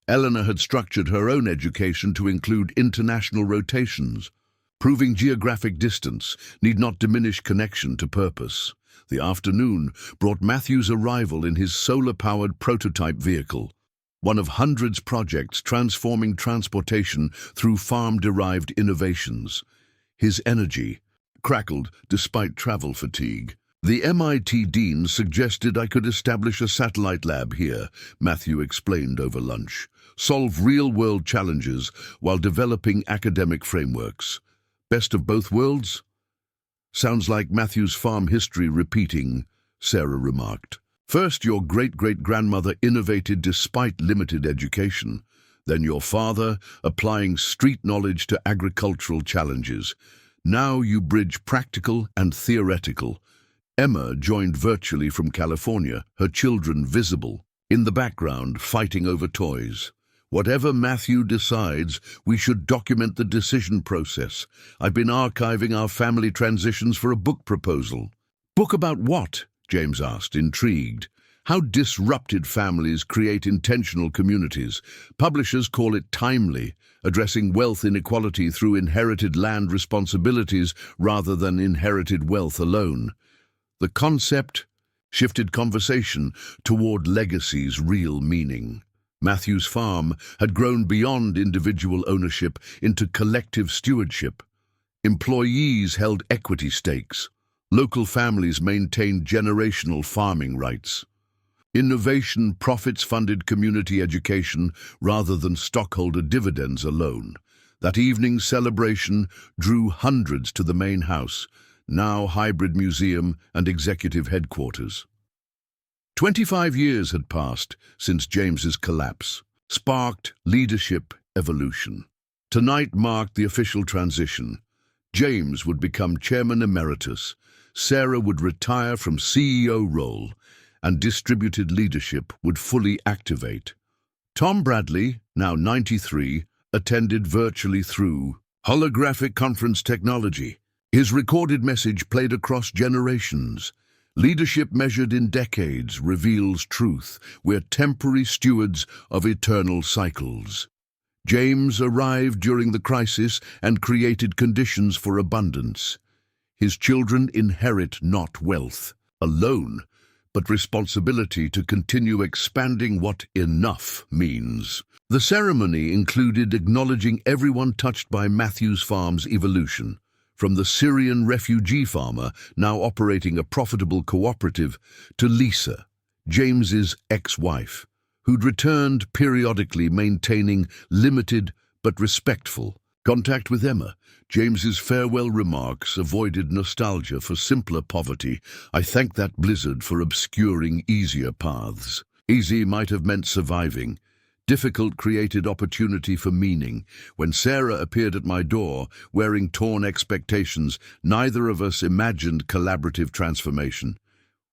Eleanor had structured her own education to include international rotations, proving geographic distance need not diminish connection to purpose. The afternoon brought Matthew's arrival in his solar-powered prototype vehicle, one of hundreds of projects transforming transportation through farm-derived innovations. His energy crackled despite travel fatigue. "The MIT dean suggested I could establish a satellite lab here," Matthew explained over lunch. "Solve real-world challenges while developing academic frameworks. Best of both worlds?" "Sounds like Matthew's farm history repeating," Sarah remarked. "First, your great-great-grandmother innovated despite limited education. Then your father, applying street knowledge to agricultural challenges. Now you bridge practical and theoretical." Emma joined virtually from California, her children visible in the background, fighting over toys. "Whatever Matthew decides, we should document the decision process. I've been archiving our family transitions for a book proposal." "Book about what?" James asked, intrigued. "How disrupted families create intentional communities. Publishers call it timely, addressing wealth inequality through inherited land responsibilities rather than inherited wealth alone." The concept shifted conversation toward legacy's real meaning. Matthew's farm had grown beyond individual ownership into collective stewardship. Employees held equity stakes. Local families maintained generational farming rights. Innovation profits funded community education rather than stockholder dividends alone. That evening's celebration drew hundreds to the main house, now hybrid museum and executive headquarters. 25 years had passed since James's collapse, sparked leadership evolution. Tonight marked the official transition. James would become chairman emeritus, Sarah would retire from CEO role, and distributed leadership would fully activate. Tom Bradley, now 93, attended virtually through holographic conference technology. His recorded message played across generations. Leadership measured in decades reveals truth. We're temporary stewards of eternal cycles. James arrived during the crisis and created conditions for abundance. His children inherit not wealth alone, but responsibility to continue expanding what enough means. The ceremony included acknowledging everyone touched by Matthews Farm's evolution, from the Syrian refugee farmer now operating a profitable cooperative to Lisa, James's ex-wife, who'd returned periodically, maintaining limited but respectful contact with Emma. James's farewell remarks avoided nostalgia for simpler poverty. I thank that blizzard for obscuring easier paths. Easy might have meant surviving. Difficult created opportunity for meaning. When Sarah appeared at my door, wearing torn expectations, neither of us imagined collaborative transformation.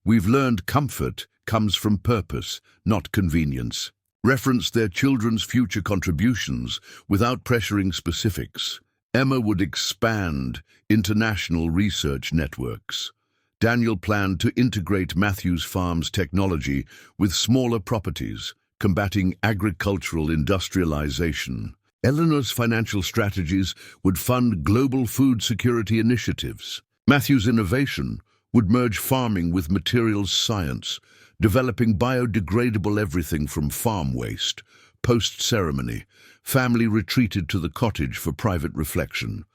We've learned comfort comes from purpose, not convenience. Referenced their children's future contributions without pressuring specifics. Emma would expand international research networks. Daniel planned to integrate Matthews Farm's technology with smaller properties, combating agricultural industrialization. Eleanor's financial strategies would fund global food security initiatives. Matthews' innovation would merge farming with materials science, developing biodegradable everything from farm waste. Post-ceremony, family retreated to the cottage for private reflection.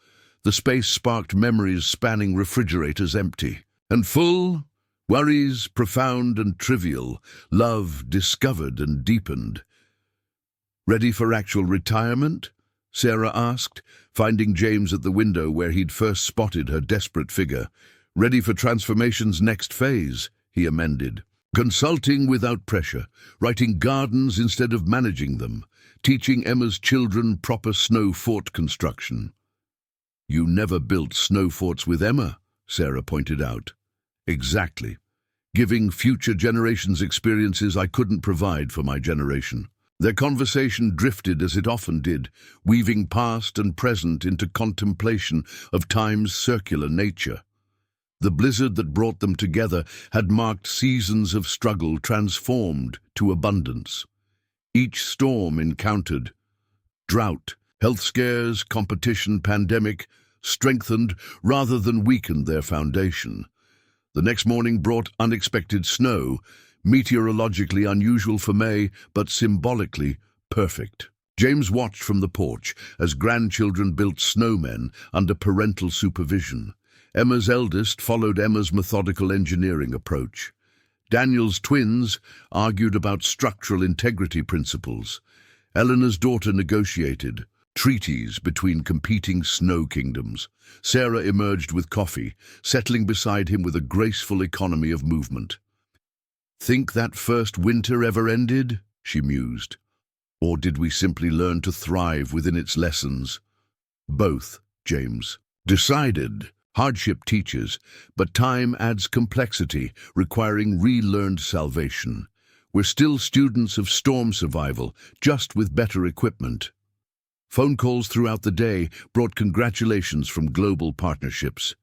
The space sparked memories spanning refrigerators empty and full, worries profound and trivial, love discovered and deepened. Ready for actual retirement? Sarah asked, finding James at the window where he'd first spotted her desperate figure. Ready for transformation's next phase, he amended. Consulting without pressure, writing gardens instead of managing them, teaching Emma's children proper snow fort construction. You never built snow forts with Emma, Sarah pointed out. Exactly. Giving future generations experiences I couldn't provide for my generation. Their conversation drifted as it often did, weaving past and present into contemplation of time's circular nature. The blizzard that brought them together had marked seasons of struggle transformed to abundance. Each storm encountered drought, health scares, competition, pandemic, strengthened rather than weakened their foundation. The next morning brought unexpected snow, meteorologically unusual for May, but symbolically perfect. James watched from the porch as grandchildren built snowmen under parental supervision. Emma's eldest followed Emma's methodical engineering approach. Daniel's twins argued about structural integrity principles. Eleanor's daughter negotiated treaties between competing snow kingdoms. Sarah emerged with coffee, settling beside him with a graceful economy of movement. Think that first winter ever ended? She mused. Or did we simply learn to thrive within its lessons? Both, James decided. Hardship teaches, but time adds complexity, requiring relearned salvation. We're still students of storm survival, just with better equipment. Phone calls throughout the day brought congratulations from global partnerships.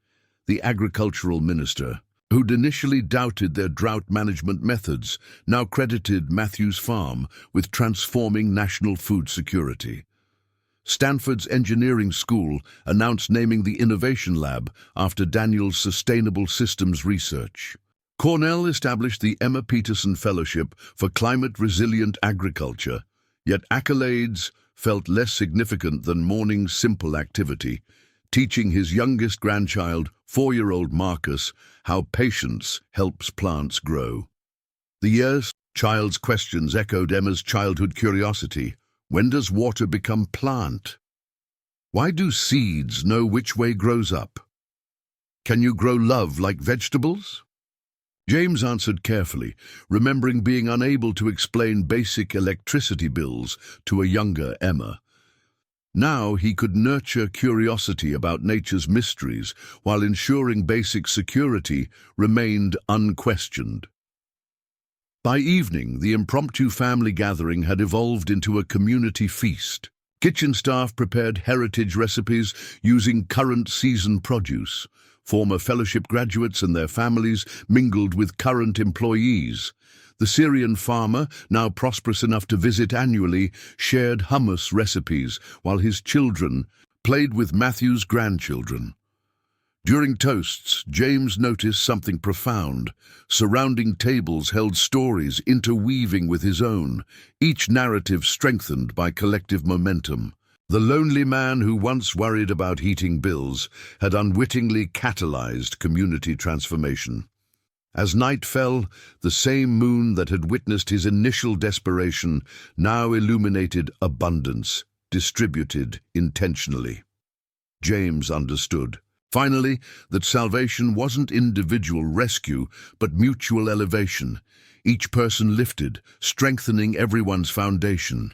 The agricultural minister, who'd initially doubted their drought management methods, now credited Matthews Farm with transforming national food security. Stanford's engineering school announced naming the Innovation Lab after Daniel's sustainable systems research. Cornell established the Emma Peterson Fellowship for Climate-Resilient Agriculture, yet accolades felt less significant than morning's simple activity, teaching his youngest grandchild, 4-year-old Marcus, how patience helps plants grow. The year's child's questions echoed Emma's childhood curiosity. When does water become plant? Why do seeds know which way grows up? Can you grow love like vegetables? James answered carefully, remembering being unable to explain basic electricity bills to a younger Emma. Now he could nurture curiosity about nature's mysteries while ensuring basic security remained unquestioned. By evening, the impromptu family gathering had evolved into a community feast. Kitchen staff prepared heritage recipes using current season produce. Former fellowship graduates and their families mingled with current employees. The Syrian farmer, now prosperous enough to visit annually, shared hummus recipes, while his children played with Matthew's grandchildren. During toasts, James noticed something profound. Surrounding tables held stories interweaving with his own, each narrative strengthened by collective momentum. The lonely man who once worried about heating bills had unwittingly catalyzed community transformation. As night fell, the same moon that had witnessed his initial desperation now illuminated abundance, distributed intentionally. James understood, finally, that salvation wasn't individual rescue, but mutual elevation, each person lifted, strengthening everyone's foundation.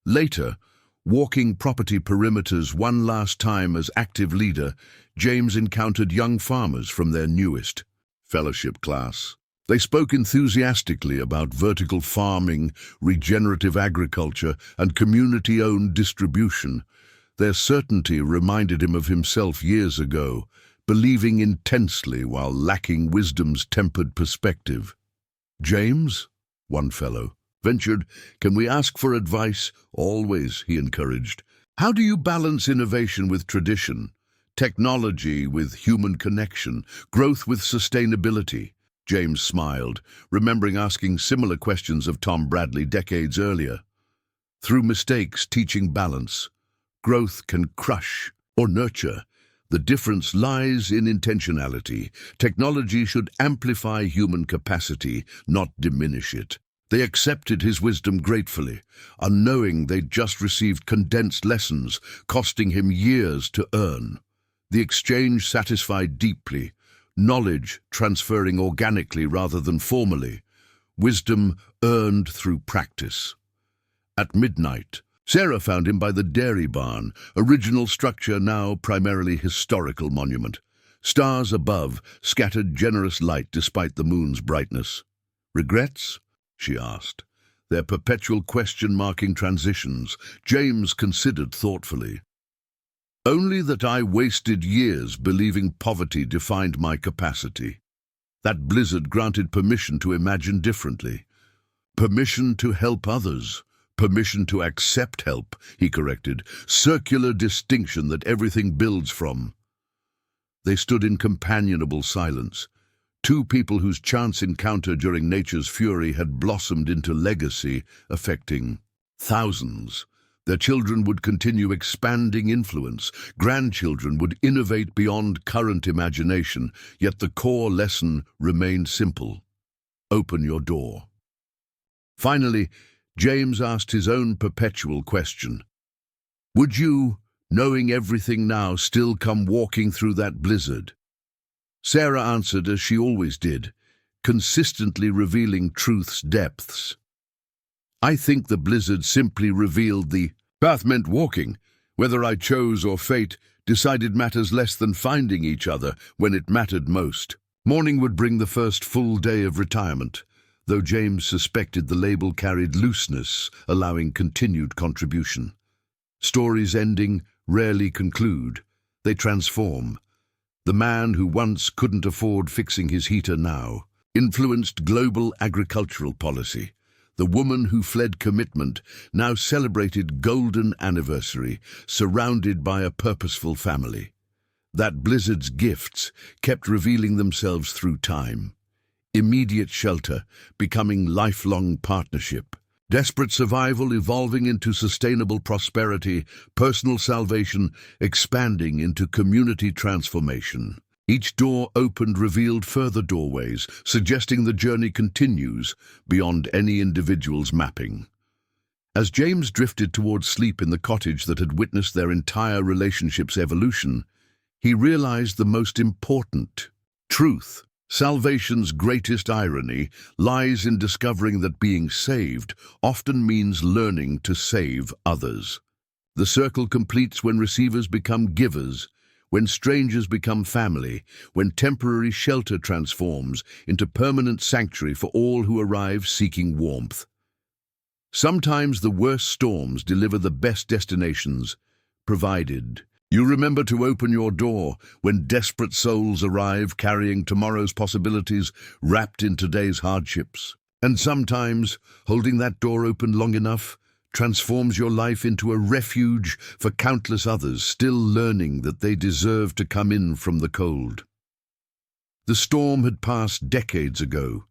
Later, walking property perimeters one last time as active leader, James encountered young farmers from their newest fellowship class. They spoke enthusiastically about vertical farming, regenerative agriculture, and community-owned distribution. Their certainty reminded him of himself years ago, believing intensely while lacking wisdom's tempered perspective. "James," one fellow ventured, "can we ask for advice?" "Always," he encouraged. "How do you balance innovation with tradition? Technology with human connection, growth with sustainability?" James smiled, remembering asking similar questions of Tom Bradley decades earlier. Through mistakes, teaching balance. Growth can crush or nurture. The difference lies in intentionality. Technology should amplify human capacity, not diminish it. They accepted his wisdom gratefully, unknowing they'd just received condensed lessons, costing him years to earn. The exchange satisfied deeply, knowledge transferring organically rather than formally, wisdom earned through practice. At midnight, Sarah found him by the dairy barn, original structure now primarily historical monument. Stars above scattered generous light despite the moon's brightness. "Regrets?" she asked, their perpetual question marking transitions. James considered thoughtfully. "Only that I wasted years believing poverty defined my capacity. That blizzard granted permission to imagine differently. Permission to help others. Permission to accept help," he corrected. "Circular distinction that everything builds from." They stood in companionable silence. Two people whose chance encounter during nature's fury had blossomed into legacy, affecting thousands. Their children would continue expanding influence. Grandchildren would innovate beyond current imagination, yet the core lesson remained simple. Open your door. Finally, James asked his own perpetual question. Would you, knowing everything now, still come walking through that blizzard? Sarah answered as she always did, consistently revealing truth's depths. I think the blizzard simply revealed the path meant walking. Whether I chose or fate decided matters less than finding each other when it mattered most. Morning would bring the first full day of retirement, though James suspected the label carried looseness, allowing continued contribution. Stories ending rarely conclude. They transform. The man who once couldn't afford fixing his heater now influenced global agricultural policy. The woman who fled commitment now celebrated golden anniversary, surrounded by a purposeful family. That blizzard's gifts kept revealing themselves through time. Immediate shelter becoming lifelong partnership. Desperate survival evolving into sustainable prosperity, personal salvation expanding into community transformation. Each door opened revealed further doorways, suggesting the journey continues beyond any individual's mapping. As James drifted towards sleep in the cottage that had witnessed their entire relationship's evolution, he realized the most important truth. Salvation's greatest irony lies in discovering that being saved often means learning to save others. The circle completes when receivers become givers, when strangers become family, when temporary shelter transforms into permanent sanctuary for all who arrive seeking warmth. Sometimes the worst storms deliver the best destinations, provided you remember to open your door when desperate souls arrive carrying tomorrow's possibilities wrapped in today's hardships. And sometimes, holding that door open long enough transforms your life into a refuge for countless others still learning that they deserve to come in from the cold. The storm had passed decades ago,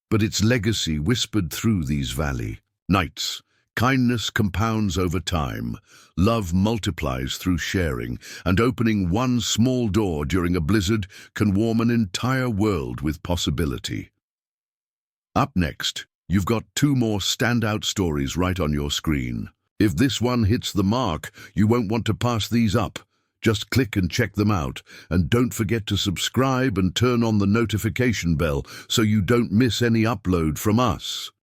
but its legacy whispered through these valley nights. Kindness compounds over time, love multiplies through sharing, and opening one small door during a blizzard can warm an entire world with possibility. Up next, you've got two more standout stories right on your screen. If this one hits the mark, you won't want to pass these up. Just click and check them out, and don't forget to subscribe and turn on the notification bell so you don't miss any upload from us.